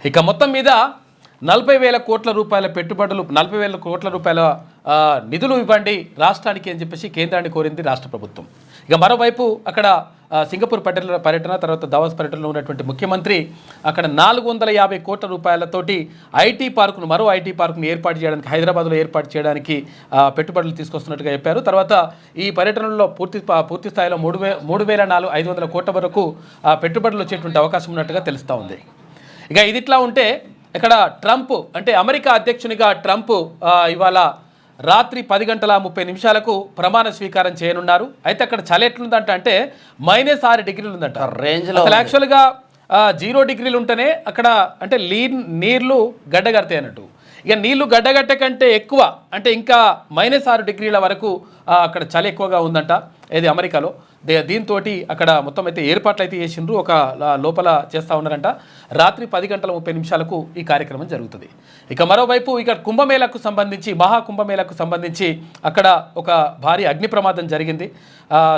ఇక మొత్తం మీద 40,000 కోట్ల రూపాయల పెట్టుబడులు 40,000 కోట్ల రూపాయల నిధులు ఇవ్వండి రాష్ట్రానికి అని చెప్పేసి కేంద్రాన్ని కోరింది రాష్ట్ర ప్రభుత్వం. ఇక మరోవైపు అక్కడ సింగపూర్ పర్యటన తర్వాత దావోస్ పర్యటనలో ఉన్నటువంటి ముఖ్యమంత్రి అక్కడ 450 కోట్ల రూపాయలతోటి మరో ఐటీ పార్కును ఏర్పాటు చేయడానికి హైదరాబాద్లో ఏర్పాటు చేయడానికి పెట్టుబడులు తీసుకొస్తున్నట్టుగా చెప్పారు. తర్వాత ఈ పర్యటనలో పూర్తి స్థాయిలో 3,500 కోట్ల వరకు పెట్టుబడులు వచ్చేటువంటి అవకాశం ఉన్నట్టుగా తెలుస్తూ ఉంది. ఇక ఇది ఇట్లా ఉంటే ఇక్కడ ట్రంప్ అంటే అమెరికా అధ్యక్షునిగా ట్రంప్ ఇవాళ రాత్రి 10:30 ప్రమాణ స్వీకారం చేయనున్నారు. అయితే అక్కడ చలి ఎట్లుందంట అంటే -6 డిగ్రీలు ఉందంట రేంజ్లో. అసలు యాక్చువల్గా 0 డిగ్రీలు ఉంటేనే అక్కడ అంటే నీళ్లు గడ్డగడతాయి అన్నట్టు. ఇక నీళ్లు గడ్డగట్టే కంటే ఎక్కువ అంటే ఇంకా -6 డిగ్రీల వరకు అక్కడ చలి ఎక్కువగా ఉందంట ఇది అమెరికాలో. దీంతో అక్కడ మొత్తం అయితే ఏర్పాట్లు అయితే చేసిండ్రు, ఒక లోపల చేస్తూ ఉన్నారంట. రాత్రి 10:30 ఈ కార్యక్రమం జరుగుతుంది. ఇక మరోవైపు ఇక కుంభమేళకు సంబంధించి మహాకుంభమేళకు సంబంధించి అక్కడ ఒక భారీ అగ్ని ప్రమాదం జరిగింది.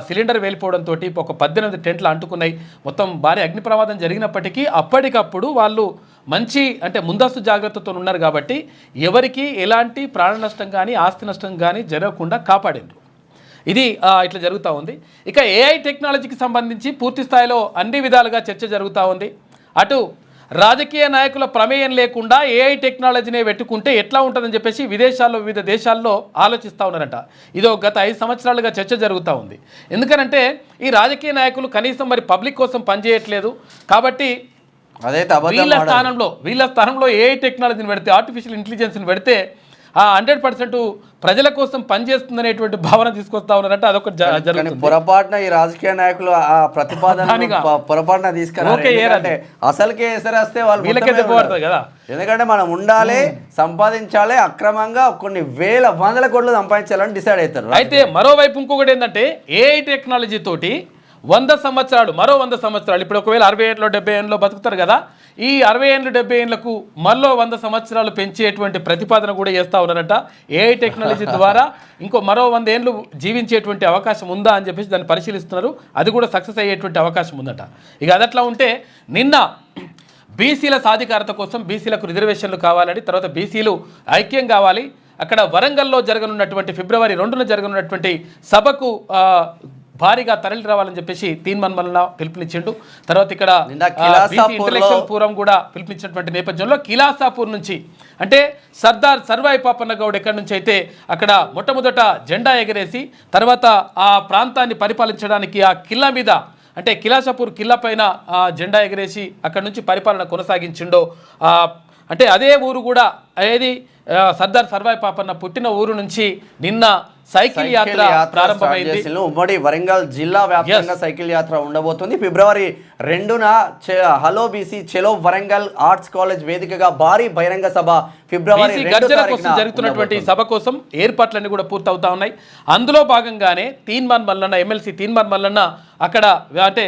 సిలిండర్ వెళ్ళిపోవడంతో ఒక 18 టెంట్లు అంటుకున్నాయి. మొత్తం భారీ అగ్ని ప్రమాదం జరిగినప్పటికీ అప్పటికప్పుడు వాళ్ళు మంచి అంటే ముందస్తు జాగ్రత్తతో ఉన్నారు కాబట్టి ఎవరికి ఎలాంటి ప్రాణ నష్టం కానీ ఆస్తి నష్టం కానీ జరగకుండా కాపాడిండ్రు. ఇది ఇట్లా జరుగుతూ ఉంది. ఇక ఏఐ టెక్నాలజీకి సంబంధించి పూర్తి స్థాయిలో అన్ని విధాలుగా చర్చ జరుగుతూ ఉంది. అటు రాజకీయ నాయకుల ప్రమేయం లేకుండా ఏఐ టెక్నాలజీనే పెట్టుకుంటే ఎట్లా ఉంటుందని చెప్పేసి వివిధ దేశాల్లో ఆలోచిస్తూ ఉన్నారట. ఇదో గత 5 సంవత్సరాలుగా చర్చ జరుగుతూ ఉంది. ఎందుకనంటే ఈ రాజకీయ నాయకులు కనీసం మరి పబ్లిక్ కోసం పనిచేయట్లేదు కాబట్టి వీళ్ళ స్థానంలో ఏఐ టెక్నాలజీని పెడితే ఆర్టిఫిషియల్ ఇంటెలిజెన్స్ని పెడితే 100% ప్రజల కోసం పనిచేస్తుందనేటువంటి భావన తీసుకొస్తా ఉన్నారంటే అదొక జరుగుతుంది. పొరపాటున ఈ రాజకీయ నాయకులు ఆ ప్రతిపాదన పొరపాటున తీసుకురాలంటే అసలుకే ఎసరేస్తే వాళ్ళు వీళ్ళకే దెబ్బపడుతుంది కదా. ఎందుకంటే మనం ఉండాలి, సంపాదించాలి, అక్రమంగా కొన్ని వందల కోట్లు సంపాదించాలని డిసైడ్ అవుతారు. అయితే మరోవైపు ఇంకొకటి ఏంటంటే ఏఐ టెక్నాలజీ తోటి 100 సంవత్సరాలు మరో 100 సంవత్సరాలు ఇప్పుడు ఒకవేళ 60 ఏళ్ళలో 70 ఏళ్ళలో బతుకుతారు కదా, ఈ 60 ఏళ్ళు 70 ఏళ్లకు మరో 100 సంవత్సరాలు పెంచేటువంటి ప్రతిపాదన కూడా చేస్తూ ఉన్నారట. ఏఐ టెక్నాలజీ ద్వారా మరో 100 ఏళ్ళు జీవించేటువంటి అవకాశం ఉందా అని చెప్పేసి దాన్ని పరిశీలిస్తున్నారు. అది కూడా సక్సెస్ అయ్యేటువంటి అవకాశం ఉందట. ఇక అదట్లా ఉంటే నిన్న బీసీల సాధికారత కోసం బీసీలకు రిజర్వేషన్లు కావాలని తర్వాత బీసీలు ఐక్యం కావాలి అక్కడ వరంగల్లో జరగనున్నటువంటి ఫిబ్రవరి 2న జరగనున్నటువంటి సభకు భారీగా తరలి రావాలని చెప్పేసి తీన్మాన్ మల్లన్న పిలుపునిచ్చిండు. తర్వాత ఇక్కడ ఇంటలెక్చువల్ ఫోరం కూడా పిలుపునిచ్చినటువంటి నేపథ్యంలో కిలాసాపూర్ నుంచి అంటే సర్దార్ సర్వాయి పాపన్న గౌడ్ ఎక్కడి నుంచి అయితే అక్కడ మొట్టమొదట జెండా ఎగరేసి తర్వాత ఆ ప్రాంతాన్ని పరిపాలించడానికి ఆ కిల్లా మీద అంటే కిలాసాపూర్ కిల్లా పైన జెండా ఎగరేసి అక్కడ నుంచి పరిపాలన కొనసాగించిండో అంటే అదే ఊరు కూడా ఏది సర్దార్ సర్వాయి పాపన్న పుట్టిన ఊరు నుంచి నిన్న సైకిల్ యాత్ర ప్రారంభమైంది. ఉమ్మడి వరంగల్ జిల్లా వ్యాప్తంగా సైకిల్ యాత్ర ఉండబోతుంది. ఫిబ్రవరి 2న హలో బీసీ చెలో వరంగల్ ఆర్ట్స్ కాలేజ్ వేదికగా భారీ బహిరంగ సభ ఫిబ్రవరి 2 కోసం జరుగుతున్నటువంటి సభ కోసం ఏర్పాట్లన్నీ కూడా పూర్తవుతా ఉన్నాయి. అందులో భాగంగానే ఎమ్మెల్సీ తీన్మాన్ మల్లన్న అక్కడ అంటే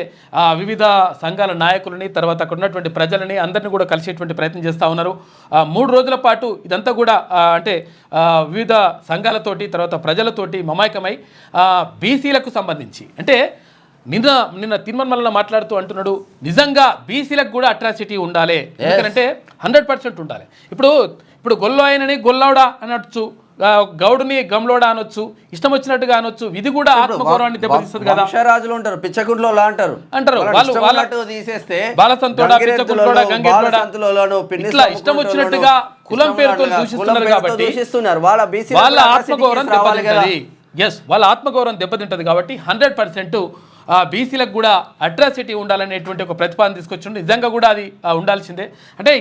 వివిధ సంఘాల నాయకులని తర్వాత అక్కడ ఉన్నటువంటి ప్రజలని అందరినీ కూడా కలిసేటువంటి ప్రయత్నం చేస్తూ ఉన్నారు. 3 రోజుల పాటు ఇదంతా కూడా అంటే వివిధ సంఘాలతోటి తర్వాత ప్రజలతోటి మమైకమై బీసీలకు సంబంధించి అంటే నిన్న తీన్మాన్ మల్లన్న మాట్లాడుతూ అంటున్నాడు నిజంగా బీసీలకు కూడా అట్రాసిటీ ఉండాలి. ఎందుకంటే 100% ఉండాలి. ఇప్పుడు గొల్లో ఆయనని గొల్లౌడా అనొచ్చు, గౌడుని గమ్లోడా అనొచ్చు, ఇష్టం వచ్చినట్టుగా అనొచ్చు. ఇది కూడా ఆత్మగౌరవాన్ని దెబ్బతీస్తుంది కదా. రాజులు ఉంటారు, పిచ్చకుంట్లో అంటారు వాళ్ళు తీసేస్తే బాలసంతోడా పిచ్చకుంట్లోడా గంగేట్లోడా ఇట్లా ఇష్టం వచ్చినట్టుగా కులం పేరుతో దూషిస్తున్నారు కాబట్టి వాళ్ళ ఆత్మగౌరవం దెబ్బతింటది. వాళ్ళ ఆత్మగౌరవం దెబ్బతింటది కాబట్టి 100% బీసీలకు కూడా అట్రాసిటీ ఉండాలనేటువంటి ఒక ప్రతిపాదన తీసుకొచ్చిండు. నిజంగా కూడా అది ఉండాల్సిందే. అంటే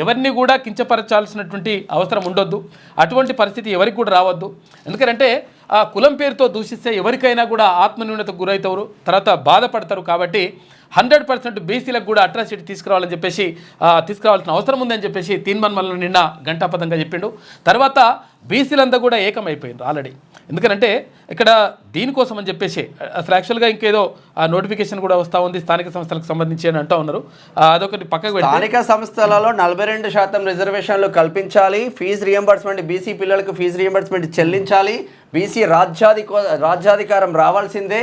ఎవరిని కూడా కించపరచాల్సినటువంటి అవసరం ఉండొద్దు, అటువంటి పరిస్థితి ఎవరికి కూడా రావద్దు. ఎందుకంటే ఆ కులం పేరుతో దూషిస్తే ఎవరికైనా కూడా ఆత్మన్యూనతకు గురవుతారు, తర్వాత బాధపడతారు. కాబట్టి 100% బీసీలకు కూడా అట్రాసిటీ తీసుకురావాలని చెప్పేసి తీసుకురావాల్సిన అవసరం ఉందని చెప్పేసి తీన్మాన్ మల్లన్న నిన్న ఘంటాపథంగా చెప్పిండు. తర్వాత బీసీలంతా కూడా ఏకమైపోయినారు ఆల్రెడీ. ఎందుకంటే ఇక్కడ దీనికోసం అని చెప్పేసి అసలు యాక్చువల్గా ఇంకేదో ఆ నోటిఫికేషన్ కూడా వస్తూ ఉంది స్థానిక సంస్థలకు సంబంధించి అని అంటూ ఉన్నారు. అదొకటి పక్కకు పెట్టి స్థానిక సంస్థలలో 42% రిజర్వేషన్లు కల్పించాలి, ఫీజు రియంబర్స్మెంట్, బీసీ పిల్లలకు ఫీజు రియంబర్స్మెంట్ చెల్లించాలి, బీసీ రాజ్యాధికారం రావాల్సిందే,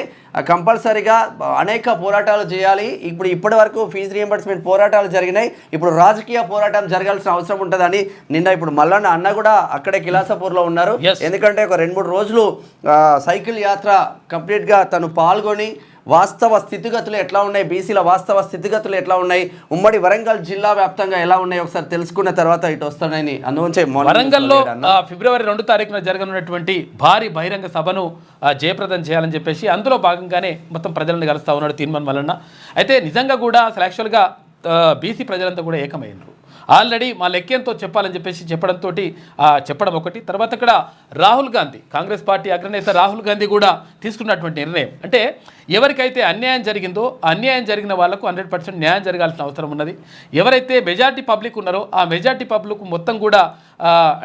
కంపల్సరీగా అనేక పోరాటాలు చేయాలి. ఇప్పటి వరకు ఫీజు రియంబర్స్మెంట్ పోరాటాలు జరిగినాయి, ఇప్పుడు రాజకీయ పోరాటం జరగాల్సిన అవసరం ఉంటుందని ఇప్పుడు మల్లన్న అన్న కూడా అక్కడే కిలాసపూర్లో ఉన్నారు. ఎందుకంటే ఒక 2-3 రోజులు సైకిల్ యాత్ర కంప్లీట్గా తను పాల్గొని వాస్తవ స్థితిగతులు ఎట్లా ఉన్నాయి, బీసీల వాస్తవ స్థితిగతులు ఎట్లా ఉన్నాయి, ఉమ్మడి వరంగల్ జిల్లా వ్యాప్తంగా ఎలా ఉన్నాయి ఒకసారి తెలుసుకున్న తర్వాత ఇటు వస్తానని అందువచ్చే వరంగల్లో ఫిబ్రవరి 2వ తారీఖున జరగనున్నటువంటి భారీ బహిరంగ సభను జయప్రదం చేయాలని చెప్పేసి అందులో భాగంగానే మొత్తం ప్రజలను కలుస్తా ఉన్నాడు తీర్మాన్ మల్లన్న. అయితే నిజంగా కూడా అసలు యాక్చువల్గా బీసీ ప్రజలంతా కూడా ఏకమైనరు. ఆల్రెడీ మా లెక్కేంతో చెప్పాలని చెప్పేసి చెప్పడం ఒకటి. తర్వాత ఇక్కడ రాహుల్ గాంధీ, కాంగ్రెస్ పార్టీ అగ్రనేత రాహుల్ గాంధీ కూడా తీసుకున్నటువంటి నిర్ణయం అంటే ఎవరికైతే అన్యాయం జరిగిందో ఆ అన్యాయం జరిగిన వాళ్లకు 100% న్యాయం జరగాల్సిన అవసరం ఉన్నది. ఎవరైతే మెజార్టీ పబ్లిక్ ఉన్నారో ఆ మెజార్టీ పబ్లిక్ మొత్తం కూడా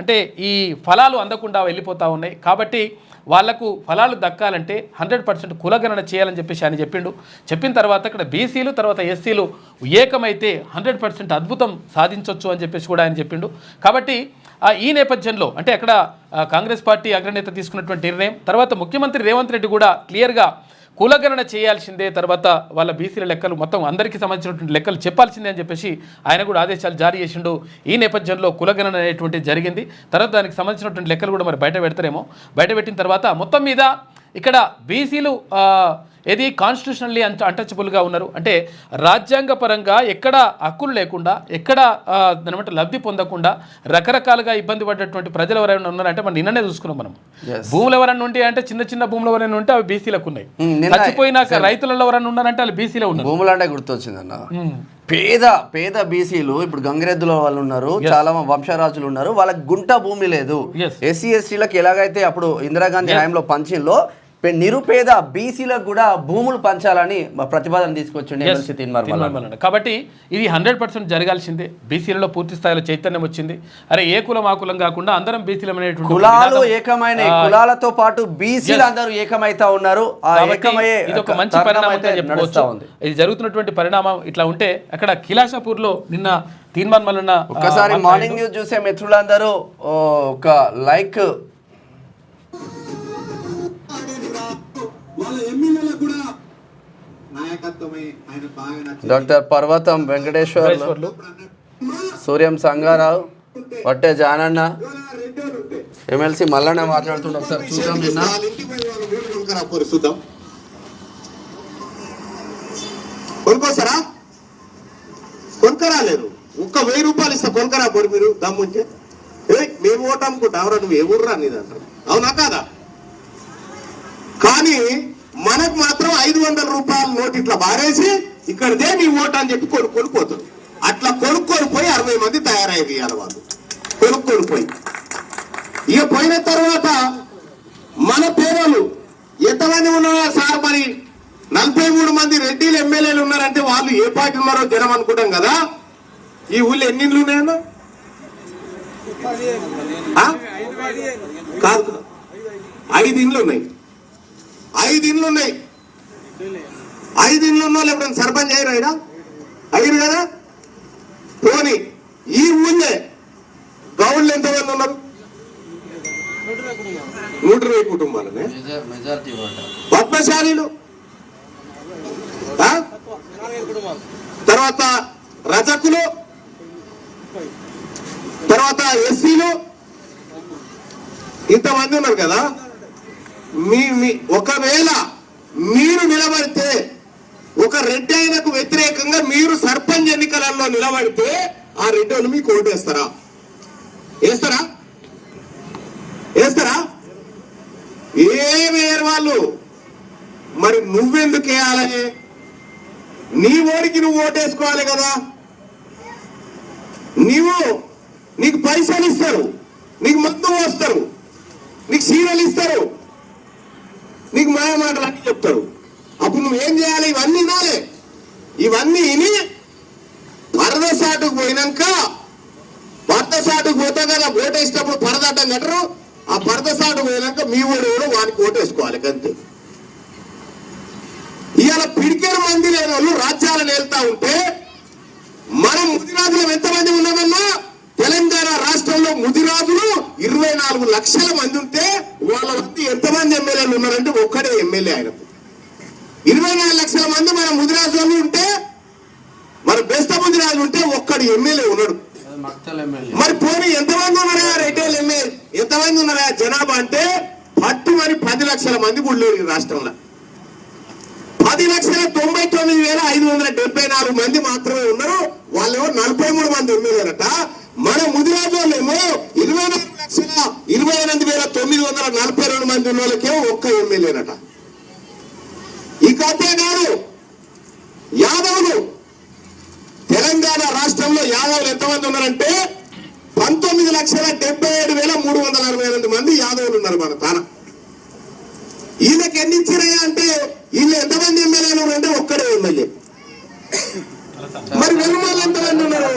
అంటే ఈ ఫలాలు అందకుండా వెళ్ళిపోతూ ఉన్నాయి. కాబట్టి వాళ్లకు ఫలాలు దక్కాలంటే 100% కులగణన చేయాలని చెప్పేసి ఆయన చెప్పిన తర్వాత ఇక్కడ బీసీలు తర్వాత ఎస్సీలు ఏకమైతే 100% అద్భుతం సాధించవచ్చు అని చెప్పేసి కూడా ఆయన చెప్పిండు. కాబట్టి ఈ నేపథ్యంలో అంటే అక్కడ కాంగ్రెస్ పార్టీ అగ్రనేత తీసుకున్నటువంటి నిర్ణయం, తర్వాత ముఖ్యమంత్రి రేవంత్ రెడ్డి కూడా క్లియర్గా కులగణన చేయాల్సిందే, తర్వాత వాళ్ళ బీసీల లెక్కలు మొత్తం అందరికీ సంబంధించినటువంటి లెక్కలు చెప్పాల్సిందే అని చెప్పేసి ఆయన కూడా ఆదేశాలు జారీ చేసిండు. ఈ నేపథ్యంలో కులగణన అనేటువంటిది జరిగింది. తర్వాత దానికి సంబంధించినటువంటి లెక్కలు కూడా మరి బయట పెట్టిన తర్వాత మొత్తం మీద ఇక్కడ బీసీలు ఏది కాన్స్టిట్యూషనల్లీ అన్టచబుల్గా ఉన్నారు. అంటే రాజ్యాంగపరంగా ఎక్కడ హక్కులు లేకుండా ఎక్కడ దానిమంటే లబ్ధి పొందకుండా రకరకాలుగా ఇబ్బంది పడ్డటువంటి ప్రజలు ఎవరైనా ఉన్నారంటే మనం నిన్ననే చూసుకున్నాం. మనం భూములు ఎవరైనా ఉంటే అంటే చిన్న భూములు ఎవరైనా ఉంటే అవి బీసీలకు ఉన్నాయి. చచ్చిపోయినాక రైతులలో ఎవరైనా ఉన్నారంటే వాళ్ళు బీసీలో ఉన్నారు. భూములు అంటే గుర్తొచ్చిందన్న, పేద బీసీలు ఇప్పుడు గంగిరెద్దుల వాళ్ళు ఉన్నారు, చాలా వంశరాజులు ఉన్నారు, వాళ్ళకి గుంట భూమి లేదు. ఎస్సీ ఎస్టీలకు ఎలాగైతే అప్పుడు ఇందిరాగాంధీ హయాంలో పంచిందో నిరుపేద బీసీలకు కూడా భూములు పంచాలని ప్రతిపాదన తీసుకొచ్చింది. కాబట్టి ఇది 100% జరగాల్సిందే. బీసీలలో పూర్తి స్థాయిలో చైతన్యం వచ్చింది. అరే ఏ కులం ఆ కులం కాకుండా అందరం బీసీలం అనేటువంటి కులాలు ఏకమైన కులాలతో పాటు బీసీలు అందరూ ఏకమైతా ఉన్నారు. ఇది ఒక మంచి పరిణామంగా చెప్పుకోవచ్చు. ఇది జరుగుతున్నటువంటి పరిణామం ఇట్లా ఉంటే అక్కడ కిలాషాపూర్లో నిన్న తీర్మాన్ మల్లన్న ఒక్కసారి మార్నింగ్ న్యూస్ చూసే మిత్రులందరూ ఒక లైక్ డాక్టర్ పర్వతం వెంకటేశ్వర్లు, సూర్యం సంగారావు, వట్టే జానన్న, ఎమ్మెల్సీ మల్లన్న మాట్లాడుతుండే ఒకసారి చూద్దాం. చూద్దాం కొనుక్కోస్తారా? కొనుక్కరాలేరు. ఒక్క 1000 రూపాయలు ఇస్తా కొనుక్కరా పోరు మీరు దమ్ముంటే. మేము ఓటు అమ్ముకుంటావురా, నువ్వు ఏ ఊర్రా నీదంటారు, అవునా కాదా? కానీ మనకు మాత్రం 500 రూపాయల నోటు ఇట్లా బారేసి ఇక్కడదే మీ ఓటు అని చెప్పి కొనుక్కొని పోతారు. అట్లా కొనుక్కొని పోయి 60 మంది తయారయ్యారు ఇవాళ వాళ్ళు కొనుక్కొని పోయి. ఇక పోయిన తర్వాత మన పేదలు ఎంతమంది ఉన్నారో సార్, మరి 43 మంది రెడ్డిలు ఎమ్మెల్యేలు ఉన్నారంటే వాళ్ళు ఏ పార్టీ ఉన్నారో జనం అనుకుంటాం కదా. ఈ ఊళ్ళో ఎన్ని ఇండ్లు ఉన్నాయన్నా? కాదు, 5 ఇండ్లు ఉన్నాయి. 5 ఇండ్లు ఉన్నాయి. 5 ఇండ్లు ఉన్న వాళ్ళు ఎప్పుడైనా సర్పంచ్ అయ్యారా? అయ్యారు కదా. పోనీ ఈ ఊళ్ళే గౌళ్ళు ఎంతమంది ఉన్నారు? 120 కుటుంబాలనే. పద్మశాలీలు, తర్వాత రజకులు, తర్వాత ఎస్సీలు, ఇంతమంది ఉన్నారు కదా. ఒకవేళ మీరు నిలబడితే, ఒక రెడ్డి ఆయనకు వ్యతిరేకంగా మీరు సర్పంచ్ ఎన్నికలలో నిలబడితే ఆ రెడ్డి వాళ్ళు మీకు ఓటు వేస్తారా? వేస్తారా? ఏమేరు వాళ్ళు. మరి నువ్వెందుకు వేయాలి? నీ ఓడికి నువ్వు ఓటేసుకోవాలి కదా. నీకు పైసలు ఇస్తారు, నీకు మందు వస్తారు, నీకు సీరలు ఇస్తారు, నీకు మాయ మాటలు అన్ని చెప్తారు. అప్పుడు నువ్వేం చేయాలి? ఇవన్నీ వినాలి. ఇవన్నీ విని పరదసాటుకు పోయినాక, పరదసాటుకు పోతే కదా ఓటేసినప్పుడు పరదడ్డం కట్టరు, ఆ పరదసాటు పోయినాక మీ ఊరు కూడా వానికి ఓటేసుకోవాలి అంతే. ఇవాళ పిడికేరు మంది లేని వాళ్ళు రాజ్యాలను వెళ్తా ఉంటే మనం ముదిరాజులు ఎంతమంది ఉన్నామన్నా తెలంగాణ రాష్ట్రంలో ముదిరాజులు 24 లక్షల మంది ఉంటే వాళ్ళ వద్ద ఎంతమంది ఎమ్మెల్యేలు ఉన్నారంటే ఒక్కడే ఎమ్మెల్యే ఆయనకు. 24 లక్షల మంది మన ముదిరాజులు ఉంటే మన బెస్త ముదిరాజు ఉంటే ఒక్కడు ఎమ్మెల్యే ఉన్నాడు. మరి పోనీ ఎంతమంది ఉన్నారా రిటైల్ ఎమ్మెల్యే ఎంతమంది ఉన్నారా జనాభా అంటే పట్టుమని 10 లక్షల మంది కూడా లేరు ఈ రాష్ట్రంలో. 10,99,574 మంది మాత్రమే ఉన్నారు. వాళ్ళేమో 43 మంది ఎమ్మెల్యేలట. మన ముదిరాజు వాళ్ళేమో 24,28,942 మంది ఉన్న వాళ్ళకేమో ఒక్క ఎమ్మెల్యేనట. ఇక అంతేకాదు యాదవులు తెలంగాణ రాష్ట్రంలో యాదవులు ఎంతమంది ఉన్నారంటే 19,77,348 మంది యాదవులు ఉన్నారు మన తాన. వీళ్ళకి ఎన్ని ఇచ్చినాయా అంటే వీళ్ళు ఎంతమంది ఎమ్మెల్యేలు అంటే ఒక్కడే ఎమ్మెల్యే. మరి వెలుమూరులో ఎంతమంది ఉన్నారు?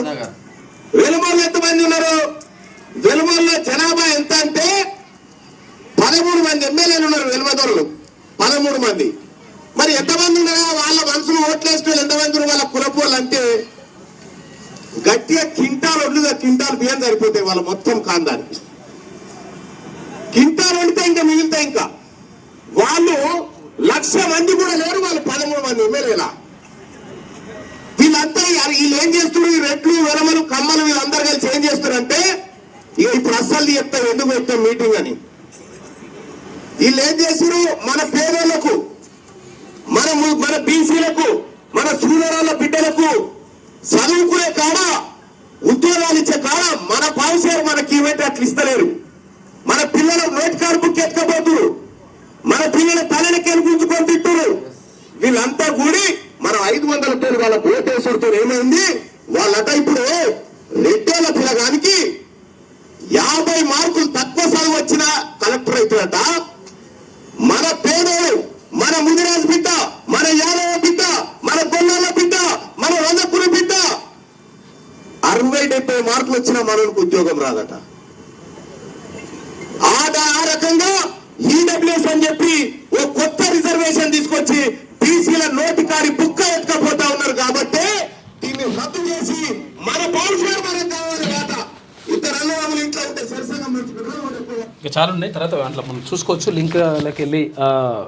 వెలుమూరులో ఎంతమంది ఉన్నారు? వెలుమూరులో జనాభా ఎంత అంటే 13 మంది ఎమ్మెల్యేలు ఉన్నారు. వెలుమదొరలు 13 మంది. మరి ఎంతమంది ఉన్నారా వాళ్ళ మనుషులు ఓట్లేసిన ఎంతమంది ఉన్నారు వాళ్ళ కులపోళ్ళు అంటే గట్టిగా కింటాలు ఒడ్లుగా కింటాలు బియ్యం సరిపోతాయి వాళ్ళ మొత్తం కాందానికి. కింటాలు వండితే ఇంకా మిగులుతాయి. ఇంకా వాళ్ళు 1,00,000 మంది కూడా లేరు. వాళ్ళు 13 మంది ఎమ్మెల్యేలా. వీళ్ళంతా వీళ్ళు ఏం చేస్తున్నారు? ఈ రెడ్లు వెలమలు కమ్మలు వీళ్ళందరూ కలిసి ఏం చేస్తున్నారంటే ఇక ఇప్పుడు అస్సలు చెప్తారు ఎందుకు పెట్టాం మీటింగ్ అని. వీళ్ళు ఏం చేస్తారు? మన పేదలకు మన బీసీలకు మన సూదరాల బిడ్డలకు చదువుకునే కాడ ఉద్యోగాలు ఇచ్చే కాడ మన పావుసేరు మనకి ఇవ్వంటే అట్లా ఇస్తలేరు. మన పిల్లల నోటి కార్డు బుక్ ఎత్తుకపోతున్నారు. మన పిల్లల తలనికి గుంజుకొని తిట్టున్నారు. వీళ్ళంతా కూడి మనం 500 పేరు వాళ్ళ ఓటేసుడితో ఏమైంది? వాళ్ళట ఇప్పుడు రెడ్డోళ్ళ పిల్లగానికి 50 మార్కులు తక్కువ చదువు వచ్చిన కలెక్టర్ అవుతుందట. మన పేదోడు మన ముదిరాజు బిడ్డ మన యాదవ బిడ్డ మన గొల్లాల బిడ్డ మన వందపురి బిడ్డ 60-70 మార్కులు వచ్చిన మనకు ఉద్యోగం రాదట. ఆ రకంగా ఈడబ్ల్యూఎస్ అని చెప్పి ఓ కొత్త రిజర్వేషన్ తీసుకొచ్చి బీసీల నోటి కాడి బుక్క ఎత్తుకపోతా ఉన్నారు. కాబట్టి దీన్ని రద్దు చేసి మన భవిష్యత్తు మనకు కావాలి కాక ఇద్దరు అన్నదమ్ములు ఇంట్లో ఉంటే సరసంగా ఇక చాలా ఉన్నాయి. తర్వాత దాంట్లో మనం చూసుకోవచ్చు, లింక్లోకి వెళ్ళి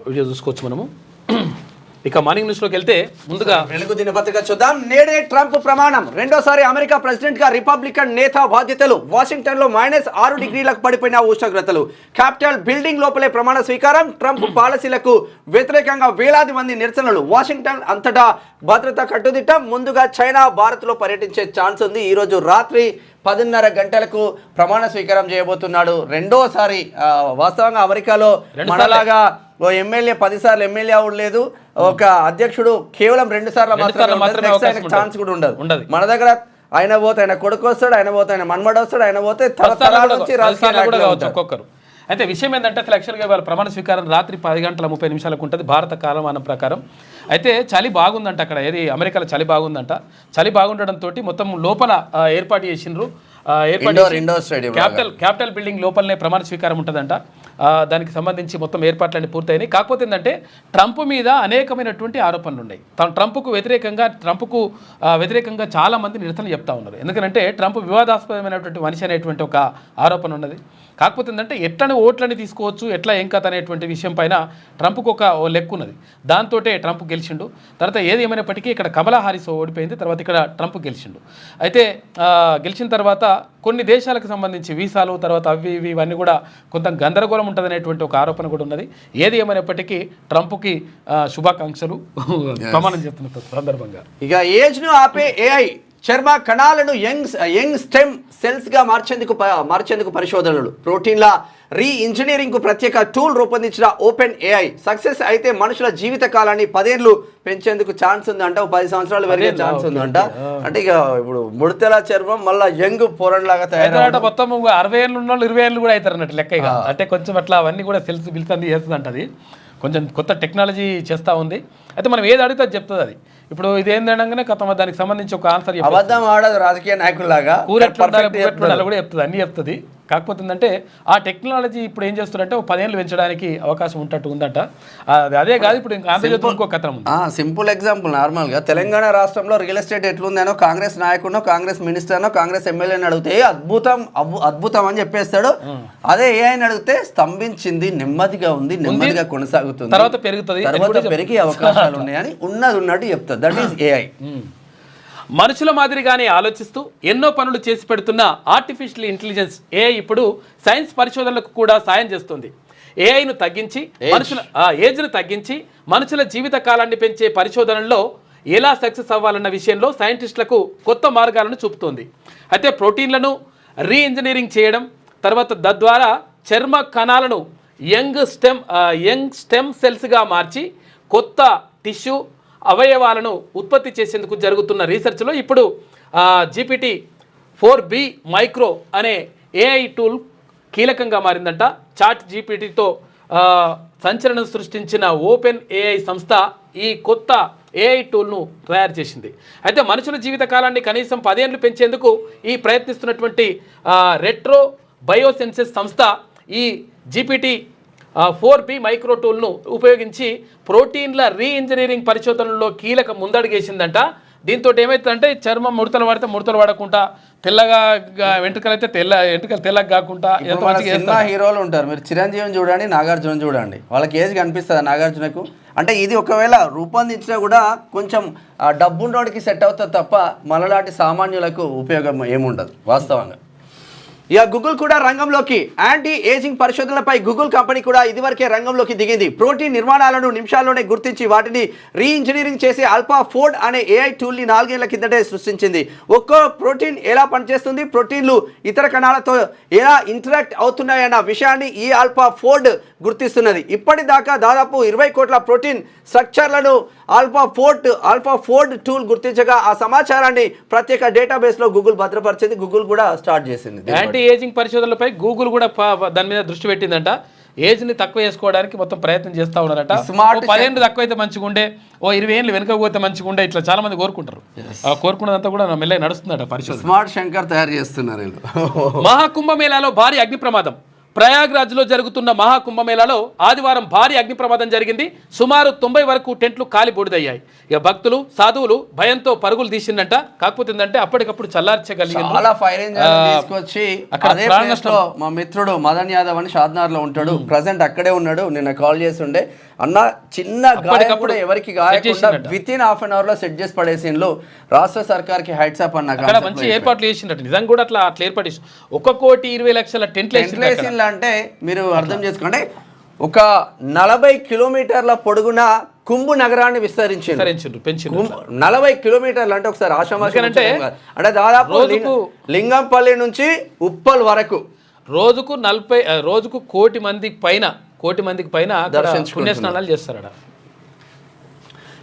వీడియో చూసుకోవచ్చు మనము. ఇక మార్నింగ్ న్యూస్లోకి వెళ్తే ముందుగా వెలుగు దినపత్రిక చూద్దాం. నేడే ట్రంప్ ప్రమాణం. రెండోసారి అమెరికా ప్రెసిడెంట్ గా రిపబ్లికన్ నేత బాధ్యతలు. వాషింగ్టన్ లో -6 డిగ్రీలకు పడిపోయిన ఉష్ణోగ్రతలు. క్యాపిటల్ బిల్డింగ్ లోపలే ప్రమాణ స్వీకారం. ట్రంప్ పాలసీలకు వ్యతిరేకంగా వేలాది మంది నిరసనలు. వాషింగ్టన్ అంతటా భద్రత కట్టుదిట్టం. ముందుగా చైనా భారత్ లో పర్యటించే ఛాన్స్ ఉంది. ఈ రోజు రాత్రి 10:30 గంటలకు ప్రమాణ స్వీకారం చేయబోతున్నాడు. రెండోసారి వాస్తవంగా అమెరికాలో మనలాగా ఓ ఎమ్మెల్యే 10 సార్లు ఎమ్మెల్యే అవ్వలేదు. ఒక అధ్యక్షుడు కేవలం 2 సార్లు మాత్రమే ఛాన్స్ కూడా ఉండదు. మన దగ్గర ఆయన పోతే ఆయన కొడుకు వస్తాడు, ఆయన పోతే ఆయన మన్మడు వస్తాడు, ఆయన పోతే తరతరాల నుంచి ఒక్కొక్కరు. అయితే విషయం ఏంటంటే అసలు యాక్చువల్గా వాళ్ళ ప్రమాణ స్వీకారం రాత్రి 10:30 ఉంటుంది భారత కాలమానం ప్రకారం. అయితే చలి బాగుందంట అక్కడ. ఏది అమెరికాలో చలి బాగుందంట. చలి బాగుండడంతో మొత్తం లోపల ఏర్పాటు చేసిండ్రు. క్యాపిటల్ బిల్డింగ్ లోపలనే ప్రమాణ స్వీకారం ఉంటుందంట. దానికి సంబంధించి మొత్తం ఏర్పాట్లన్నీ పూర్తయినాయి. కాకపోతే ఏంటంటే ట్రంప్ మీద అనేకమైనటువంటి ఆరోపణలు ఉన్నాయి. ట్రంప్కు వ్యతిరేకంగా చాలామంది నిరసన చెప్తా ఉన్నారు. ఎందుకంటే ట్రంప్ వివాదాస్పదమైనటువంటి మనిషి అనేటువంటి ఒక ఆరోపణ ఉన్నది. కాకపోతే ఏంటంటే ఎట్లని ఓట్లని తీసుకోవచ్చు, ఎట్లా ఏం కథ అనేటువంటి విషయం పైన ట్రంప్కు ఒక లెక్క ఉన్నది. దాంతో ట్రంప్ గెలిచిండు. తర్వాత ఏది ఏమైనప్పటికీ ఇక్కడ కమలా హారిస్ ఓడిపోయింది. తర్వాత ఇక్కడ ట్రంప్ గెలిచిండు. అయితే గెలిచిన తర్వాత కొన్ని దేశాలకు సంబంధించి వీసాలు తర్వాత అవి ఇవన్నీ కూడా కొంత గందరగోళం ఉంటుంది అనేటువంటి ఒక ఆరోపణ కూడా ఉన్నది. ఏది ఏమైనప్పటికీ ట్రంప్కి శుభాకాంక్షలు ప్రమాణం చేస్తున్న సందర్భంగా. ఇక ఏజ్ను ఆపే ఏఐ చర్మ కణాలను యంగ్ స్టెమ్ సెల్స్గా మార్చేందుకు పరిశోధనలు. ప్రోటీన్ల ఇంజనీరింగ్కు ప్రత్యేక టూల్ రూపొందించిన ఓపెన్ ఏఐ సక్సెస్ అయితే మనుషుల జీవిత కాలాన్ని 10 ఏళ్ళు పెంచేందుకు ఛాన్స్ ఉందంట. 10 సంవత్సరాలు పెరిగే ఛాన్స్ ఉందంట. అంటే ఇక ఇప్పుడు ముడతల చర్మం మళ్ళీ యంగ్ పోరన్ లాగా తయారు మొత్తం 60 ఏళ్ళు ఉన్న 20 ఏళ్ళు కూడా అవుతారు అన్నట్టు లెక్క. అంటే కొంచెం అట్లా అవన్నీ కూడా సెల్స్ బిల్స్ చేస్తుంది అంట. అది కొంచెం కొత్త టెక్నాలజీ చేస్తూ ఉంది. అయితే మనం ఏది అడిగితే అది చెప్తుంది. అది ఇప్పుడు ఇది ఏందనగానే దానికి సంబంధించి ఒక ఆన్సర్ అబద్ధం ఆడదు రాజకీయ నాయకుల్లాగా. కూర ఎట్లా కూడా చెప్తుంది, అన్ని చెప్తుంది. కాకపోతే ఏంటంటే ఆ టెక్నాలజీ ఇప్పుడు ఏం చేస్తున్నారంటే 10 ఏళ్ళు పెంచడానికి అవకాశం ఉంటట్టు ఉందట. అదే కాదు ఇప్పుడు ఇంకా ఆంధ్రజ్యోతిలో ఇంకో కథనం ఉంది. సింపుల్ ఎగ్జాంపుల్, నార్మల్గా తెలంగాణ రాష్ట్రంలో రియల్ ఎస్టేట్ ఎట్లుందనో కాంగ్రెస్ నాయకుడినో కాంగ్రెస్ మినిస్టర్నో కాంగ్రెస్ ఎమ్మెల్యేని అడిగితే అద్భుతం అని చెప్పేస్తాడు. అదే ఏఐని అడిగితే స్తంభించింది, నెమ్మదిగా ఉంది, నెమ్మదిగా కొనసాగుతుంది, తర్వాత పెరుగుతుంది, తర్వాత పెరిగే అవకాశాలు ఉన్నాయని ఉన్నది ఉన్నట్టు చెప్తారు. That is AI. మనుషుల మాదిరిగానే ఆలోచిస్తూ ఎన్నో పనులు చేసి పెడుతున్న ఆర్టిఫిషియల్ ఇంటెలిజెన్స్ ఏఐ ఇప్పుడు సైన్స్ పరిశోధనలకు కూడా సాయం చేస్తుంది. ఏఐను తగ్గించి ఏజ్ను తగ్గించి మనుషుల జీవిత కాలాన్ని పెంచే పరిశోధనల్లో ఎలా సక్సెస్ అవ్వాలన్న విషయంలో సైంటిస్టులకు కొత్త మార్గాలను చూపుతోంది. అయితే ప్రోటీన్లను రీఇంజనీరింగ్ చేయడం, తర్వాత తద్వారా చర్మ కణాలను యంగ్ స్టెమ్ సెల్స్గా మార్చి కొత్త టిష్యూ అవయవాలను ఉత్పత్తి చేసేందుకు జరుగుతున్న రీసెర్చ్లో ఇప్పుడు GPT-4B మైక్రో అనే ఏఐ టూల్ కీలకంగా మారిందంట. చాట్ జీపీటీతో సంచలనం సృష్టించిన ఓపెన్ ఏఐ సంస్థ ఈ కొత్త ఏఐ టూల్ను తయారు చేసింది. అయితే మనుషుల జీవిత కాలాన్ని కనీసం 10 ఏళ్ళు పెంచేందుకు ఈ ప్రయత్నిస్తున్నటువంటి రెట్రో బయోసెన్సెస్ సంస్థ ఈ GPT-4B మైక్రో టూల్ను ఉపయోగించి ప్రోటీన్ల రీఇంజనీరింగ్ పరిశోధనలో కీలక ముందడుగేసిందంట. దీంతో ఏమవుతుందంటే చర్మం ముడతలు పడితే ముడతలు పడకుండా, తెల్లగా వెంట్రుకలు అయితే వెంట్రుకలు తెల్లగా కాకుండా సినిమా హీరోలు ఉంటారు. మీరు చిరంజీవిని చూడండి, నాగార్జున చూడండి, వాళ్ళకి ఏజ్ కనిపిస్తుంది నాగార్జునకు. అంటే ఇది ఒకవేళ రూపొందించినా కూడా కొంచెం డబ్బున్నోడికి సెట్ అవుతుంది తప్ప మనలాంటి సామాన్యులకు ఉపయోగం ఏముండదు వాస్తవంగా. ఇక గూగుల్ కూడా రంగంలోకి. యాంటీ ఏజింగ్ పరిశోధనలపై గూగుల్ కంపెనీ కూడా ఇదివరకే రంగంలోకి దిగింది. ప్రోటీన్ నిర్మాణాలను నిమిషాల్లోనే గుర్తించి వాటిని రీఇంజనీరింగ్ చేసే AlphaFold అనే ఏఐ టూల్ని 4 ఏళ్ల కిందటే సృష్టించింది. ఒక్కో ప్రోటీన్ ఎలా పనిచేస్తుంది, ప్రోటీన్లు ఇతర కణాలతో ఎలా ఇంటరాక్ట్ అవుతున్నాయన్న విషయాన్ని ఈ AlphaFold గుర్తిస్తున్నది. ఇప్పటిదాకా దాదాపు 20 కోట్ల ప్రోటీన్ స్ట్రక్చర్లను AlphaFold టూల్ గుర్తించగా ఆ సమాచారాన్ని ప్రత్యేక డేటాబేస్లో గూగుల్ భద్రపరిచింది. గూగుల్ కూడా స్టార్ట్ చేసింది. యాంటీ ఏజింగ్ పరిశోధనలపై గూగుల్ కూడా దాని మీద దృష్టి పెట్టిందంట. ఏజ్ని తక్కువ చేసుకోవడానికి మొత్తం ప్రయత్నం చేస్తూ ఉన్నారట. 10 ఏళ్ళు తక్కువ అయితే మంచిగా ఉండే, 20 ఏళ్ళు వెనుక పోతే మంచిగా ఉండే, ఇట్లా చాలా మంది కోరుకుంటారు. కోరుకున్నదంతా కూడా మెల్లగా నడుస్తుందట పరిశోధన. స్మార్ట్ శంకర్ తయారు చేస్తున్నారు. మహాకుంభమేళాలో భారీ అగ్ని ప్రమాదం. ప్రయాగ్రాజ్లో జరుగుతున్న మహాకుంభమేళాలో ఆదివారం భారీ అగ్ని ప్రమాదం జరిగింది. సుమారు 90 వరకు టెంట్లు కాలి బూడిదయ్యాయి. ఇక భక్తులు సాధువులు భయంతో పరుగులు తీసిందంట. కాకపోతే ఏంటంటే అప్పటికప్పుడు చల్లార్చగలిగింది. చాలా ఫైర్ ఇంజిన్ తీసుకొచ్చి అక్కడ మా మిత్రుడు మదన్ యాదవ్ అని షాద్నగర్ లో ఉంటాడు, ప్రజెంట్ అక్కడే ఉన్నాడు. నిన్న కాల్ చేసి ఉండే, అన్న చిన్న గాయం కూడా ఎవరికి గాయకుండా వితిన్ హాఫ్ అన్ అవర్ లో సెట్ చేసి పడేసిండ్లు. రాష్ట్ర సర్కార్ కి హైట్స్ అప్ అన్న. అక్కడ మంచి ఏర్పాట్లు చేసిండట. నిజంగా కూడా అట్లా ఏర్పాటు చేసి 1,20,00,000 టెంట్లు అంటే మీరు అర్థం చేసుకోండి. ఒక 40 కిలోమీటర్ల పొడుగున కుంభు నగరాన్ని విస్తరించారు. 40 కిలోమీటర్లు అంటే ఒకసారి ఆశామాషి అంటే దాదాపు లింగంపల్లి నుంచి ఉప్పల్ వరకు రోజుకు కోటి మందికి పైన పుణ్యస్నానాలు చేస్తారట.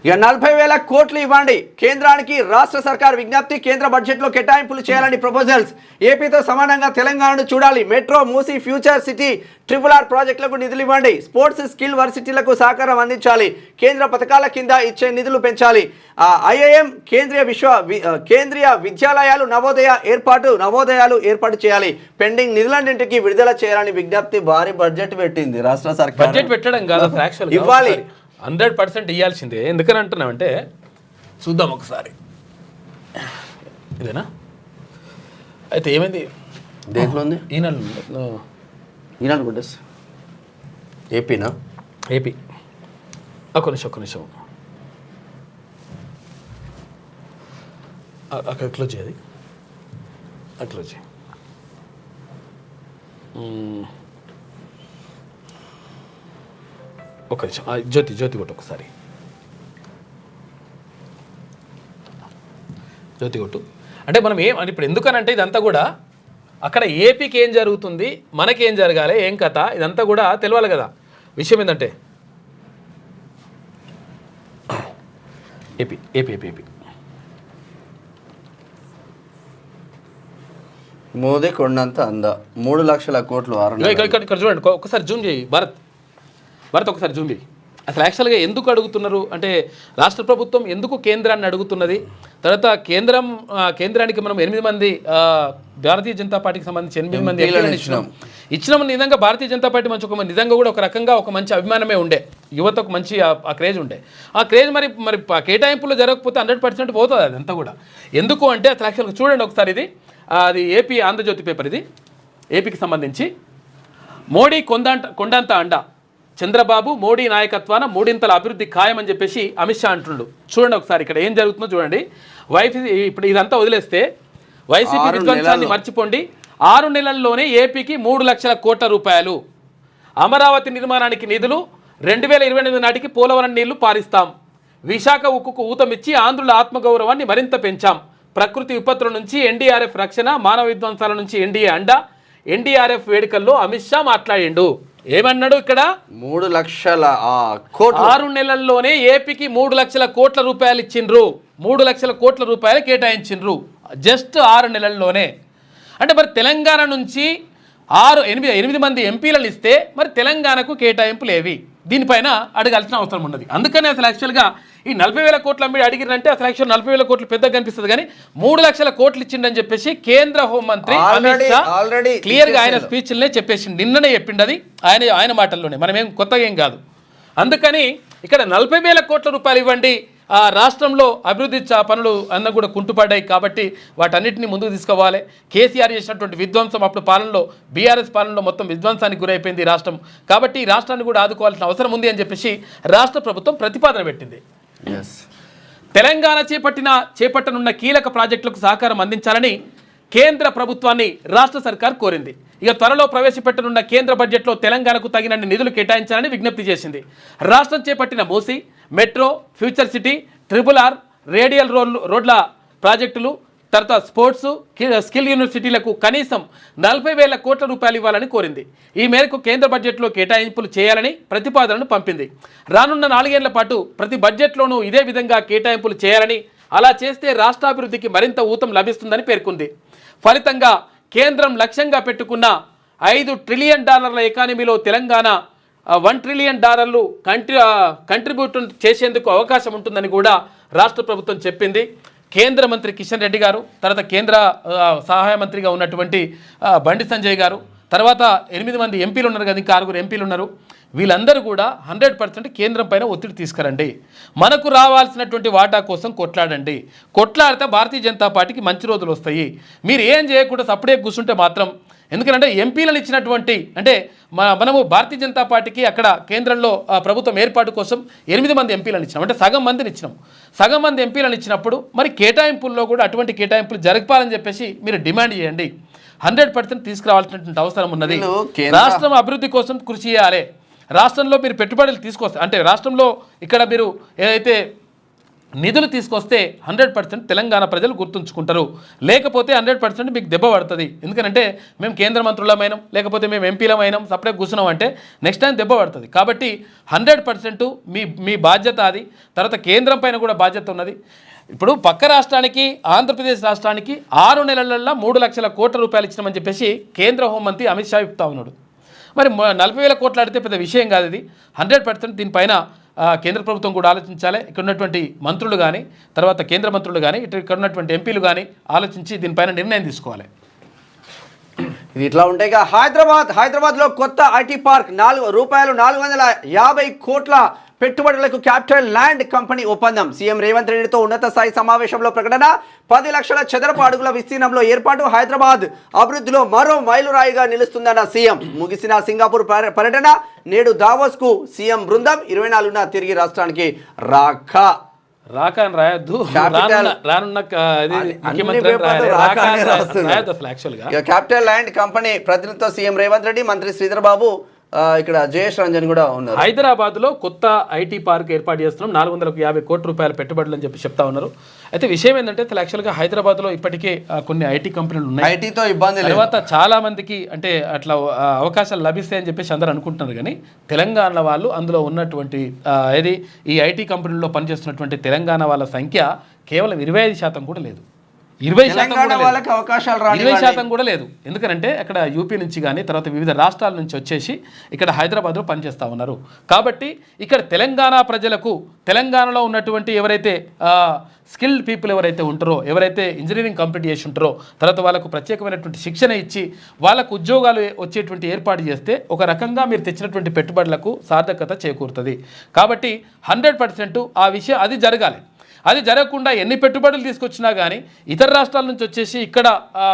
ఇక 40,000 కోట్లు ఇవ్వండి కేంద్రానికి రాష్ట్ర సర్కార్ విజ్ఞప్తి. కేంద్ర బడ్జెట్లో కేటాయింపులు చేయాలని ప్రపోజల్స్. ఏపీతో సమానంగా తెలంగాణను చూడాలి. Metro, Musi, future city, RRR ప్రాజెక్టులకు నిధులు ఇవ్వండి. స్పోర్ట్స్, స్కిల్ వర్సిటీలకు సహకారం అందించాలి. కేంద్ర పథకాల కింద ఇచ్చే నిధులు పెంచాలి. IIM, కేంద్రీయ విద్యాలయాలు, నవోదయాలు ఏర్పాటు చేయాలి. పెండింగ్ నిధులన్నింటికి విడుదల చేయాలని విజ్ఞప్తి. భారీ బడ్జెట్ పెట్టింది రాష్ట్ర సర్కార్. బడ్జెట్ పెట్టడం కాదు, ఇవ్వాలి, 100% ఇవ్వాల్సిందే. ఎందుకని అంటున్నామంటే చూద్దాం ఒకసారి. ఇదేనా అయితే ఏమైంది దేంట్లో ఉంది? ఈనాడు గుడ్డ ఏపీనా? ఏపీ. ఒక్క నిమిషం అక్కడ క్లోజ్ చేయాలి. అట్లా చేయి. ఒక నిమిషం జ్యోతి కొట్టు ఒకసారి. జ్యోతి కొట్టు. అంటే మనం ఇప్పుడు ఎందుకనంటే ఇదంతా కూడా అక్కడ ఏపీకి ఏం జరుగుతుంది, మనకేం జరగాలి, ఏం కథ, ఇదంతా కూడా తెలియాలి కదా. విషయం ఏంటంటే ఏపీ మోదీ కొండంత 3 లక్షల కోట్లు. ఇక్కడ చూడండి, ఒకసారి జూమ్ చేయి. భరత్ ఒకసారి జూమ్ చేయి. అసలు యాక్చువల్గా ఎందుకు అడుగుతున్నారు అంటే రాష్ట్ర ప్రభుత్వం ఎందుకు కేంద్రాన్ని అడుగుతున్నది, తర్వాత కేంద్రానికి మనం 8 మంది భారతీయ జనతా పార్టీకి సంబంధించి 8 మంది ఎంపీలను ఇచ్చినాం. నిజంగా భారతీయ జనతా పార్టీ మంచి నిజంగా కూడా ఒక రకంగా ఒక మంచి అభిమానమే ఉండే, యువతకు మంచి ఆ క్రేజ్ ఉండే. ఆ క్రేజ్ మరి కేటాయింపులో జరగకపోతే 100% పోతుంది అదంతా కూడా. ఎందుకు అంటే అసలు యాక్చువల్గా చూడండి ఒకసారి, అది ఏపీ ఆంధ్రజ్యోతి పేపర్, ఇది ఏపీకి సంబంధించి. మోడీ కొండంత అండ, చంద్రబాబు మోడీ నాయకత్వాన మూడింతల అభివృద్ధి ఖాయమని చెప్పేసి అమిత్ షా అంటుండు. చూడండి ఒకసారి ఇక్కడ ఏం జరుగుతుందో చూడండి. ఇప్పుడు ఇదంతా వదిలేస్తే వైసీపీ విధ్వంసాన్ని మర్చిపోండి. 6 నెలల్లోనే ఏపీకి 3 లక్షల కోట్ల రూపాయలు, అమరావతి నిర్మాణానికి నిధులు, 2028 నాటికి పోలవరం నీళ్లు పారిస్తాం, విశాఖ ఉక్కుకు ఊతమిచ్చి ఆంధ్రుల ఆత్మగౌరవాన్ని మరింత పెంచాం, ప్రకృతి విపత్తుల నుంచి ఎన్డీఆర్ఎఫ్ రక్షణ, మానవ విధ్వంసాల నుంచి ఎన్డీఏ అండ, ఎన్డీఆర్ఎఫ్ వేడుకల్లో అమిత్ షా మాట్లాడిండు. ఏమన్నాడు ఇక్కడ? 3 లక్షల కోట్లు 6 నెలల్లోనే ఏపీకి 3 లక్షల కోట్ల రూపాయలు ఇచ్చిండ్రు, 3 లక్షల కోట్ల రూపాయలు కేటాయించిండ్రు జస్ట్ 6 నెలల్లోనే. అంటే మరి తెలంగాణ నుంచి 8 మంది ఎంపీలను ఇస్తే మరి తెలంగాణకు కేటాయింపులు ఏవి? దీనిపైన అడగాల్సిన అవసరం ఉన్నది. అందుకనే అసలు యాక్చువల్గా ఈ 40,000 కోట్ల మీరు అడిగిరంటే అసలు యాక్చువల్ 40,000 కోట్లు పెద్దగా కనిపిస్తుంది, కానీ 3 లక్షల కోట్లు ఇచ్చిండని చెప్పేసి కేంద్ర హోంమంత్రి అమిత్ షా క్లియర్గా ఆయన స్పీచ్లనే చెప్పేసి నిన్ననే చెప్పిండు. అది ఆయన మాటల్లోనే, మనమేం కొత్తగా ఏం కాదు. అందుకని ఇక్కడ 40,000 కోట్ల రూపాయలు ఇవ్వండి, ఆ రాష్ట్రంలో అభివృద్ధి పనులు అన్న కూడా కుంటుపడ్డాయి కాబట్టి వాటన్నిటిని ముందుకు తీసుకోవాలి. కేసీఆర్ చేసినటువంటి విధ్వంసం అప్పుడు పాలనలో, బీఆర్ఎస్ పాలనలో మొత్తం విధ్వంసానికి గురైపోయింది ఈ రాష్ట్రం, కాబట్టి ఈ రాష్ట్రాన్ని కూడా ఆదుకోవాల్సిన అవసరం ఉంది అని చెప్పేసి రాష్ట్ర ప్రభుత్వం ప్రతిపాదన పెట్టింది. తెలంగాణ చేపట్టనున్న కీలక ప్రాజెక్టులకు సహకారం అందించాలని కేంద్ర ప్రభుత్వాన్ని రాష్ట్ర సర్కార్ కోరింది. ఇక త్వరలో ప్రవేశపెట్టనున్న కేంద్ర బడ్జెట్లో తెలంగాణకు తగినన్ని నిధులు కేటాయించాలని విజ్ఞప్తి చేసింది. రాష్ట్రం చేపట్టిన Musi, metro, future city, RRR, radial రోడ్ల ప్రాజెక్టులు, తర్వాత స్పోర్ట్స్, స్కిల్ యూనివర్సిటీలకు కనీసం 40,000 కోట్ల రూపాయలు ఇవ్వాలని కోరింది. ఈ మేరకు కేంద్ర బడ్జెట్లో కేటాయింపులు చేయాలని ప్రతిపాదనను పంపింది. రానున్న 4 ఏళ్ల పాటు ప్రతి బడ్జెట్లోనూ ఇదే విధంగా కేటాయింపులు చేయాలని, అలా చేస్తే రాష్ట్రాభివృద్ధికి మరింత ఊతం లభిస్తుందని పేర్కొంది. ఫలితంగా కేంద్రం లక్ష్యంగా పెట్టుకున్న $5 ట్రిలియన్ ఎకానమీలో తెలంగాణ $1 ట్రిలియన్ కంట్రిబ్యూట్ చేసేందుకు అవకాశం ఉంటుందని కూడా రాష్ట్ర ప్రభుత్వం చెప్పింది. కేంద్ర మంత్రి కిషన్ రెడ్డి గారు, తర్వాత కేంద్ర సహాయ మంత్రిగా ఉన్నటువంటి బండి సంజయ్ గారు, తర్వాత 8 మంది ఎంపీలు ఉన్నారు కదా, ఇంకా 6 ఎంపీలు ఉన్నారు. వీళ్ళందరూ కూడా 100% కేంద్రం పైన ఒత్తిడి తీసుకురండి, మనకు రావాల్సినటువంటి వాటా కోసం కొట్లాడండి, కొట్లాడితే భారతీయ జనతా పార్టీకి మంచి రోజులు వస్తాయి. మీరు ఏం చేయకుండా సప్పుడే కూర్చుంటే మాత్రం, ఎందుకంటే ఎంపీలను ఇచ్చినటువంటి అంటే మనము భారతీయ జనతా పార్టీకి అక్కడ కేంద్రంలో ప్రభుత్వం ఏర్పాటు కోసం 8 మంది ఎంపీలను ఇచ్చినాం, అంటే సగం మందిని ఇచ్చినాం. సగం మంది ఎంపీలను ఇచ్చినప్పుడు మరి కేటాయింపుల్లో కూడా అటువంటి కేటాయింపులు జరపాలని చెప్పేసి మీరు డిమాండ్ చేయండి. 100% తీసుకురావాల్సినటువంటి అవసరం ఉన్నది. రాష్ట్రం అభివృద్ధి కోసం కృషి చేయాలి. రాష్ట్రంలో మీరు పెట్టుబడులు తీసుకొస్తే, అంటే రాష్ట్రంలో ఇక్కడ మీరు ఏదైతే నిధులు తీసుకొస్తే 100% తెలంగాణ ప్రజలు గుర్తుంచుకుంటారు, లేకపోతే 100% మీకు దెబ్బ పడుతుంది. ఎందుకంటే మేము కేంద్ర మంత్రులమైనాం, లేకపోతే మేము ఎంపీలమైనాం, సపరేట్ కూర్చున్నాం అంటే నెక్స్ట్ టైం దెబ్బ పడుతుంది. కాబట్టి 100% మీ బాధ్యత అది. తర్వాత కేంద్రం పైన కూడా బాధ్యత ఉన్నది. ఇప్పుడు పక్క రాష్ట్రానికి, ఆంధ్రప్రదేశ్ రాష్ట్రానికి 6 నెలలలో 3 లక్షల కోట్ల రూపాయలు ఇచ్చినామని చెప్పేసి కేంద్ర హోంమంత్రి అమిత్ షా చెప్తా ఉన్నాడు. మరి 40,000 కోట్లు ఆడితే పెద్ద విషయం కాదు ఇది. 100% దీనిపైన కేంద్ర ప్రభుత్వం కూడా ఆలోచించాలి. ఇక్కడ ఉన్నటువంటి మంత్రులు కానీ, తర్వాత కేంద్ర మంత్రులు కానీ, ఇక్కడ ఉన్నటువంటి ఎంపీలు కానీ ఆలోచించి దీనిపైన నిర్ణయం తీసుకోవాలి. ఇది ఇట్లా ఉంటాయి. హైదరాబాద్లో కొత్త ఐటీ పార్క్ ₹450 కోట్ల పెట్టుబడులకు క్యాపిటల్ ల్యాండ్ కంపెనీ ఒప్పందం. సీఎం రేవంత్ రెడ్డితో ఉన్నత స్థాయి సమావేశంలో ప్రకటన. 10 లక్షల చదరపు అడుగుల విస్తీర్ణంలో ఏర్పాటు. హైదరాబాద్ అభివృద్ధిలో మరో మైలురాయిగా నిలుస్తుందన్న సీఎం. ముగిసిన సింగపూర్ పర్యటన. నేడు దావోస్కు సీఎం బృందం. 24న తిరిగి రాష్ట్రానికి రాక అని రాయొద్దు, రానున్న క్యాపిటల్ ల్యాండ్ కంపెనీ ప్రతినిధితో సీఎం రేవంత్ రెడ్డి, మంత్రి శ్రీధర్ బాబు, ఇక్కడ జయేష్ రంజన్ కూడా ఉన్నారు. హైదరాబాద్లో కొత్త ఐటీ పార్క్ ఏర్పాటు చేస్తున్నాం, 450 కోట్ల రూపాయల పెట్టుబడులు అని చెప్పి చెప్తా ఉన్నారు. అయితే విషయం ఏంటంటే యాక్చువల్గా హైదరాబాద్లో ఇప్పటికే కొన్ని ఐటీ కంపెనీలు ఉన్నాయి. ఐటీతో ఇబ్బంది తర్వాత చాలా మందికి అంటే అట్లా అవకాశాలు లభిస్తాయని చెప్పేసి అందరూ అనుకుంటున్నారు. కానీ తెలంగాణ వాళ్ళు అందులో ఉన్నటువంటి ఈ ఐటీ కంపెనీల్లో పనిచేస్తున్నటువంటి తెలంగాణ వాళ్ళ సంఖ్య కేవలం 25% కూడా లేదు. 20% తెలంగాణ కూడా లేదు. వాళ్ళకి అవకాశాలు 20% కూడా లేదు. ఎందుకంటే అక్కడ యూపీ నుంచి కానీ తర్వాత వివిధ రాష్ట్రాల నుంచి వచ్చేసి ఇక్కడ హైదరాబాద్లో పనిచేస్తూ ఉన్నారు. కాబట్టి ఇక్కడ తెలంగాణ ప్రజలకు తెలంగాణలో ఉన్నటువంటి ఎవరైతే స్కిల్డ్ పీపుల్ ఎవరైతే ఉంటారో, ఎవరైతే ఇంజనీరింగ్ కంప్లీట్ చేసి ఉంటారో, తర్వాత వాళ్ళకు ప్రత్యేకమైనటువంటి శిక్షణ ఇచ్చి వాళ్ళకు ఉద్యోగాలు వచ్చేటువంటి ఏర్పాటు చేస్తే ఒక రకంగా మీరు తెచ్చినటువంటి పెట్టుబడులకు సార్థకత చేకూరుతుంది. కాబట్టి 100% ఆ విషయం అది జరగాలి. అది జరగకుండా ఎన్ని పెట్టుబడులు తీసుకొచ్చినా కానీ ఇతర రాష్ట్రాల నుంచి వచ్చేసి ఇక్కడ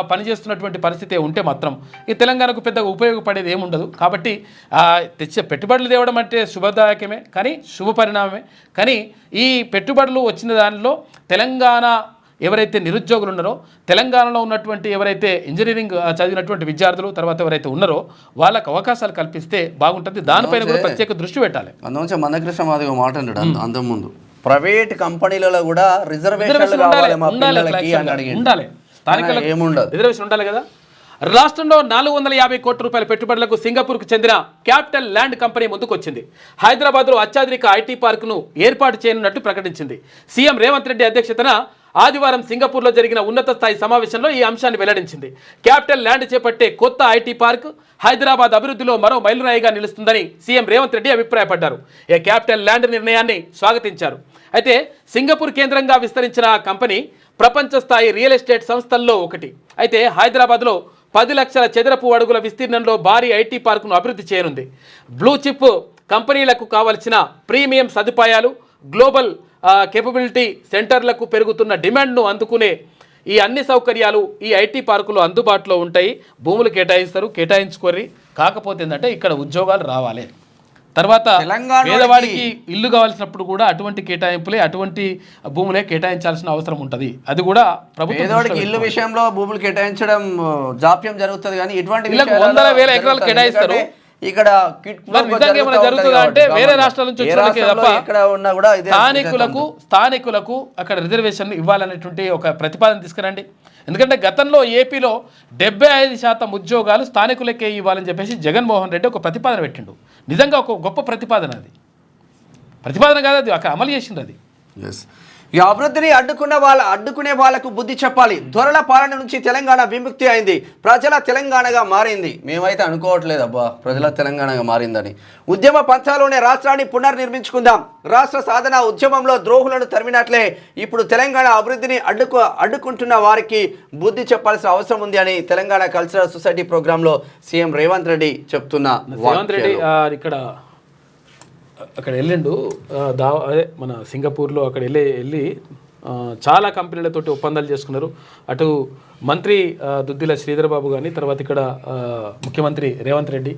పనిచేస్తున్నటువంటి పరిస్థితి ఉంటే మాత్రం ఈ తెలంగాణకు పెద్దగా ఉపయోగపడేది ఏముండదు. కాబట్టి తెచ్చే పెట్టుబడులు తేవడం అంటే శుభదాయకమే, కానీ శుభ పరిణామమే. కానీ ఈ పెట్టుబడులు వచ్చిన దానిలో తెలంగాణ ఎవరైతే నిరుద్యోగులు ఉన్నారో, తెలంగాణలో ఉన్నటువంటి ఎవరైతే ఇంజనీరింగ్ చదివినటువంటి విద్యార్థులు తర్వాత ఎవరైతే ఉన్నారో వాళ్ళకు అవకాశాలు కల్పిస్తే బాగుంటుంది. దానిపైన కూడా ప్రత్యేక దృష్టి పెట్టాలి. అందులో మందకృష్ణ మాదిగ మాట అన్నాడు అంతకుముందు, ప్రైవేట్ కంపెనీలలో కూడా రిజర్వేషన్ ఉండాలి, స్థానికులకు ఏముండదు, రిజర్వేషన్ ఉండాలి కదా. రాష్ట్రంలో 450 కోట్ల రూపాయల పెట్టుబడులకు సింగపూర్కు చెందిన క్యాపిటల్ ల్యాండ్ కంపెనీ ముందుకొచ్చింది. హైదరాబాద్లో అత్యాధునిక ఐటీ పార్కును ఏర్పాటు చేయనున్నట్టు ప్రకటించింది. సీఎం రేవంత్ రెడ్డి అధ్యక్షతన ఆదివారం సింగపూర్లో జరిగిన ఉన్నత స్థాయి సమావేశంలో ఈ అంశాన్ని వెల్లడించింది. క్యాపిటల్ ల్యాండ్ చేపట్టే కొత్త ఐటీ పార్క్ హైదరాబాద్ అభివృద్ధిలో మరో మైలురాయిగా నిలుస్తుందని సీఎం రేవంత్ రెడ్డి అభిప్రాయపడ్డారు. ఈ క్యాపిటల్ ల్యాండ్ నిర్ణయాన్ని స్వాగతించారు. అయితే సింగపూర్ కేంద్రంగా విస్తరించిన ఆ కంపెనీ ప్రపంచ స్థాయి రియల్ ఎస్టేట్ సంస్థల్లో ఒకటి. అయితే హైదరాబాద్లో 10 లక్షల చదరపు అడుగుల విస్తీర్ణంలో భారీ ఐటీ పార్కును అభివృద్ధి చేయనుంది. బ్లూ చిప్ కంపెనీలకు కావలసిన ప్రీమియం సదుపాయాలు, గ్లోబల్ కేపబిలిటీ సెంటర్లకు పెరుగుతున్న డిమాండ్ను అందుకునే ఈ అన్ని సౌకర్యాలు ఈ ఐటీ పార్కులో అందుబాటులో ఉంటాయి. భూములు కేటాయించుకోరి. కాకపోతే ఏంటంటే ఇక్కడ ఉద్యోగాలు రావాలి. తర్వాత పేదవాడికి ఇల్లు కావాల్సినప్పుడు కూడా అటువంటి కేటాయింపులే, అటువంటి భూములే కేటాయించాల్సిన అవసరం ఉంటుంది. అది కూడా ప్రభుత్వం ఇల్లు విషయంలో భూములు కేటాయించడం జాప్యం జరుగుతుంది, కానీ ఇటువంటి 100,000 ఎకరాలు కేటాయిస్తారు. ఇక్కడ జరుగుతుందా అంటే వేరే రాష్ట్రాల నుంచి స్థానికులకు అక్కడ రిజర్వేషన్ ఇవ్వాలనేటువంటి ఒక ప్రతిపాదన తీసుకురండి. ఎందుకంటే గతంలో ఏపీలో 75% ఉద్యోగాలు స్థానికులకే ఇవ్వాలని చెప్పేసి జగన్మోహన్ రెడ్డి ఒక ప్రతిపాదన పెట్టిండు. నిజంగా ఒక గొప్ప ప్రతిపాదన. అది ప్రతిపాదన కాదు, అది అక్కడ అమలు చేసింది. అది ఈ అభివృద్ధిని అడ్డుకునే వాళ్ళకు బుద్ధి చెప్పాలి. దొరల పాలన నుంచి తెలంగాణ విముక్తి అయింది, ప్రజల తెలంగాణగా మారింది. మేమైతే అనుకోవట్లేదు అబ్బా ప్రజల తెలంగాణగా మారిందని. ఉద్యమ పంథాలోనే రాష్ట్రాన్ని పునర్నిర్మించుకుందాం. రాష్ట్ర సాధన ఉద్యమంలో ద్రోహులను తరిమినట్లే ఇప్పుడు తెలంగాణ అభివృద్ధిని అడ్డుకుంటున్న వారికి బుద్ధి చెప్పాల్సిన అవసరం ఉంది అని తెలంగాణ కల్చరల్ సొసైటీ ప్రోగ్రాంలో సీఎం రేవంత్ రెడ్డి చెప్తున్న. రేవంత్ రెడ్డి అక్కడ వెళ్ళిండు, అదే మన సింగపూర్లో అక్కడ వెళ్ళి చాలా కంపెనీలతోటి ఒప్పందాలు చేసుకున్నారు. అటు మంత్రి దుద్దిల శ్రీధర్ బాబు కానీ, తర్వాత ఇక్కడ ముఖ్యమంత్రి రేవంత్ రెడ్డి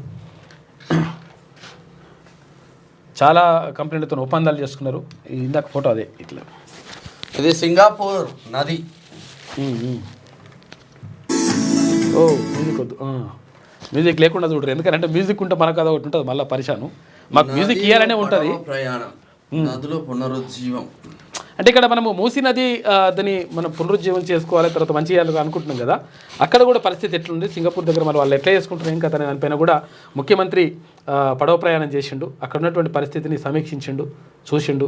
చాలా కంపెనీలతో ఒప్పందాలు చేసుకున్నారు. ఇందాక ఫోటో అదే ఇట్లా, ఇది సింగపూర్ నది. ఓ మ్యూజిక్ వద్దు, మ్యూజిక్ లేకుండా చూడరు. ఎందుకంటే మ్యూజిక్ ఉంటే మనకు అది ఒకటి ఉంటుంది, మళ్ళీ పరిశాను. మాకు మ్యూజిక్ ఇయ్యాలనే ఉంటుంది. నదులు పునరుజ్జీవం అంటే ఇక్కడ మనము మూసీ నది దాన్ని మనం పునరుజ్జీవం చేసుకోవాలి, తర్వాత మంచి చేయాలి అనుకుంటున్నాం కదా. అక్కడ కూడా పరిస్థితి ఎట్లుంది, సింగపూర్ దగ్గర మరి వాళ్ళు ఎట్లా చేసుకుంటారు ఏం కదా దానిపైన కూడా ముఖ్యమంత్రి పడవ ప్రయాణం చేసిండు. అక్కడ ఉన్నటువంటి పరిస్థితిని సమీక్షించిండు, చూసిండు.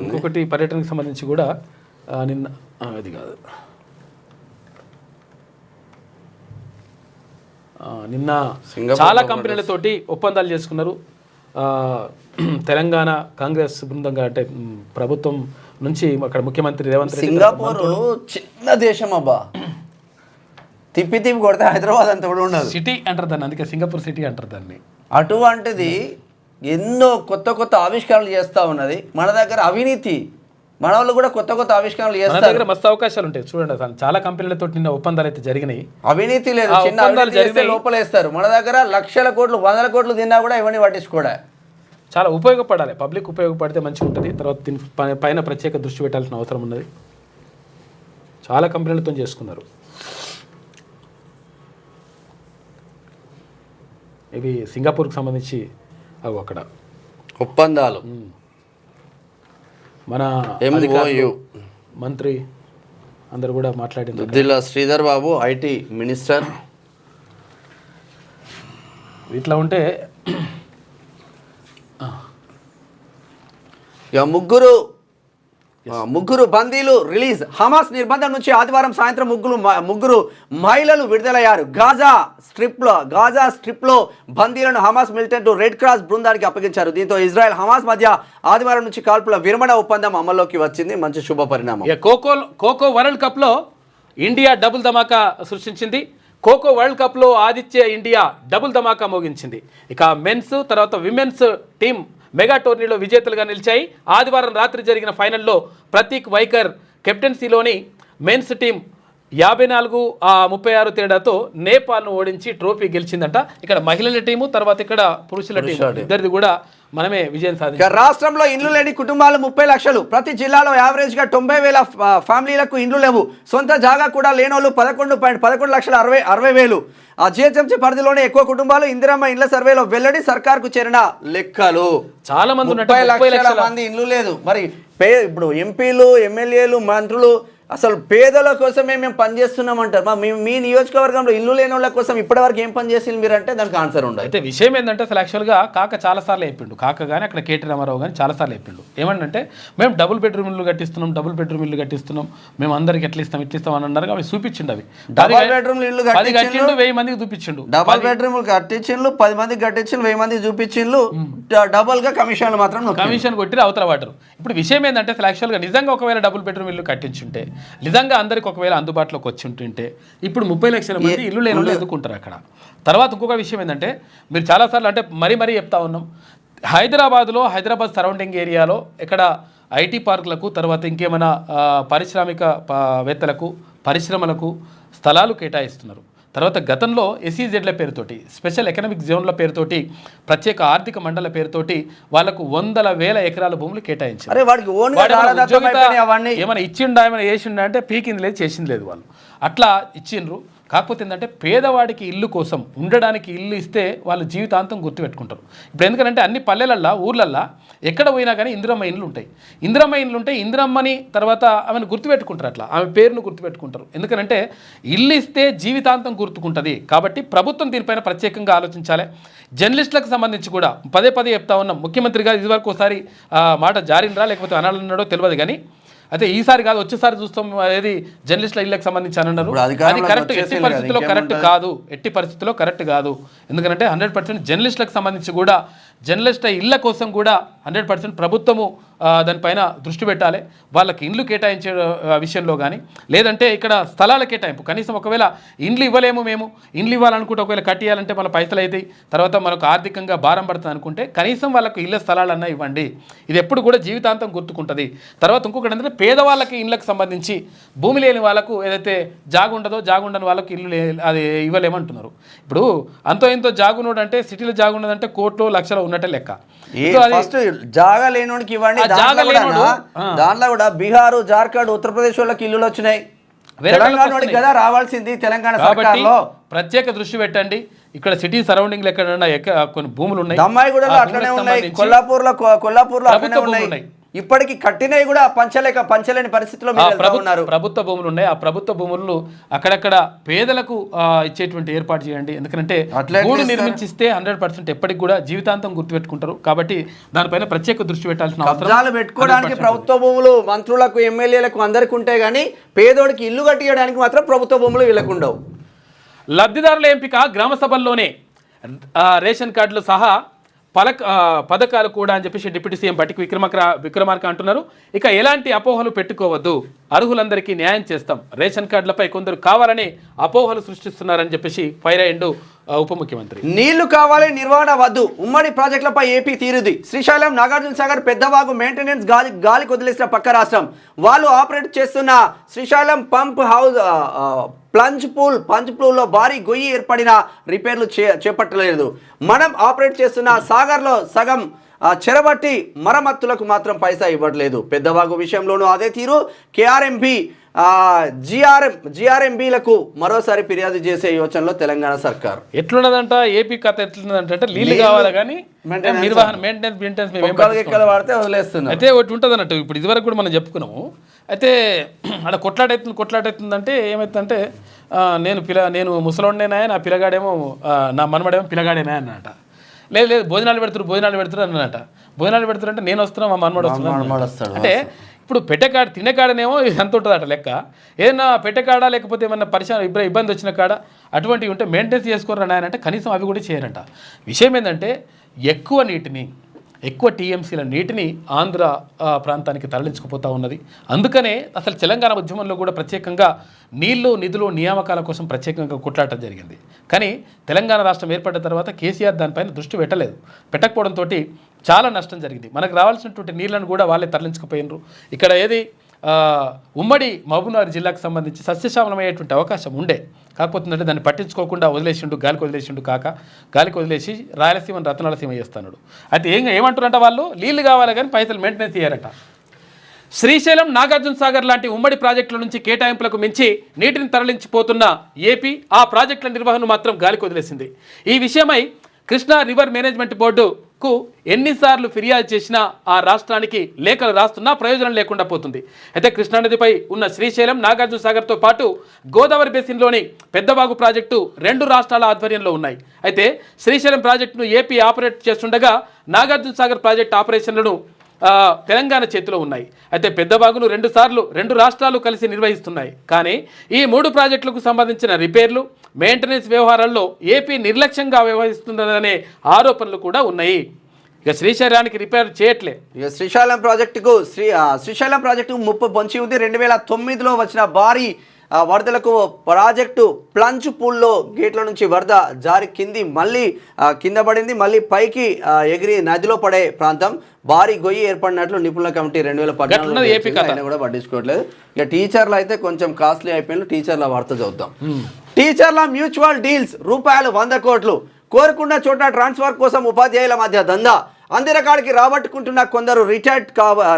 ఇంకొకటి పర్యటనకు సంబంధించి కూడా నిన్న అది కాదు, నిన్న చాలా కంపెనీలతోటి ఒప్పందాలు చేసుకున్నారు. తెలంగాణ కాంగ్రెస్ బృందంగా అంటే ప్రభుత్వం నుంచి అక్కడ ముఖ్యమంత్రి రేవంత్ రెడ్డి. సింగపూర్ చిన్న దేశం అబ్బా, తిప్పి కొడితే హైదరాబాద్ అంతా కూడా ఉండదు. సిటీ అంటారు దాన్ని, అందుకే సింగపూర్ సిటీ అంటారు దాన్ని. అటువంటిది ఎన్నో కొత్త ఆవిష్కరణలు చేస్తూ ఉన్నది. మన దగ్గర అవినీతి, మన వాళ్ళు కూడా కొత్త ఆవిష్కరణలు చేస్తారు. మన దగ్గర మస్తు అవకాశాలు ఉంటాయి. చూడండి అసలు చాలా కంపెనీలతో నిన్న ఒప్పందాలు అయితే జరిగినాయి. అవినీతి లేదు, చిన్న అవినీతి లోపలేస్తారు. మన దగ్గర లక్షల కోట్లు 100 కోట్లు తిన్నా కూడా ఇవన్నీ పట్టించుకోడా. చాలా ఉపయోగపడాలి, పబ్లిక్ ఉపయోగపడితే మంచిగా ఉంటుంది. తర్వాత దీని పైన ప్రత్యేక దృష్టి పెట్టాల్సిన అవసరం ఉన్నది. చాలా కంపెనీలతో చేసుకున్నారు. ఇవి సింగపూర్కి సంబంధించి అవి అక్కడ ఒప్పందాలు. మన మంత్రి అందరు కూడా మాట్లాడింది. దుద్దిల శ్రీధర్ బాబు ఐటీ మినిస్టర్, ఇట్లా ఉంటే ఇక ముగ్గురు బందీలు రిలీజ్. హమాస్ నిర్బంధం నుంచి ఆదివారం సాయంత్రం ముగ్గురు మహిళలు విడుదలయ్యారు. గాజా స్ట్రిప్లో బందీలను హమాస్ మిలిటెంట్ రెడ్ క్రాస్ బృందానికి అప్పగించారు. దీంతో ఇజ్రాయెల్ హమాస్ మధ్య ఆదివారం నుంచి కాల్పుల విరమణ ఒప్పందం అమల్లోకి వచ్చింది. మంచి శుభ పరిణామం. ఖోఖో వరల్డ్ కప్లో ఇండియా డబుల్ ధమాకా సృష్టించింది. ఖోఖో వరల్డ్ కప్లో ఆదిత్య ఇండియా డబుల్ ధమాకా మోగించింది. ఇక మెన్స్ తర్వాత విమెన్స్ టీం మెగా టోర్నీలో విజేతలుగా నిలిచాయి. ఆదివారం రాత్రి జరిగిన ఫైనల్లో ప్రతీక్ వైకర్ కెప్టెన్సీలోని మెన్స్ టీం 54-36 తేడాతో నేపాల్ను ఓడించి ట్రోఫీ గెలిచిందంట. ఇక్కడ మహిళల టీము తర్వాత ఇక్కడ పురుషుల టీము ఇద్దరిది కూడా మనమే విజయం సాధించాం. రాష్ట్రంలో ఇండ్లు లేని కుటుంబాలు 30 లక్షలు. ప్రతి జిల్లాలో యావరేజ్గా 90,000 ఫ్యామిలీలకు ఇండ్లు లేవు. సొంత జాగా కూడా లేనోళ్ళు 11,60,000. ఆ జిహెచ్ఎంసీ పరిధిలోనే ఎక్కువ కుటుంబాలు. ఇందిరమ్మ ఇండ్ల సర్వేలో వెల్లడి. సర్కార్కు చేరిన లెక్కలు చాలా మంది 30 లక్షల మంది ఇండ్లు లేదు. మరి ఇప్పుడు ఎంపీలు, ఎమ్మెల్యేలు, మంత్రులు అసలు పేదల కోసమే మేము పనిచేస్తున్నామంటారు. మీ నియోజకవర్గంలో ఇల్లు లేని వాళ్ళ కోసం ఇప్పటివరకు ఏం పని చేసింది మీరు అంటే దానికి ఆన్సర్ ఉండదు. అయితే విషయం ఏంటంటే అసలు యాక్చువల్గా కాక చాలాసార్లు చెప్పిండు. కాక కానీ అక్కడ కేటీ రామారావు కానీ చాలాసార్లు చెప్పిండు. ఏమంటే మేము డబుల్ బెడ్రూమ్ ఇల్లు కట్టిస్తున్నాం, మేము అందరికి ఎట్లా ఇస్తాం అని అన్నారు. అవి చూపించిండు. అవి డబుల్ బెడ్రూమ్ ఇల్లు కట్టిండు, 1000 మందికి చూపించిండు. డబుల్ బెడ్రూమ్ కట్టించిండు, 10 మందికి కట్టించిండు, 1000 మందికి చూపించిండు. డబుల్ గా కమిషన్లు మాత్రం కమిషన్ కొట్టి అవతల వాడరు. ఇప్పుడు విషయం ఏంటంటే అసలు యాక్చువల్గా నిజంగా ఒకవేళ డబుల్ బెడ్రూమ్ ఇల్లు కట్టించుంటే, నిజంగా అందరికి ఒకవేళ అందుబాటులోకి వచ్చి ఉంటుంటే ఇప్పుడు 30 లక్షల మంది ఇల్లు లేని వాళ్ళు ఎదుర్కొంటారు అక్కడ. తర్వాత ఇంకొక విషయం ఏంటంటే మీరు చాలాసార్లు అంటే మరీ చెప్తా ఉన్నాం, హైదరాబాద్ సరౌండింగ్ ఏరియాలో ఇక్కడ ఐటీ పార్కులకు తర్వాత ఇంకేమైనా పారిశ్రామికవేత్తలకు పరిశ్రమలకు స్థలాలు కేటాయిస్తున్నారు. తర్వాత గతంలో ఎస్ఈజెడ్ల పేరుతోటి స్పెషల్ ఎకనామిక్ జోన్ల పేరుతోటి ప్రత్యేక ఆర్థిక మండల పేరుతోటి వాళ్ళకు 100,000 ఎకరాల భూములు కేటాయించారు. ఏమైనా ఇచ్చిండా ఏమైనా చేసిండా అంటే పీకింది లేదు చేసింది లేదు. వాళ్ళు అట్లా ఇచ్చిండ్రు. కాకపోతే ఏంటంటే పేదవాడికి ఇల్లు కోసం ఉండడానికి ఇల్లు ఇస్తే వాళ్ళు జీవితాంతం గుర్తుపెట్టుకుంటారు. ఇప్పుడు ఎందుకంటే అన్ని పల్లెలల్లో ఊర్లల్లో ఎక్కడ పోయినా కానీ ఇందిరమ్మ ఇండ్లు ఉంటాయి. ఇందిరమ్మని తర్వాత ఆమెను గుర్తుపెట్టుకుంటారు. అట్లా ఆమె పేరును గుర్తుపెట్టుకుంటారు. ఎందుకంటే ఇల్లు ఇస్తే జీవితాంతం గుర్తుకుంటుంది. కాబట్టి ప్రభుత్వం దీనిపైన ప్రత్యేకంగా ఆలోచించాలి. జర్నలిస్టులకు సంబంధించి కూడా పదే చెప్తా ఉన్నాం. ముఖ్యమంత్రిగా ఇదివరకు ఒకసారి మాట జారినరా లేకపోతే అనాలన్నాడో తెలియదు కానీ అయితే ఈసారి కాదు వచ్చేసారి చూస్తాం ఏది జర్నలిస్టుల ఇళ్ళకి సంబంధించి అని అన్నారు. అది కరెక్ట్ ఎట్టి పరిస్థితుల్లో కరెక్ట్ కాదు. ఎందుకంటే 100% జర్నలిస్టులకు సంబంధించి కూడా జర్నలిస్టుల ఇళ్ళ కోసం కూడా 100% ప్రభుత్వము దానిపైన దృష్టి పెట్టాలి. వాళ్ళకి ఇండ్లు కేటాయించే విషయంలో కానీ లేదంటే ఇక్కడ స్థలాల కేటాయింపు కనీసం ఒకవేళ ఇండ్లు ఇవ్వలేము, మేము ఇండ్లు ఇవ్వాలనుకుంటే ఒకవేళ కట్టియాలంటే మన పైసలు అవుతాయి, తర్వాత మనకు ఆర్థికంగా భారం పడుతుంది అనుకుంటే కనీసం వాళ్ళకు ఇళ్ళ స్థలాలన్నా ఇవ్వండి. ఇది ఎప్పుడు కూడా జీవితాంతం గుర్తుకుంటుంది. తర్వాత ఇంకొకటి ఏంటంటే పేదవాళ్ళకి ఇళ్ళకి సంబంధించి భూమి లేని వాళ్ళకు ఏదైతే జాగుండని వాళ్ళకు ఇల్లు అది ఇవ్వలేమంటున్నారు. ఇప్పుడు అంతో ఎంతో జాగునోడు అంటే సిటీలో జాగున్నదంటే కోట్లు లక్షలు ఉన్నట్టే లెక్క. జాగా లేనోడికి ఇవ్వండి. దాంట్లో కూడా బీహార్, జార్ఖండ్, ఉత్తరప్రదేశ్ వాళ్ళకి ఇల్లులు వచ్చినాయి. తెలంగాణ కదా రావాల్సింది. తెలంగాణ సర్కార్లో ప్రత్యేక దృష్టి పెట్టండి. ఇక్కడ సిటీ సరౌండింగ్ ఎక్కడన్నా కొన్ని భూములు ఉన్నాయి. దమ్మాయి కూడా అట్లనే ఉన్నాయి. కొల్లాపూర్లో అట్లనే ఉన్నాయి. ఇప్పటికి కట్టినవి కూడా పంచలేని పరిస్థితిలో ప్రభుత్వ భూములు ఉన్నాయి. ఆ ప్రభుత్వ భూములు అక్కడక్కడ పేదలకు ఇచ్చేటువంటి ఏర్పాటు చేయండి. ఎందుకంటే గూడు నిర్మించిస్తే 100% ఎప్పటికి కూడా జీవితాంతం గుర్తుపెట్టుకుంటారు. కాబట్టి దానిపైన ప్రత్యేక దృష్టి పెట్టాల్సిన అవసరం. పెట్టుకోవడానికి ప్రభుత్వ భూములు మంత్రులకు, ఎమ్మెల్యేలకు అందరికి ఉంటాయి కానీ పేదోడికి ఇల్లు కట్టియడానికి మాత్రం ప్రభుత్వ భూములు వీళ్ళకు ఉండవు. లబ్ధిదారుల ఎంపిక గ్రామ సభల్లోనే రేషన్ కార్డులు సహా పథకాలు కూడా అని చెప్పేసి డిప్యూటీ సీఎం బట్టికి విక్రమార్క అంటున్నారు. ఇక ఎలాంటి అపోహలు పెట్టుకోవద్దు, అర్హులందరికీ న్యాయం చేస్తాం, రేషన్ కార్డులపై కొందరు కావాలని అపోహలు సృష్టిస్తున్నారని చెప్పేసి ఫైర్ అయ్యిండు ఉప ముఖ్యమంత్రి. నీళ్లు కావాలి, నిర్వహణ వద్దు, ఉమ్మడి ప్రాజెక్టులపై ఏపీ తీరుది. శ్రీశైలం, నాగార్జున సాగర్, పెద్దవాగు మెయింటెనెన్స్ గాలికి వదిలేసిన పక్క రాష్ట్రం. వాళ్ళు ఆపరేట్ చేస్తున్న శ్రీశైలం పంప్ హౌస్ పంచ్ పూల్లో భారీ గొయ్యి ఏర్పడిన రిపేర్లు చేపట్టలేదు. మనం ఆపరేట్ చేస్తున్న సాగర్లో సగం చెరబట్టి మరమ్మతులకు మాత్రం పైసా ఇవ్వట్లేదు. పెద్దవాగు విషయంలోనూ అదే తీరు. కేఆర్ఎంబి జిఆర్ఎంబీలకు మరోసారి ఫిర్యాదు చేసే యోచనలో తెలంగాణ సర్కార్. ఎట్లున్నదంట ఏపీ కథ ఎట్లున్నదంటే నీళ్లు కావాలి కానీ నిర్వహణ మెయింటెనెన్స్ వాడితే వదిలేస్తున్నారు. అయితే ఒకటి ఉంటుంది అన్నట్టు. ఇప్పుడు ఇదివరకు కూడా మనం చెప్పుకున్నాము. అయితే అక్కడ కొట్లాడవుతుందంటే ఏమవుతుందంటే నేను ముసలోడినేనా, నా పిల్లగాడేమో నా మనమడేమో పిల్లగాడేనా అన్నట. లేదు భోజనాలు పెడుతురు అన్నట. భోజనాలు పెడుతురు అంటే నేను వస్తున్నా, మా మనమడు వస్తున్నాడు. అంటే ఇప్పుడు పెట్టెకాడ తినేకాడనేమో ఎంత ఉంటుంది అట లెక్క. ఏదైనా పెట్టెకాడ లేకపోతే ఏమన్నా ఇబ్బంది వచ్చిన కాడ అటువంటివి ఉంటే మెయింటెనెన్స్ చేసుకోరు నాయన అంటే కనీసం అవి కూడా చేయరంట. విషయం ఏంటంటే ఎక్కువ టీఎంసీల నీటిని ఆంధ్ర ప్రాంతానికి తరలించుకుపోతూ ఉన్నది. అందుకనే అసలు తెలంగాణ ఉద్యమంలో కూడా ప్రత్యేకంగా నీళ్లు నిధులు నియామకాల కోసం ప్రత్యేకంగా కొట్లాడటం జరిగింది. కానీ తెలంగాణ రాష్ట్రం ఏర్పడిన తర్వాత కేసీఆర్ దానిపైన దృష్టి పెట్టకపోవడంతో చాలా నష్టం జరిగింది. మనకు రావాల్సినటువంటి నీళ్లను కూడా వాళ్ళే తరలించుకుపోయినరు. ఇక్కడ ఉమ్మడి మహబూబ్నగర్ జిల్లాకు సంబంధించి సస్యశ్యామలమయ్యేటువంటి అవకాశం ఉండే. కాకపోతే దాన్ని పట్టించుకోకుండా గాలికి వదిలేసి రాయలసీమను రత్నాలసీమ చేస్తున్నాడు. అయితే ఏమంటారంట వాళ్ళు నీళ్లు కావాలి కానీ పైసలు మెయింటెనెన్స్ చేయారట. శ్రీశైలం, నాగార్జున సాగర్ లాంటి ఉమ్మడి ప్రాజెక్టుల నుంచి కేటాయింపులకు మించి నీటిని తరలించిపోతున్న ఏపీ ఆ ప్రాజెక్టుల నిర్వహణను మాత్రం గాలికి వదిలేసింది. ఈ విషయమై కృష్ణా రివర్ మేనేజ్మెంట్ బోర్డుకు ఎన్నిసార్లు ఫిర్యాదు చేసినా ఆ రాష్ట్రానికి లేఖలు రాస్తున్నా ప్రయోజనం లేకుండా పోతుంది. అయితే కృష్ణానదిపై ఉన్న శ్రీశైలం, నాగార్జున సాగర్తో పాటు గోదావరి బేసిన్లోని పెద్దవాగు ప్రాజెక్టు 2 రాష్ట్రాల ఆధ్వర్యంలో ఉన్నాయి. అయితే శ్రీశైలం ప్రాజెక్టును ఏపీ ఆపరేట్ చేస్తుండగా నాగార్జున సాగర్ ప్రాజెక్టు ఆపరేషన్లను తెలంగాణ చేతిలో ఉన్నాయి. అయితే పెద్దవాగును 2 రాష్ట్రాలు కలిసి నిర్వహిస్తున్నాయి. కానీ ఈ 3 ప్రాజెక్టులకు సంబంధించిన రిపేర్లు, మెయింటెనెన్స్ వ్యవహారాల్లో ఏపీ నిర్లక్ష్యంగా వ్యవహరిస్తుందనే ఆరోపణలు కూడా ఉన్నాయి. ఇక శ్రీశైలానికి రిపేర్ చేయట్లే. ఇక శ్రీశైలం ప్రాజెక్టుకు ముప్పు పొంచి ఉంది. 2009లో వచ్చిన భారీ వరదలకు ప్రాజెక్టు ప్లంజ్ పూల్లో గేట్ల నుంచి వరద జారి కింద పడింది. మళ్ళీ పైకి ఎగిరి నదిలో పడే ప్రాంతం భారీ గొయ్యి ఏర్పడినట్లు నిపుణుల కమిటీ 2014 కూడా పట్టించుకోవట్లేదు. ఇక టీచర్లు అయితే కొంచెం కాస్ట్లీ అయిపోయిన టీచర్ల వార్త చూద్దాం. టీచర్ల మ్యూచువల్ డీల్స్ ₹100 కోట్లు. కోరుకున్న చోట ట్రాన్స్ఫర్ కోసం ఉపాధ్యాయుల మధ్య దందా. అందిరకాడికి రాబట్టుకుంటున్న కొందరు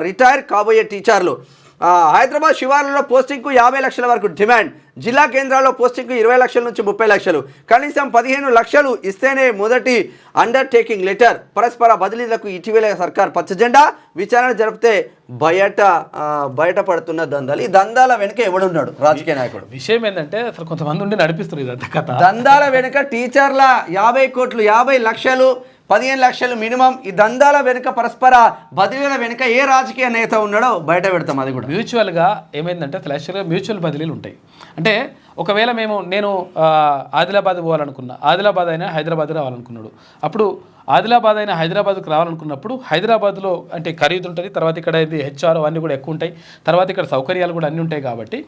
రిటైర్ కాబోయే టీచర్లు. హైదరాబాద్ శివార్లలో పోస్టింగ్కు 50 లక్షల వరకు డిమాండ్. జిల్లా కేంద్రాల్లో పోస్టింగ్కు 20 లక్షల నుంచి 30 లక్షలు. కనీసం 15 లక్షలు ఇస్తేనే మొదటి అండర్టేకింగ్ లెటర్. పరస్పర బదిలీలకు ఇటీవల సర్కార్ పచ్చజెండా. విచారణ జరిపితే బయటపడుతున్న దందాలు. ఈ దందాల వెనుక ఎవడున్నాడు? రాజకీయ నాయకుడు. విషయం ఏంటంటే అసలు కొంతమంది ఉండి నడిపిస్తారు ఇదంతా కథ. దందాల వెనుక టీచర్ల 50 కోట్లు, 50 లక్షలు, 15 లక్షలు మినిమం. ఈ దందాల వెనుక పరస్పర బదిలీల వెనుక ఏ రాజకీయ నేత ఉన్నాడో బయట పెడతాం. అది కూడా మ్యూచువల్గా ఏమైందంటే యాక్చువల్గా మ్యూచువల్ బదిలీలు ఉంటాయి. అంటే ఒకవేళ నేను ఆదిలాబాద్ పోవాలనుకున్నా, ఆదిలాబాద్ అయినా హైదరాబాద్ రావాలనుకున్నాడు. అప్పుడు ఆదిలాబాద్ అయినా హైదరాబాద్కు రావాలనుకున్నప్పుడు హైదరాబాద్లో అంటే ఖరీదు ఉంటుంది, తర్వాత ఇక్కడ హెచ్ఆర్ అవన్నీ కూడా ఎక్కువ ఉంటాయి, తర్వాత ఇక్కడ సౌకర్యాలు కూడా అన్నీ ఉంటాయి. కాబట్టి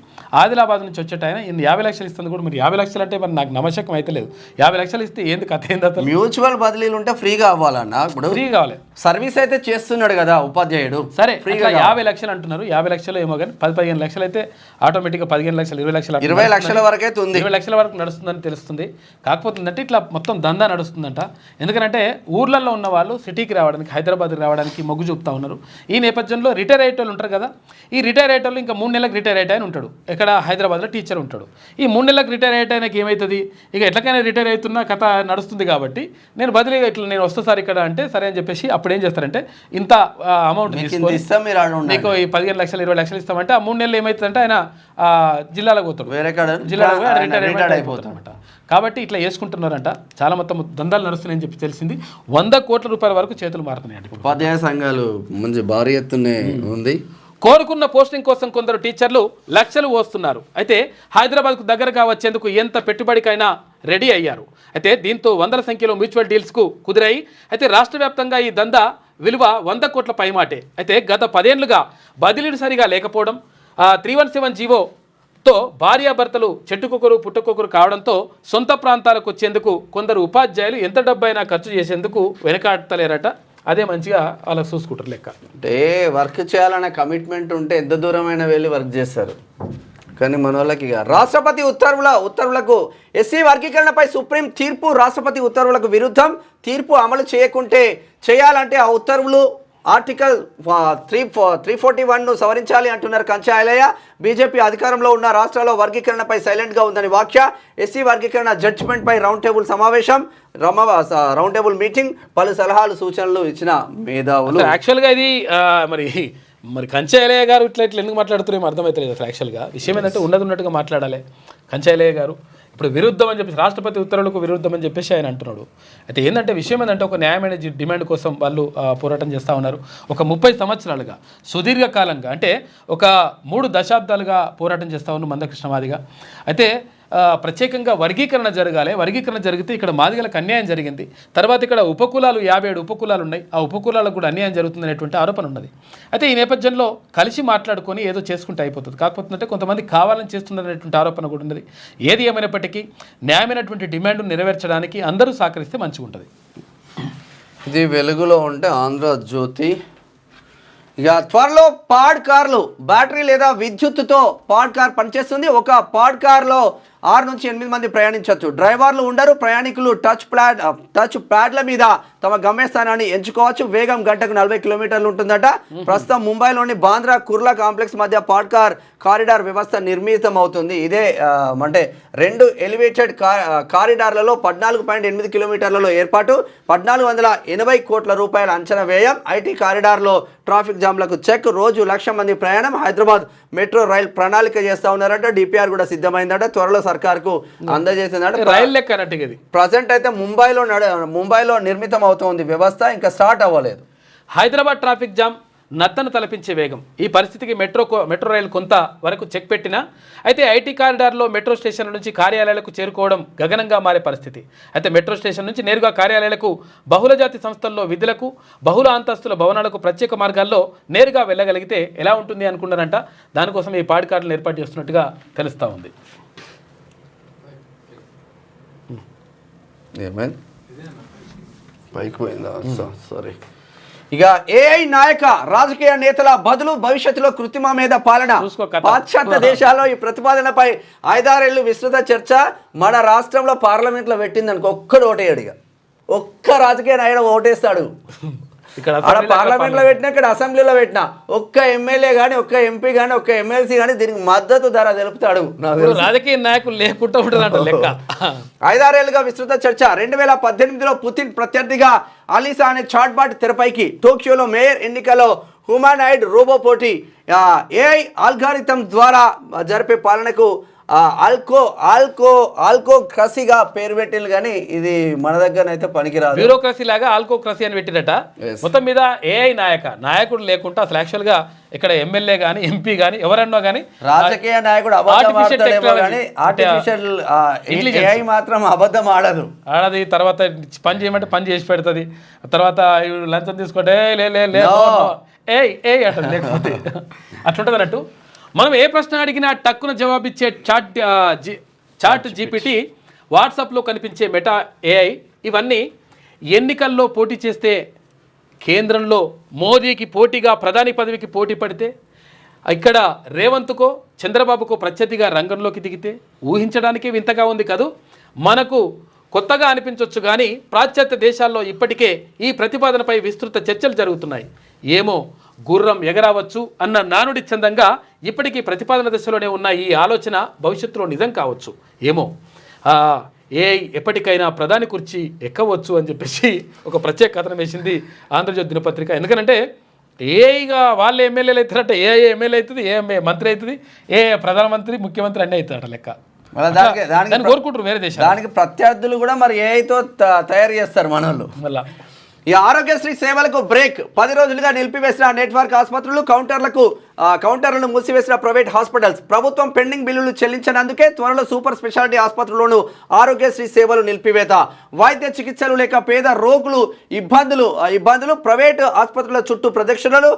ఆదిలాబాద్ నుంచి వచ్చేట ఆయన 50 లక్షలు ఇస్తుంది కూడా. మీరు 50 లక్షలు అంటే మరి నాకు నమ్మశకం అయితే లేదు. 50 లక్షలు ఇస్తే ఏంది కథ ఏంది? అసలు మ్యూచువల్ బదిలీలు ఉంటే ఫ్రీగా అవ్వాలన్నా. ఇప్పుడు ఫ్రీ కావాలి. సర్వీస్ అయితే చేస్తున్నాడు కదా ఉపాధ్యాయుడు. సరే ఫ్రీగా 50 లక్షలు అంటున్నారు. 50 లక్షలు ఏమో కానీ 10-15 లక్షలు అయితే ఆటోమేటిక్గా 15 లక్షలు 20 లక్షల వరకు అయితే ఉంది. 20 లక్షల వరకు నడుస్తుందని తెలుస్తుంది. కాకపోతే అంటే ఇట్లా మొత్తం దందా నడుస్తుందంట. ఎందుకంటే ఊర్లలో ఉన్న వాళ్ళు సిటీకి రావడానికి, హైదరాబాద్కి రావడానికి మొగ్గు చూపుతా ఉన్నారు. ఈ నేపథ్యంలో రిటైర్ అయ్యే వాళ్ళు ఉంటారు కదా. ఈ రిటైర్ అయ్యే వాళ్ళు ఇంకా 3 నెలలకు రిటైర్ అయ్యే ఆయన ఉంటాడు. ఇక్కడ హైదరాబాద్లో టీచర్ ఉంటాడు. ఈ 3 నెలలకు రిటైర్ అయ్యే ఆయనకి ఏమవుతుంది? ఇక ఎట్లకైనా రిటైర్ అవుతున్న కథ నడుస్తుంది కాబట్టి నేను బదిలీగా ఇట్లా నేను వస్తా సార్ ఇక్కడ అంటే సరే అని చెప్పేసి అప్పుడు ఏం చేస్తారంటే ఇంత అమౌంట్ తీసుకొని నీకు ఈ 15 లక్షలు 20 లక్షలు ఇస్తామంటే ఆ 3 నెలలు ఏమవుతుందంటే ఆయన జిల్లాలకు పోతాడు, జిల్లాలో రిటైర్ అయిపోతాడు. కాబట్టి ఇట్లా వేసుకుంటున్నారంట. చాలా మొత్తం దందాలు నడుస్తున్నాయని చెప్పి తెలిసింది. 100 కోట్ల రూపాయల వరకు చేతులు మారుతున్నాయండి. ఉపాధ్యాయ సంఘాలు మంచి భారీ ఎత్తునే ఉంది. కోరుకున్న పోస్టింగ్ కోసం కొందరు టీచర్లు లక్షలు వస్తున్నారు. అయితే హైదరాబాద్కు దగ్గరగా వచ్చేందుకు ఎంత పెట్టుబడికైనా రెడీ అయ్యారు. అయితే దీంతో 100ల సంఖ్యలో మ్యూచువల్ డీల్స్కు కుదిరాయి. అయితే రాష్ట్ర వ్యాప్తంగా ఈ దందా విలువ 100 కోట్ల పైమాటే. అయితే గత 10 ఏళ్లుగా బదిలీలు సరిగా లేకపోవడం, 317 జీవోతో భార్యాభర్తలు చెట్టుకొకరు పుట్టుకొకరు కావడంతో సొంత ప్రాంతాలకు వచ్చేందుకు కొందరు ఉపాధ్యాయులు ఎంత డబ్బైనా ఖర్చు చేసేందుకు వెనకాడతలేరట. అదే మంచిగా అలా చూసుకుంటారు లెక్క. అంటే వర్క్ చేయాలనే కమిట్మెంట్ ఉంటే ఎంత దూరమైనా వెళ్ళి వర్క్ చేస్తారు. కానీ మన వాళ్ళకి ఇక రాష్ట్రపతి ఉత్తర్వులకు ఎస్సీ వర్గీకరణపై సుప్రీం తీర్పు. రాష్ట్రపతి ఉత్తర్వులకు విరుద్ధం. తీర్పు అమలు చేయకుంటే చేయాలంటే ఆ ఉత్తర్వులు ఆర్టికల్ 341ను సవరించాలి అంటున్నారు కంచాయలయ్య. బీజేపీ అధికారంలో ఉన్న రాష్ట్రాల్లో వర్గీకరణపై సైలెంట్గా ఉందని వ్యాఖ్య. ఎస్సీ వర్గీకరణ జడ్జిమెంట్పై రౌండ్ టేబుల్ సమావేశం, రౌండ్ టేబుల్ మీటింగ్, పలు సలహాలు సూచనలు ఇచ్చిన మేధావులు. యాక్చువల్గా ఇది మరి కంచాయలయ్య గారు ఇట్లా ఎందుకు మాట్లాడుతున్నారో అర్థమవుతలేదు అసలు. యాక్చువల్గా విషయం ఏంటంటే ఉన్నట్టుగా మాట్లాడాలి కంచాయలయ్య గారు. ఇప్పుడు విరుద్ధం అని చెప్పేసి రాష్ట్రపతి ఉత్తర్వులకు విరుద్ధం అని చెప్పేసి ఆయన అంటున్నాడు. అయితే ఏంటంటే విషయం ఏంటంటే ఒక న్యాయమైన డిమాండ్ కోసం వాళ్ళు పోరాటం చేస్తూ ఉన్నారు. ఒక 30 సంవత్సరాలుగా సుదీర్ఘకాలంగా అంటే ఒక 3 దశాబ్దాలుగా పోరాటం చేస్తూ ఉన్నారు మందకృష్ణ మాదిగ. అయితే ప్రత్యేకంగా వర్గీకరణ జరగాలి. వర్గీకరణ జరిగితే ఇక్కడ మాదిగలకు అన్యాయం జరిగింది. తర్వాత ఇక్కడ ఉపకులాలు 57 ఉపకులాలు ఉన్నాయి. ఆ ఉపకులాలకు కూడా అన్యాయం జరుగుతుంది అనేటువంటి ఆరోపణ ఉన్నది. అయితే ఈ నేపథ్యంలో కలిసి మాట్లాడుకొని ఏదో చేసుకుంటే అయిపోతుంది. కాకపోతే కొంతమంది కావాలని చేస్తున్నటువంటి ఆరోపణ కూడా ఉన్నది. ఏది ఏమైనప్పటికీ న్యాయమైనటువంటి డిమాండ్ నెరవేర్చడానికి అందరూ సహకరిస్తే మంచిగా ఉంటుంది. ఇది వెలుగులో ఉంటే ఆంధ్రజ్యోతి. ఇక త్వరలో పాడ్ కార్లు బ్యాటరీ లేదా విద్యుత్తుతో పాడ్ కార్ పనిచేస్తుంది. ఒక పాడ్ కార్లో 6 నుంచి 8 మంది ప్రయాణించవచ్చు. డ్రైవర్లు ఉండరు. ప్రయాణికులు టచ్ ప్యాడ్ల మీద తమ గమ్యస్థానాన్ని ఎంచుకోవచ్చు. వేగం గంటకు 40 కిలోమీటర్లు ఉంటుందట. ప్రస్తుతం ముంబైలోని బాంద్రా కుర్లా కాంప్లెక్స్ మధ్య పాడ్ కారిడార్ వ్యవస్థ నిర్మితం అవుతుంది. ఇదే అంటే 2 ఎలివేటెడ్ కారిడార్లలో 14.8 కిలోమీటర్లలో ఏర్పాటు. 1480 కోట్ల రూపాయల అంచనా వ్యయం. ఐటీ కారిడార్లో ట్రాఫిక్ జామ్లకు చెక్. రోజు 1,00,000 మంది ప్రయాణం. హైదరాబాద్ మెట్రో రైల్ ప్రణాళిక చేస్తూ ఉన్నారట. డిపిఆర్ కూడా సిద్ధమైందట. త్వరలో సర్కార్కు అందజేసిందట. రైలు లెక్క అన్నట్టుగా ఇది ప్రజెంట్ అయితే ముంబైలో నిర్మితం అవుతోంది వ్యవస్థ, ఇంకా స్టార్ట్ అవ్వలేదు. హైదరాబాద్ ట్రాఫిక్ జామ్ నత్తను తలపించే వేగం. ఈ పరిస్థితికి మెట్రో రైలు కొంత వరకు చెక్ పెట్టినా అయితే ఐటీ కారిడార్లో మెట్రో స్టేషన్ల నుంచి కార్యాలయాలకు చేరుకోవడం గగనంగా మారే పరిస్థితి. అయితే మెట్రో స్టేషన్ నుంచి నేరుగా కార్యాలయాలకు, బహుళజాతి సంస్థల్లో విధులకు, బహుళ అంతస్తుల భవనాలకు ప్రత్యేక మార్గాల్లో నేరుగా వెళ్ళగలిగితే ఎలా ఉంటుంది అనుకున్నారంట. దానికోసం ఈ పాడ్ కార్డులను ఏర్పాటు చేస్తున్నట్టుగా తెలుస్తూ ఉంది. పైకి పోయిందా? సారీ. ఇక ఏఐ నాయక రాజకీయ నేతల బదులు భవిష్యత్తులో కృత్రిమ మీద పాలన. పాశ్చాత్య దేశాల్లో ఈ ప్రతిపాదనపై 5-6 ఏళ్ళు విస్తృత చర్చ. మన రాష్ట్రంలో పార్లమెంట్లో పెట్టిందనుకో ఒక్కడు ఓటేయడిగా. ఒక్క రాజకీయ నాయకుడు ఓటేస్తాడు. ఇక్కడ పార్లమెంట్లో పెట్టినా, ఇక్కడ అసెంబ్లీలో పెట్టినా ఒక్క ఎమ్మెల్యే కానీ, ఒక్క ఎంపీ కానీ, ఒక్క ఎమ్మెల్సీ కానీ దీనికి మద్దతు ధర తెలుపుతాడు. రాజకీయ నాయకులు లేకుండా ఉంటుందంట లెక్క. 5-6 ఏళ్ళుగా విస్తృత చర్చ. 2018లో పుతిన్ ప్రత్యర్థిగా అలీసా అనే చాట్బాట్ తెరపైకి. టోక్యోలో మేయర్ ఎన్నికల్లో హ్యూమనాయిడ్ రోబో పోటీ. ఏఐ ఆల్గారిథం ద్వారా జరిపే పాలనకు ఆల్కోక్రసీగా పేరు పెట్టింది, కానీ ఇది మన దగ్గర అయితే పనికిరాదు. బ్యూరోక్రసీ లాగా ఆల్కోక్రసీ అని పెట్టినట. మొత్తం మీద ఏఐ నాయకుడు లేకుండా అసలు యాక్చువల్గా ఇక్కడ ఎమ్మెల్యే కానీ, ఎంపీ కానీ, ఎవరన్నా కానీ రాజకీయ నాయకుడు ఆర్టిఫిషియల్ ఇంటెలిజెన్స్ మాత్రం అబద్ధం ఆడదు. తర్వాత పని చేయమంటే పని చేసి పెడుతుంది. తర్వాత లంచం తీసుకుంటే ఏ అంటది. లేకపోతే అట్లుంటుంది అన్నట్టు. మనం ఏ ప్రశ్న అడిగినా టక్కున జవాబిచ్చే చాట్ జీపీటీ, వాట్సాప్లో కనిపించే మెటా ఏఐ, ఇవన్నీ ఎన్నికల్లో పోటీ చేస్తే, కేంద్రంలో మోదీకి పోటీగా ప్రధాని పదవికి పోటీ పడితే, ఇక్కడ రేవంత్కో చంద్రబాబుకో ప్రత్యర్థిగా రంగంలోకి దిగితే ఊహించడానికే వింతగా ఉంది కదూ. మనకు కొత్తగా అనిపించవచ్చు కానీ పాశ్చాత్య దేశాల్లో ఇప్పటికే ఈ ప్రతిపాదనపై విస్తృత చర్చలు జరుగుతున్నాయి. ఏమో గుర్రం ఎగరావచ్చు అన్న నానుడి చందంగా ఇప్పటికీ ప్రతిపాదన దశలోనే ఉన్న ఈ ఆలోచన భవిష్యత్తులో నిజం కావచ్చు. ఏమో ఏఐ ఎప్పటికైనా ప్రధాని కుర్చీ ఎక్కవచ్చు అని చెప్పేసి ఒక ప్రత్యేక కథనం వేసింది ఆంధ్రజ్యోతి దినపత్రిక. ఎందుకంటే ఏఐగా వాళ్ళు ఎమ్మెల్యేలు అవుతారట, ఏఐ ఎమ్మెల్యే అవుతుంది, ఏ మంత్రి అవుతుంది, ఏ ప్రధానమంత్రి, ముఖ్యమంత్రి అన్నీ అవుతారట లెక్క. కోరుకుంటారు వేరే దేశాలు. దానికి ప్రత్యర్థులు కూడా మరి ఏఐతో తయారు చేస్తారు మనోళ్ళు. మళ్ళీ ఈ ఆరోగ్యశ్రీ సేవలకు బ్రేక్. 10 రోజులుగా నిలిపివేసిన నెట్వర్క్ ఆసుపత్రులు, కౌంటర్లను మూసివేసిన ప్రైవేట్ హాస్పిటల్స్. ప్రభుత్వం పెండింగ్ బిల్లులు చెల్లించినందుకే త్వరలో సూపర్ స్పెషాలిటీ ఆసుపత్రుల్లోనూ ఆరోగ్యశ్రీ సేవలు నిలిపివేత. వైద్య చికిత్సలు లేక పేద రోగులు ఇబ్బందులు. ప్రైవేటు ఆసుపత్రుల చుట్టూ ప్రదక్షిణలు.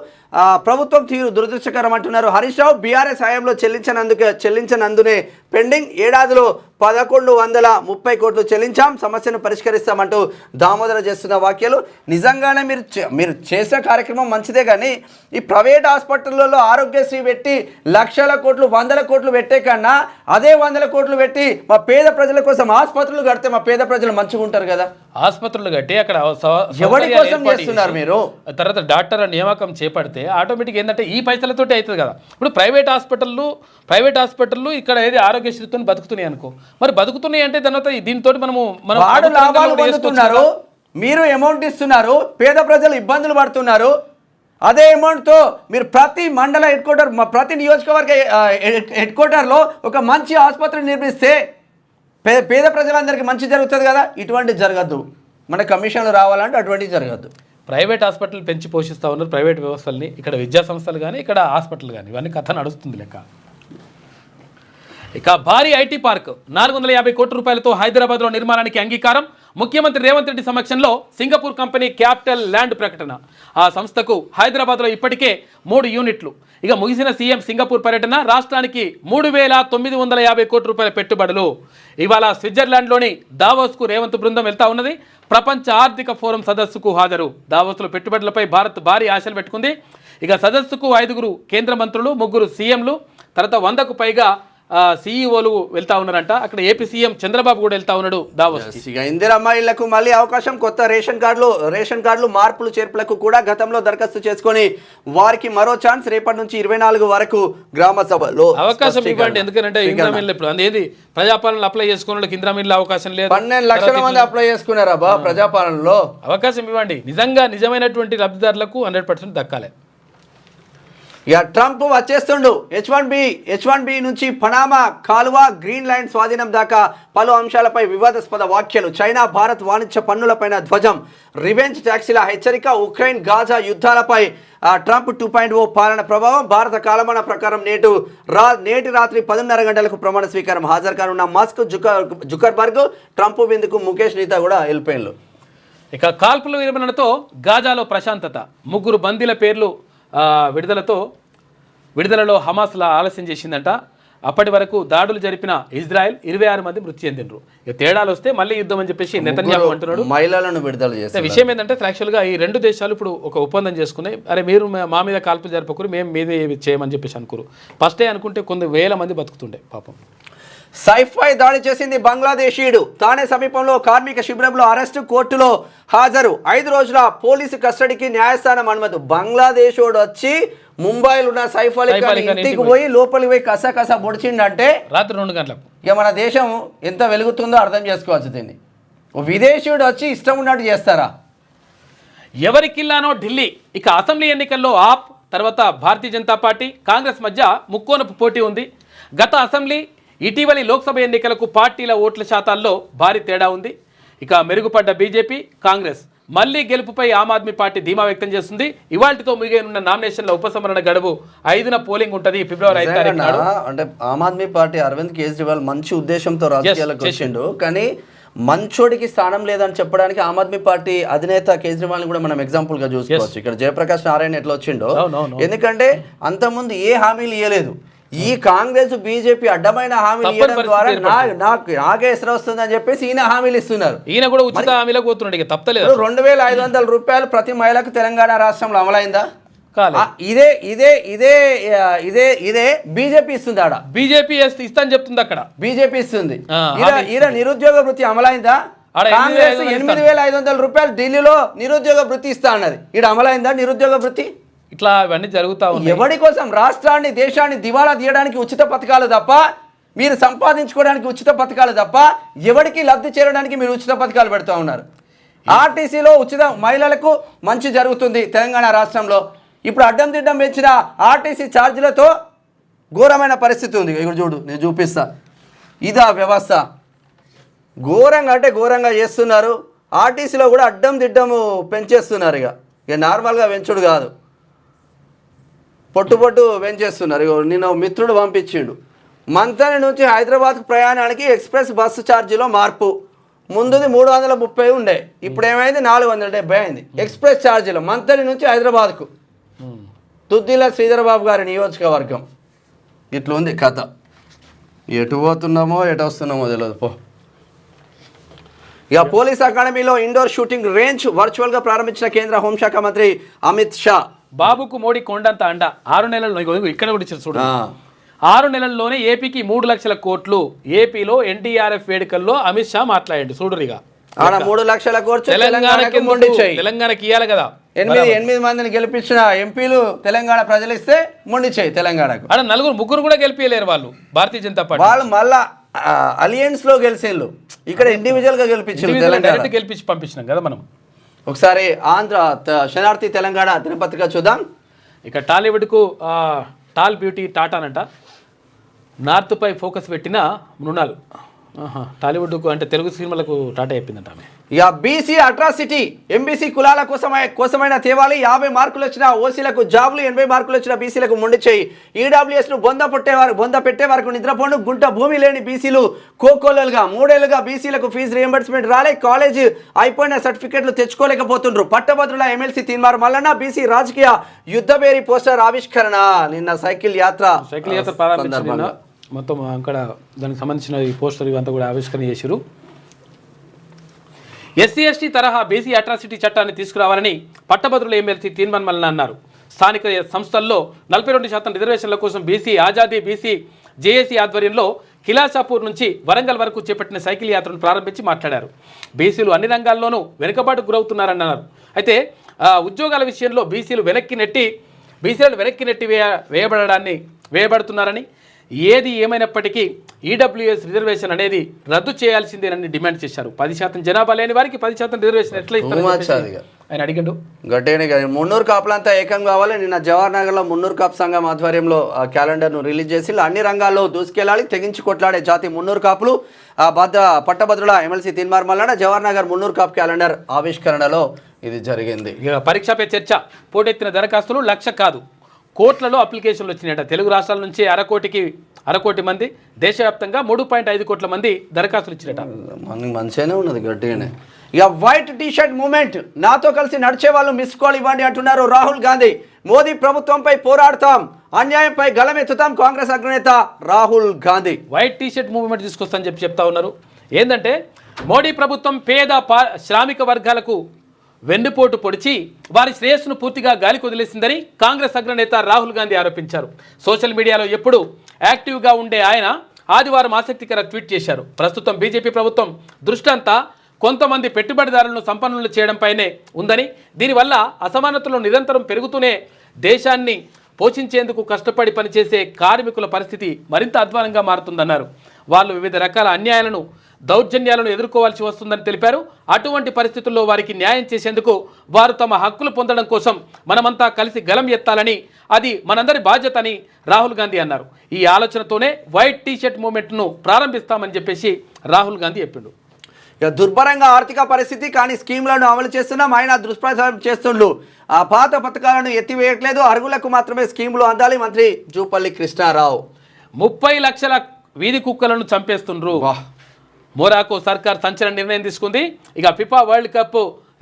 ప్రభుత్వం తీరు దురదృష్టకరం అంటున్నారు హరీష్ రావు. బీఆర్ఎస్ హయాంలో చెల్లించనందునే పెండింగ్. ఏడాదిలో 1130 కోట్లు చెల్లించాం, సమస్యను పరిష్కరిస్తామంటూ దామోదర చేస్తున్న వ్యాఖ్యలు. నిజంగానే మీరు చేసే కార్యక్రమం మంచిదే, కానీ ఈ ప్రైవేట్ హాస్పిటల్లో ఆరోగ్యశ్రీ పెట్టి లక్షల కోట్లు 100 కోట్లు పెట్టే కన్నా అదే 100 కోట్లు పెట్టి మా పేద ప్రజల కోసం ఆసుపత్రులు కడితే మా పేద ప్రజలు మంచిగా ఉంటారు కదా. ఆసుపత్రులు కట్టి అక్కడ ఎవరి కోసం చేస్తున్నారు మీరు? తర్వాత డాక్టర్ల నియామకం చేపడితే ఆటోమేటిక్ ఏంటంటే ఈ పైసలతోటి అవుతుంది కదా. ఇప్పుడు ప్రైవేట్ హాస్పిటళ్ళు ఇక్కడ ఏది ఆరోగ్యశ్రీతో బతుకుతున్నాయి అనుకో, మరి బతుకుతున్నాయి అంటే తర్వాత దీంతో మనం వాడు లాభాలు పొందుతున్నారు, మీరు అమౌంట్ ఇస్తున్నారు, పేద ప్రజలు ఇబ్బందులు పడుతున్నారు. అదే అమౌంట్తో మీరు ప్రతి మండల హెడ్ క్వార్టర్ ప్రతి నియోజకవర్గ హెడ్ క్వార్టర్లో ఒక మంచి ఆసుపత్రి నిర్మిస్తే పేద ప్రజలందరికీ మంచి జరుగుతుంది కదా. ఇటువంటి జరగద్దు, మన కమిషన్లు రావాలంటే అటువంటివి జరగద్దు. ప్రైవేట్ హాస్పిటల్ పెంచి పోషిస్తూ ఉన్నారు ప్రైవేట్ వ్యవస్థల్ని, ఇక్కడ విద్యా సంస్థలు కానీ ఇక్కడ హాస్పిటల్ కానీ ఇవన్నీ కథ నడుస్తుంది లెక్క. ఇక భారీ ఐటీ పార్క్ 450 కోట్ల రూపాయలతో హైదరాబాద్లో నిర్మాణానికి అంగీకారం. ముఖ్యమంత్రి రేవంత్ రెడ్డి సమక్షంలో సింగపూర్ కంపెనీ క్యాపిటల్ ల్యాండ్ ప్రకటన. ఆ సంస్థకు హైదరాబాద్లో ఇప్పటికే 3 యూనిట్లు. ఇక ముగిసిన సీఎం సింగపూర్ పర్యటన, రాష్ట్రానికి 3,950 కోట్ల రూపాయల పెట్టుబడులు. ఇవాళ స్విట్జర్లాండ్లోని దావోస్కు రేవంత్ బృందం వెళ్తా ఉన్నది. ప్రపంచ ఆర్థిక ఫోరం సదస్సుకు హాజరు. దావోస్లో పెట్టుబడులపై భారత్ భారీ ఆశలు పెట్టుకుంది. ఇక సదస్సుకు 5 కేంద్ర మంత్రులు, 3 సీఎంలు, తర్వాత 100కు పైగా సీఈఓలు వెళ్తా ఉన్నారంట. అక్కడ ఏపీ సీఎం చంద్రబాబు కూడా వెళ్తా ఉన్నాడు దావోస్. ఇక ఇందిరమ్మాయిలకు మళ్ళీ అవకాశం. కొత్త రేషన్ కార్డులు మార్పులు చేర్పులకు కూడా గతంలో దరఖాస్తు చేసుకొని వారికి మరో ఛాన్స్. రేపటి నుంచి 24 వరకు గ్రామ సభలో అవకాశం ఇవ్వండి. ఎందుకంటే ఇంద్రమిల్లు ఇప్పుడు అనేది ప్రజాపాలన అప్లై చేసుకున్న వాళ్ళకి ఇంద్రమిల్లు అవకాశం లేదు. 12 లక్షల మంది అప్లై చేసుకున్నారా ప్రజాపాలనలో? అవకాశం ఇవ్వండి. నిజమైనటువంటి లబ్ధిదారులకు 100% దక్కాలి. ఇక ట్రంప్ వచ్చేస్తుండు. H1B నుంచి పనామా కాలువ, గ్రీన్ ల్యాండ్ స్వాధీనం దాకా పలు అంశాలపై వివాదాస్పద వ్యాఖ్యలు. చైనా భారత్ వాణిజ్య పన్నులపైన ధ్వజం. రివెంజ్ ట్యాక్సీల హెచ్చరిక. ఉక్రెయిన్ గాజా యుద్ధాలపై ట్రంప్ 2.0 పాలన ప్రభావం. భారత కాలమాన ప్రకారం నేటి రాత్రి 10:30 గంటలకు ప్రమాణ స్వీకారం. హాజరు కానున్న మస్క్, జుకర్బర్గ్, ట్రంప్ విందుకు ముఖేష్ నీతా కూడా వెళ్ళిపోయిన్లు. ఇక కాల్పుల విరమణతో గాజాలో ప్రశాంతత. 3 బందీల పేర్లు విడుదలలో హమాస్ ఆలస్యం చేసిందంట. అప్పటి వరకు దాడులు జరిపిన ఇజ్రాయెల్ 26 మంది మృతి చెందినరు. ఇక తేడాలు వస్తే మళ్ళీ యుద్ధం అని చెప్పేసి నెతన్యాహు అంటున్నాడు. మహిళలను విడుదల చేస్తే విషయం ఏంటంటే యాక్చువల్గా ఈ 2 దేశాలు ఇప్పుడు ఒక ఒప్పందం చేసుకున్నాయి. అరే మీరు మా మీద కాల్పులు జరపకూరు, మేము మీదే చేయమని చెప్పేసి అనుకోరు. ఫస్టే అనుకుంటే కొన్ని వేల మంది బతుకుతుండే పాపం. సైఫ్పై దాడి చేసింది బంగ్లాదేశీయుడు. తానే సమీపంలో కార్మిక శిబిరంలో అరెస్టు, కోర్టులో హాజరు. 5 రోజుల పోలీసు కస్టడీకి న్యాయస్థానం అనుమతి. బంగ్లాదేశోడు వచ్చి ముంబైలో ఉన్న సైఫ్ అలీ ఖాన్ ఇంటికి పోయి లోపలికి పోయి కసా పొడిచిండంటే రాత్రి 2 గంటలకు. ఇక మన దేశం ఎంత వెలుగుతుందో అర్థం చేసుకోవచ్చు. దీన్ని విదేశీయుడు వచ్చి ఇష్టం ఉన్నట్టు చేస్తారా? ఎవరి కిల్లానో ఢిల్లీ. ఇక అసెంబ్లీ ఎన్నికల్లో ఆప్, తర్వాత భారతీయ జనతా పార్టీ, కాంగ్రెస్ మధ్య ముక్కోనపు పోటీ ఉంది. గత అసెంబ్లీ, ఇటీవలి లోక్సభ ఎన్నికలకు పార్టీల ఓట్ల శాతాల్లో భారీ తేడా ఉంది. ఇక మెరుగుపడ్డ బీజేపీ, కాంగ్రెస్ మళ్లీ గెలుపుపై ఆమ్ ఆద్మీ పార్టీ ధీమా వ్యక్తం చేస్తుంది. ఇవాళ్టితో ముగియనున్న నామినేషన్ల ఉపసంహరణ గడువు 5న పోలింగ్ ఉంటుంది. ఫిబ్రవరి 5 తారీఖున. అంటే ఆమ్ ఆద్మీ పార్టీ అరవింద్ కేజ్రీవాల్ మంచి ఉద్దేశంతో రాజకీయాలకు వచ్చిండు, కానీ మంచోడికి స్థానం లేదని చెప్పడానికి ఆమ్ ఆద్మీ పార్టీ అధినేత కేజ్రీవాల్ కూడా మనం ఎగ్జాంపుల్ గా చూసుకోవచ్చు. ఇక్కడ జయప్రకాష్ నారాయణ ఎట్లా వచ్చిండో, ఎందుకంటే అంతకుముందు ఏ హామీలు ఇవ్వలేదు. ఈ కాంగ్రెస్ బీజేపీ అడ్డమైన హామీలు ఇవ్వడం ద్వారా నాకే ఎసరు వస్తుందని చెప్పేసి ఈయన హామీలు ఇస్తున్నారు. ఈయన కూడా ఉచిత హామీలకు పోతున్నాడు. ఇక తప్పలేదు. 2,500 రూపాయలు ప్రతి మహిళకు తెలంగాణ రాష్ట్రంలో అమలైందా? ఇదే బీజేపీ ఇస్తుంది. ఆడ బీజేపీ ఇస్తా అని చెప్తుంది. అక్కడ బీజేపీ ఇస్తుంది. ఈడ నిరుద్యోగ వృత్తి అమలైందా? కాంగ్రెస్ 8,500 రూపాయలు ఢిల్లీలో నిరుద్యోగ వృత్తి ఇస్తా అన్నది. ఈడ అమలైందా నిరుద్యోగ వృత్తి? ఇట్లా ఇవన్నీ జరుగుతా ఉన్నాయి. ఎవరి కోసం? రాష్ట్రాన్ని, దేశాన్ని దివాలా తీయడానికి ఉచిత పథకాలు తప్ప, మీరు సంపాదించుకోవడానికి ఉచిత పథకాలు తప్ప, ఎవరికి లబ్ధి చేరడానికి మీరు ఉచిత పథకాలు పెడతా ఉన్నారు. ఆర్టీసీలో ఉచిత మహిళలకు మంచి జరుగుతుంది తెలంగాణ రాష్ట్రంలో. ఇప్పుడు అడ్డం దిడ్డం పెంచిన ఆర్టీసీ ఛార్జీలతో ఘోరమైన పరిస్థితి ఉంది. ఇక్కడ చూడు, నేను చూపిస్తా. ఇదా వ్యవస్థ. ఘోరంగా అంటే ఘోరంగా చేస్తున్నారు. ఆర్టీసీలో కూడా అడ్డం దిడ్డము పెంచేస్తున్నారు. ఇక నార్మల్గా పెంచుడు కాదు, పొట్టు పెంచేస్తున్నారు. నిన్న మిత్రుడు పంపించిండు. మంతని నుంచి హైదరాబాద్కు ప్రయాణానికి ఎక్స్ప్రెస్ బస్సు ఛార్జీలో మార్పు. ముందుది 330 ఉండే, ఇప్పుడు ఏమైంది 470 అయింది. ఎక్స్ప్రెస్ ఛార్జీలో మంతని నుంచి హైదరాబాద్కు. తుద్దిల శ్రీధరబాబు గారి నియోజకవర్గం. ఇట్లా ఉంది కథ. ఎటు పోతున్నామో ఎటు వస్తున్నామో తెలియదు పో. ఇక పోలీస్ అకాడమీలో ఇండోర్ షూటింగ్ రేంజ్ వర్చువల్గా ప్రారంభించిన కేంద్ర హోంశాఖ మంత్రి అమిత్ షా. బాబుకు మోడీ కొండంత అండ 6 నెలల్లో ఇక్కడ కూడా ఇచ్చారు చూడు 6 నెలల్లోనే ఏపీకి 3 లక్షల కోట్లు ఏపీలో ఎన్డీఆర్ఎఫ్ వేడుకల్లో అమిత్ షా మాట్లాడండి చూడురిగా 3 లక్షల కోట్లు తెలంగాణకి ఇవ్వాలి కదా 8 మందిని గెలిపించిన ఎంపీలు తెలంగాణ ప్రజలు ఇస్తే మొండి చేయి తెలంగాణకు అక్కడ 4 కూడా గెలిపియలేరు వాళ్ళు భారతీయ జనతా పార్టీ వాళ్ళు మళ్ళా అలియన్స్ లో గెలిచేళ్ళు ఇక్కడ ఇండివిజువల్ గా గెలిపించి పంపించినాం కదా మనం ఒకసారి ఆంధ్ర శనార్థి తెలంగాణ దినపత్రిక చూద్దాం ఇక టాలీవుడ్కు టాల్ బ్యూటీ టాటానంట నార్త్ పై ఫోకస్ పెట్టిన మృణాల్ టాలీవుడ్కు అంటే తెలుగు సినిమాలకు టాటా చెప్పిందంట ఆమె ఇక బీసీ అట్రాసిటీ ఎంబీసీ కులాల కోసమైన తేవాలి 50 మార్కులు వచ్చిన ఓసీలకు జాబులు 80 మార్కులు వచ్చిన బీసీలకు మొండి చేయి ఈడబ్ల్యూఎస్ను బొంద పెట్టే వరకు నిద్రపోండు గుంట భూమి లేని బీసీలు కోకోలలుగా 3 ఏళ్లుగా బీసీలకు ఫీజు రియంబర్స్మెంట్ రాలే కాలేజ్ అయిపోయిన సర్టిఫికెట్లు తెచ్చుకోలేకపోతుండ్రు పట్టభద్రుల ఎమ్మెల్సీ తీన్మార్ మల్లన్న బీసీ రాజకీయ యుద్ధబేరి పోస్టర్ ఆవిష్కరణ నిన్న సైకిల్ యాత్ర ప్రారంభించిన మొత్తం అక్కడ దానికి సంబంధించిన ఈ పోస్టర్ ఇవంతా కూడా ఆవిష్కరణ చేశారు ఎస్సీ ఎస్టీ తరహా బీసీ అట్రాసిటీ చట్టాన్ని తీసుకురావాలని పట్టభద్రుల ఎమ్మెల్సీ తీన్మార్ మల్లన్న అన్నారు స్థానిక సంస్థల్లో 42% రిజర్వేషన్ల కోసం బీసీ ఆజాదీ బీసీ జేఏసీ ఆధ్వర్యంలో కిలాషాపూర్ నుంచి వరంగల్ వరకు చేపట్టిన సైకిల్ యాత్రను ప్రారంభించి మాట్లాడారు బీసీలు అన్ని రంగాల్లోనూ వెనుకబాటుకు గురవుతున్నారన్నారు అయితే ఉద్యోగాల విషయంలో బీసీలను వెనక్కి నెట్టి వేయబడుతున్నారని ఏది ఏమైనప్పటికీ ఈడబ్ల్యూఎస్ రిజర్వేషన్ అనేది రద్దు చేయాల్సిందేనని డిమాండ్ చేశారు 10% జనాభా లేని వారికి 10% రిజర్వేషన్ ఎట్లా ఇస్తారు ఆయన అడిగాడు గట్టిగానే మున్నూరు కాపులంతా ఏకం కావాలి నిన్న జవహర్ నగర్లో మున్నూరు కాపు సంఘం ఆధ్వర్యంలో క్యాలెండర్ను రిలీజ్ చేసి అన్ని రంగాల్లో దూసుకెళ్లాలి తెగించి కొట్లాడే జాతి మున్నూరు కాపులు పట్టభద్రుల ఎమ్మెల్సీ తీన్మార్ మల్లన్న జవహర్ నగర్ మున్నూరు కాపు క్యాలెండర్ ఆవిష్కరణలో ఇది జరిగింది పరీక్ష పే చర్చ పోటెత్తిన దరఖాస్తులు 1,00,000 కాదు కోట్లలో అప్లికేషన్లు వచ్చినాయట తెలుగు రాష్ట్రాల నుంచి అరకోటి మంది దేశవ్యాప్తంగా 3.5 కోట్ల మంది దరఖాస్తులు ఇచ్చినట మంచిగానే ఉన్నది గట్టిగానే ఇక వైట్ టీషర్ట్ మూమెంట్ నాతో కలిసి నడిచే వాళ్ళు మిస్ కాల్ ఇవ్వండి అంటున్నారు రాహుల్ గాంధీ మోదీ ప్రభుత్వంపై పోరాడతాం అన్యాయంపై గళమెత్తుతాం కాంగ్రెస్ అగ్రనేత Rahul Gandhi white T-shirt movement తీసుకొస్తానని చెప్తా ఉన్నారు ఏంటంటే మోడీ ప్రభుత్వం పేద శ్రామిక వర్గాలకు వెన్నుపోటు పొడిచి వారి శ్రేయస్సును పూర్తిగా గాలికి వదిలేసిందని కాంగ్రెస్ అగ్రనేత రాహుల్ గాంధీ ఆరోపించారు సోషల్ మీడియాలో ఎప్పుడూ యాక్టివ్గా ఉండే ఆయన ఆదివారం ఆసక్తికర ట్వీట్ చేశారు ప్రస్తుతం బీజేపీ ప్రభుత్వం దృష్టంతా కొంతమంది పెట్టుబడిదారులను సంపన్నులు చేయడంపైనే ఉందని దీనివల్ల అసమానతలు నిరంతరం పెరుగుతూనే దేశాన్ని పోషించేందుకు కష్టపడి పనిచేసే కార్మికుల పరిస్థితి మరింత అధ్వానంగా మారుతుందన్నారు వాళ్ళు వివిధ రకాల అన్యాయాలను దౌర్జన్యాలను ఎదుర్కోవాల్సి వస్తుందని తెలిపారు అటువంటి పరిస్థితుల్లో వారికి న్యాయం చేసేందుకు వారు తమ హక్కులు పొందడం కోసం మనమంతా కలిసి గలం ఎత్తాలని అది మనందరి బాధ్యత అని రాహుల్ గాంధీ అన్నారు ఈ ఆలోచనతోనే వైట్ టీషర్ట్ మూవ్మెంట్ను ప్రారంభిస్తామని చెప్పేసి రాహుల్ గాంధీ చెప్పిండు దుర్భరంగా ఆర్థిక పరిస్థితి కానీ స్కీమ్లను అమలు చేస్తున్నాం ఆయన దుష్ప్రచారం చేస్తుండ్రు ఆ పాత పథకాలను ఎత్తివేయట్లేదు అర్హులకు మాత్రమే స్కీములు అందాలి మంత్రి జూపల్లి కృష్ణారావు 30 లక్షల వీధి కుక్కలను చంపేస్తుండ్రు మొరాకో సర్కార్ సంచలన నిర్ణయం తీసుకుంది ఇక ఫిఫా వరల్డ్ కప్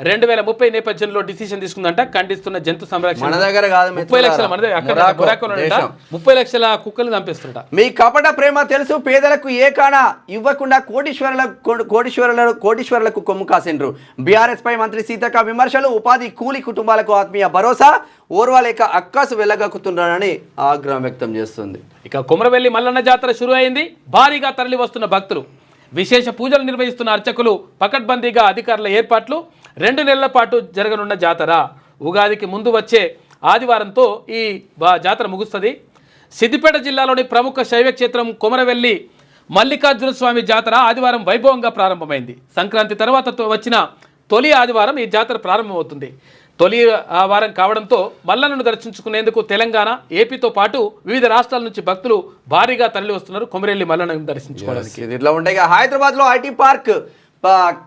2030 నేపథ్యంలో డిసిషన్ తీసుకుందంట ఖండిస్తున్న జంతు సంరక్షణ మన దగ్గర కాదు 30 లక్షల మన దగ్గర 30 లక్షల కుక్కలు చంపేస్తుంట మీ కపట ప్రేమ తెలుసు పేదలకు ఏ కాణ ఇవ్వకుండా కోటీశ్వరులకు కొమ్ము కాసిండ్రు బీఆర్ఎస్ పై మంత్రి సీతక్క విమర్శలు ఉపాధి కూలి కుటుంబాలకు ఆత్మీయ భరోసా ఓర్వాలేక అక్కసు వెళ్ళగక్కుతున్నారని ఆగ్రహం వ్యక్తం చేస్తుంది ఇక కొమరవెల్లి మల్లన్న జాతర షురు అయింది భారీగా తరలి వస్తున్న భక్తులు విశేష పూజలు నిర్వహిస్తున్న అర్చకులు పకడ్బందీగా అధికారుల ఏర్పాట్లు 2 నెలల పాటు జరగనున్న జాతర ఉగాదికి ముందు వచ్చే ఆదివారంతో ఈ జాతర ముగుస్తుంది సిద్దిపేట జిల్లాలోని ప్రముఖ శైవ క్షేత్రం కొమరవెల్లి మల్లికార్జున స్వామి జాతర ఆదివారం వైభవంగా ప్రారంభమైంది సంక్రాంతి తర్వాత వచ్చిన తొలి ఆదివారం ఈ జాతర ప్రారంభమవుతుంది తొలి వారం కావడంతో మల్లన్నను దర్శించుకునేందుకు తెలంగాణ ఏపీతో పాటు వివిధ రాష్ట్రాల నుంచి భక్తులు భారీగా తరలి వస్తున్నారు కొమరెల్లి మల్లన్నను దర్శించుకోవడానికి ఇట్లా ఉంటాయి హైదరాబాద్లో ఐటీ పార్క్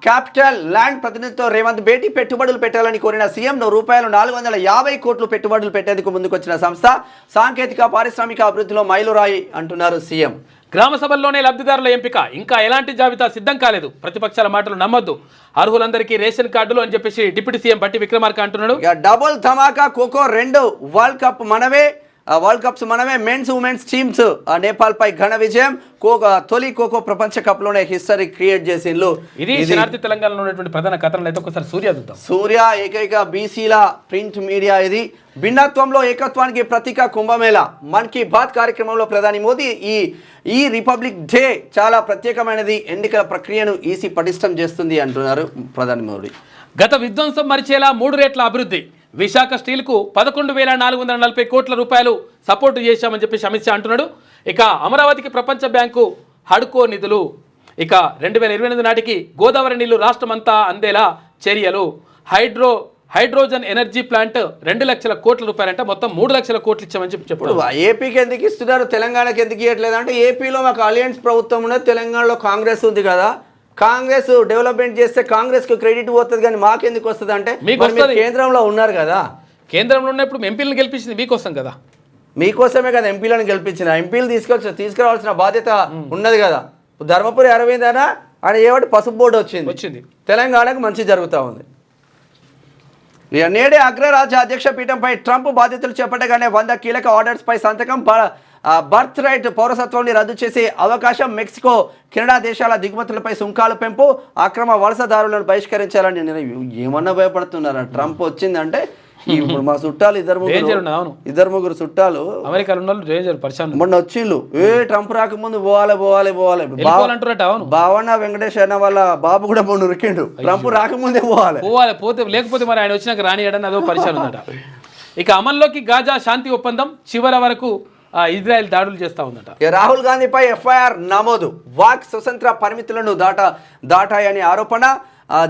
క్యాపిటల్ ల్యాండ్ ప్రతినిధితో రేవంత్ భేటీ పెట్టుబడులు పెట్టాలని కోరిన సీఎం రూపాయలు 450 కోట్లు పెట్టుబడులు పెట్టేందుకు ముందుకొచ్చిన సంస్థ సాంకేతిక పారిశ్రామిక అభివృద్ధిలో మైలురాయి అంటున్నారు సీఎం గ్రామ సభల్లోనే లబ్ధిదారుల ఎంపిక ఇంకా ఎలాంటి జాబితా సిద్ధం కాలేదు ప్రతిపక్షాల మాటలు నమ్మొద్దు అర్హులందరికీ రేషన్ కార్డులు అని చెప్పేసి డిప్యూటీ సీఎం బట్టి విక్రమార్క అంటున్నాడు డబుల్ ధమాకా ఖోఖో 2 వరల్డ్ కప్ మనవే వరల్డ్ కప్స్ మనమే. మెన్స్ ఉమెన్స్ టీమ్స్ నేపాల్పై ఘన విజయం. తొలి ఖోఖో ప్రపంచ కప్లోనే హిస్టరీ క్రియేట్ చేసిండ్రు. ఇది శనార్థి తెలంగాణలో ఉన్నటువంటి ప్రధాన కథనాలు అయితే ఒకసారి సూర్య చూద్దాం. సూర్య ఏకైక బీసీల ప్రింట్ మీడియా ఇది. భిన్నత్వంలో ఏకత్వానికి ప్రతీక కుంభమేళా. మన్ కీ బాత్ కార్యక్రమంలో ప్రధాని మోదీ ఈ రిపబ్లిక్ డే చాలా ప్రత్యేకమైనది, ఎన్నికల ప్రక్రియను ఈసీ పటిష్టం చేస్తుంది అంటున్నారు ప్రధాని మోదీ. గత విధ్వంసం మరిచేలా 3 రేట్ల అభివృద్ధి. విశాఖ స్టీల్కు 11,440 కోట్ల రూపాయలు సపోర్టు చేశామని చెప్పేసి అమిత్ షా అంటున్నాడు. ఇక అమరావతికి ప్రపంచ బ్యాంకు హడ్కో నిధులు. ఇక 2028 నాటికి గోదావరి నీళ్లు రాష్ట్రమంతా అందేలా చర్యలు. హైడ్రోజన్ ఎనర్జీ ప్లాంట్ 2 లక్షల కోట్ల రూపాయలంటే మొత్తం 3 లక్షల కోట్లు ఇచ్చామని చెప్పారు. ఏపీకి ఎందుకు ఇస్తున్నారు, తెలంగాణకి ఎందుకు ఇవ్వట్లేదు అంటే ఏపీలో మాకు అలయన్స్ ప్రభుత్వం ఉన్నది, తెలంగాణలో కాంగ్రెస్ ఉంది కదా. కాంగ్రెస్ డెవలప్మెంట్ చేస్తే కాంగ్రెస్ కు క్రెడిట్ పోతుంది, కానీ మాకెందుకు వస్తుంది అంటే కేంద్రంలో ఉన్నారు కదా. కేంద్రంలో ఉన్నప్పుడు ఎంపీలను గెలిపించింది మీకోసం కదా, మీకోసమే కదా ఎంపీలను గెలిపించిన. ఎంపీలు తీసుకురావాల్సిన బాధ్యత ఉన్నది కదా. ధర్మపురి అరవింద్ అన్న ఆయన ఏమంటే పసుపు బోర్డు వచ్చింది, తెలంగాణకు మంచి జరుగుతూ ఉంది. నేడే అగ్రరాజ్య అధ్యక్ష పీఠంపై ట్రంప్ బాధ్యతలు చేపట్టగానే 100 కీలక ఆర్డర్స్ పై సంతకం. బర్త్ రైట్ పౌరసత్వాన్ని రద్దు చేసే అవకాశం. మెక్సికో కెనడా దేశాల దిగుమతులపై సుంకాలు పెంపు. అక్రమ వలసదారులను బహిష్కరించాలని ఏమన్నా భయపడుతున్నారా? ట్రంప్ వచ్చిందంటే ఇప్పుడు మా చుట్టాలు ఇద్దరు ముగ్గురు చుట్టాలు అమెరికాలో మొన్న వచ్చిళ్ళు, ట్రంప్ రాకముందు పోవాలి భావన వెంకటేష్ అన్న వాళ్ళ బాబు కూడా మొన్న ఉరికిండు. ట్రంప్ రాకముందే పోతే లేకపోతే మరి ఆయన వచ్చినాక రానియడని అదో పరిచయం ఉందట. ఇక అమల్లోకి గాజా శాంతి ఒప్పందం చివరి వరకు ఇజ్రాయెల్ దాడులు చేస్తా ఉందట. రాహుల్ గాంధీపై ఎఫ్ఐఆర్ నమోదు. వాక్ స్వతంత్ర పరిమితులను దాటాయని ఆరోపణ.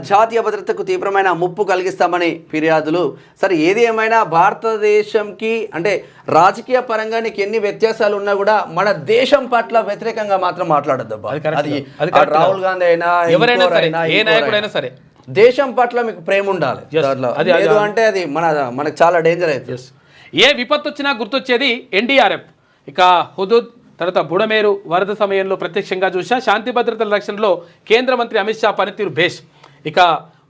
జాతీయ భద్రతకు తీవ్రమైన ముప్పు కలిగిస్తామని ఫిర్యాదులు. సరే ఏది ఏమైనా భారతదేశంకి అంటే రాజకీయ పరంగా నీకు ఎన్ని వ్యత్యాసాలు ఉన్నా కూడా మన దేశం పట్ల వ్యతిరేకంగా మాత్రం మాట్లాడద్దు. అది రాహుల్ గాంధీ అయినా ఎవరైనా సరే దేశం పట్ల మీకు ప్రేమ ఉండాలి. అంటే అది మనకు చాలా డేంజర్ అవుతుంది. ఏ విపత్తు వచ్చినా గుర్తొచ్చేది ఎన్డీఆర్ఎఫ్. ఇక హుదూద్ తర్వాత బుడమేరు వరద సమయంలో ప్రత్యక్షంగా చూసా. శాంతి భద్రతల రక్షణలో కేంద్ర మంత్రి అమిత్ షా పనితీరు భేష్. ఇక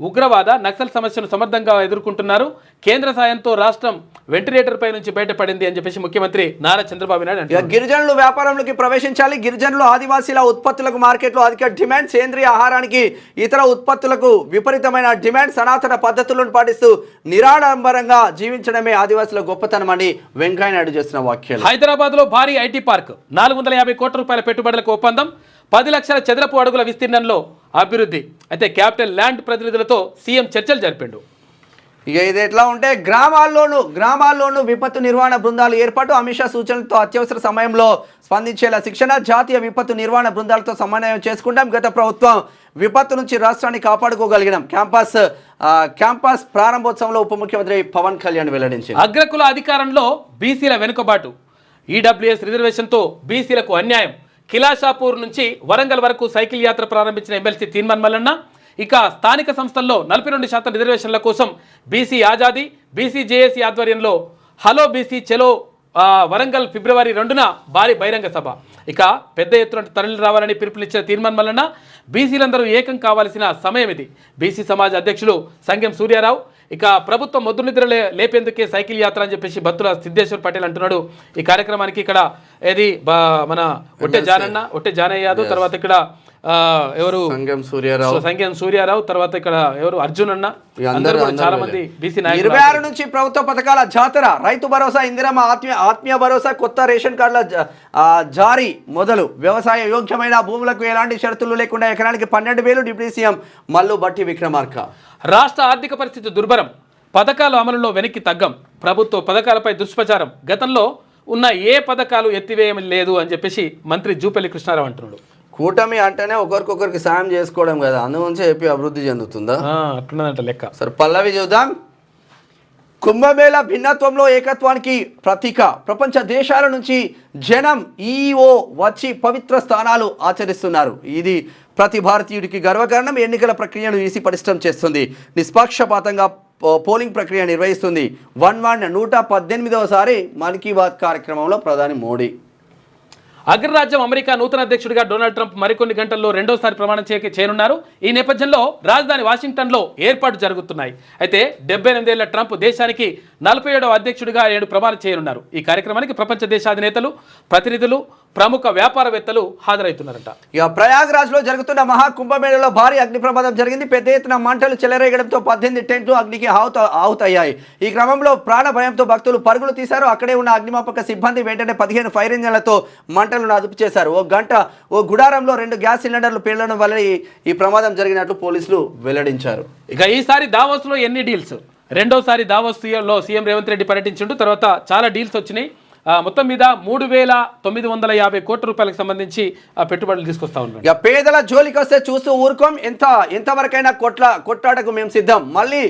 ఉగ్రవాద నక్సల్ సమస్యను సమర్థంగా ఎదుర్కొంటున్నారు. కేంద్ర సాయంతో రాష్ట్రం వెంటిలేటర్ పై నుంచి బయటపడింది అని చెప్పేసి ముఖ్యమంత్రి నారా చంద్రబాబు నాయుడు అంటారు. గిరిజనులు వ్యాపారంలోకి ప్రవేశించాలి. గిరిజనులు ఆదివాసీల ఉత్పత్తులకు మార్కెట్లో అధిక డిమాండ్. సేంద్రియ ఆహారానికి ఇతర ఉత్పత్తులకు విపరీతమైన డిమాండ్. సనాతన పద్ధతులను పాటిస్తూ నిరాడంబరంగా జీవించడమే ఆదివాసీల గొప్పతనమని వెంకయ్యనాయుడు చేసిన వ్యాఖ్యలు. హైదరాబాద్ లో భారీ ఐటీ పార్క్ 450 కోట్ల రూపాయల పెట్టుబడులకు ఒప్పందం. 10 లక్షల చదరపు అడుగుల విస్తీర్ణంలో అభివృద్ధి. అయితే క్యాపిటల్ ల్యాండ్ ప్రతినిధులతో సీఎం చర్చలు జరిపిండు. ఇక ఇది ఎట్లా ఉంటే గ్రామాల్లోనూ విపత్తు నిర్వహణ బృందాలు ఏర్పాటు. అమిత్ షా సూచనలతో అత్యవసర సమయంలో స్పందించేలా శిక్షణ. జాతీయ విపత్తు నిర్వహణ బృందాలతో సమన్వయం చేసుకుంటాం. గత ప్రభుత్వం విపత్తు నుంచి రాష్ట్రాన్ని కాపాడుకోగలిగినాం. క్యాంపస్ ప్రారంభోత్సవంలో ఉప ముఖ్యమంత్రి పవన్ కళ్యాణ్ వెల్లడించారు. అగ్రకుల అధికారంలో బీసీల వెనుకబాటు. ఈడబ్ల్యూఎస్ రిజర్వేషన్తో బీసీలకు అన్యాయం. కిలాషాపూర్ నుంచి వరంగల్ వరకు సైకిల్ యాత్ర ప్రారంభించిన ఎమ్మెల్సీ తీన్మాన్ మల్లన్న. ఇక స్థానిక సంస్థల్లో 42% రిజర్వేషన్ల కోసం బీసీ ఆజాదీ, బీసీ జేఏసీ ఆధ్వర్యంలో హలో బీసీ చెలో వరంగల్ ఫిబ్రవరి 2న భారీ బహిరంగ సభ. ఇక పెద్ద ఎత్తున తరలి రావాలని పిలుపునిచ్చిన తీర్మాన్ మల్లన్న. బీసీలందరూ ఏకం కావాల్సిన సమయం ఇది. బీసీ సమాజ్ అధ్యక్షులు సంగెం సూర్యారావు. ఇక ప్రభుత్వం మొద్దునిద్ర లేపేందుకే సైకిల్ యాత్ర అని చెప్పేసి బత్తుల సిద్ధేశ్వర్ పటేల్ అంటున్నాడు. ఈ కార్యక్రమానికి ఇక్కడ ఏది మన ఒట్టే జానయ్య యాదవ్, తర్వాత ఇక్కడ ఎవరు సంగెం సూర్యారావు, తర్వాత ఇక్కడ ఎవరు అర్జున్ అన్న, చాలా మంది బీసీ నాయకులు. 26 నుంచి ప్రభుత్వ పథకాల జాతర. రైతు భరోసా, ఇందిరమ్మ ఆత్మీయ భరోసా, కొత్త రేషన్ కార్డుల జారీ మొదలు. వ్యవసాయ యోగ్యమైన భూములకు ఎలాంటి షరతులు లేకుండా ఎకరానికి 12,000. డిప్యూటీ సీఎం మల్లు బట్టి విక్రమార్క. రాష్ట్ర ఆర్థిక పరిస్థితి దుర్భరం. పథకాలు అమలులో వెనక్కి తగ్గం. ప్రభుత్వ పథకాలపై దుష్ప్రచారం. గతంలో ఉన్న ఏ పథకాలు ఎత్తివేయడం లేదు అని చెప్పేసి మంత్రి జూపల్లి కృష్ణారావు అంటున్నాడు. కూటమి అంటేనే ఒకరికొకరికి సాయం చేసుకోవడం కదా, అందుగురించి ఏపీ అభివృద్ధి చెందుతుందా? అట్లున్నదంట లెక్క. సరే పల్లవి చూద్దాం. కుంభమేళా భిన్నత్వంలో ఏకత్వానికి ప్రతీక. ప్రపంచ దేశాల నుంచి జనం ఈఓ వచ్చి పవిత్ర స్థానాలు ఆచరిస్తున్నారు. ఇది ప్రతి భారతీయుడికి గర్వకారణం. ఎన్నికల ప్రక్రియను ఈసీ పటిష్టం చేస్తుంది. నిష్పక్షపాతంగా పోలింగ్ ప్రక్రియ నిర్వహిస్తుంది. 118వ సారి మన్ కీ బాత్ కార్యక్రమంలో ప్రధాని మోడీ. అగ్రరాజ్యం అమెరికా నూతన అధ్యక్షుడిగా డొనాల్డ్ ట్రంప్ మరికొన్ని గంటల్లో రెండోసారి ప్రమాణం చేయనున్నారు. ఈ నేపథ్యంలో రాజధాని వాషింగ్టన్లో ఏర్పాటు జరుగుతున్నాయి. అయితే 78 ఏళ్ల ట్రంప్ దేశానికి 47వ అధ్యక్షుడిగా 7 ప్రమాణం చేయనున్నారు. ఈ కార్యక్రమానికి ప్రపంచ దేశాధినేతలు, ప్రతినిధులు, ప్రముఖ వ్యాపారవేత్తలు హాజరవుతున్నారట. ఇక ప్రయాగ్రాజ్ లో జరుగుతున్న మహాకుంభమేళలో భారీ అగ్ని ప్రమాదం జరిగింది. పెద్ద ఎత్తున మంటలు చెలరేగడంతో 18 టెంట్లు అగ్నికి ఆహుతయ్యాయి. ఈ క్రమంలో ప్రాణ భయంతో భక్తులు పరుగులు తీశారు. అక్కడే ఉన్న అగ్నిమాపక సిబ్బంది వెంటనే 15 ఫైర్ ఇంజన్లతో మంటలను అదుపు చేశారు. ఓ గుడారంలో 2 గ్యాస్ సిలిండర్లు పేలడం వల్ల ఈ ప్రమాదం జరిగినట్లు పోలీసులు వెల్లడించారు. ఇక ఈసారి దావోస్లో ఎన్ని డీల్స్? రెండోసారి దావోస్లో సీఎం రేవంత్ రెడ్డి పర్యటించిండు. తర్వాత చాలా డీల్స్ వచ్చినాయి. మొత్తం మీద 3,950 కోట్ల రూపాయలకు సంబంధించి పెట్టుబడులు తీసుకొస్తా ఉన్నారు. ఇక పేదల జోలికి వస్తే చూస్తూ ఊరుకోం, ఎంతవరకైనా కొట్లాటకు మేము సిద్ధం. మళ్ళీ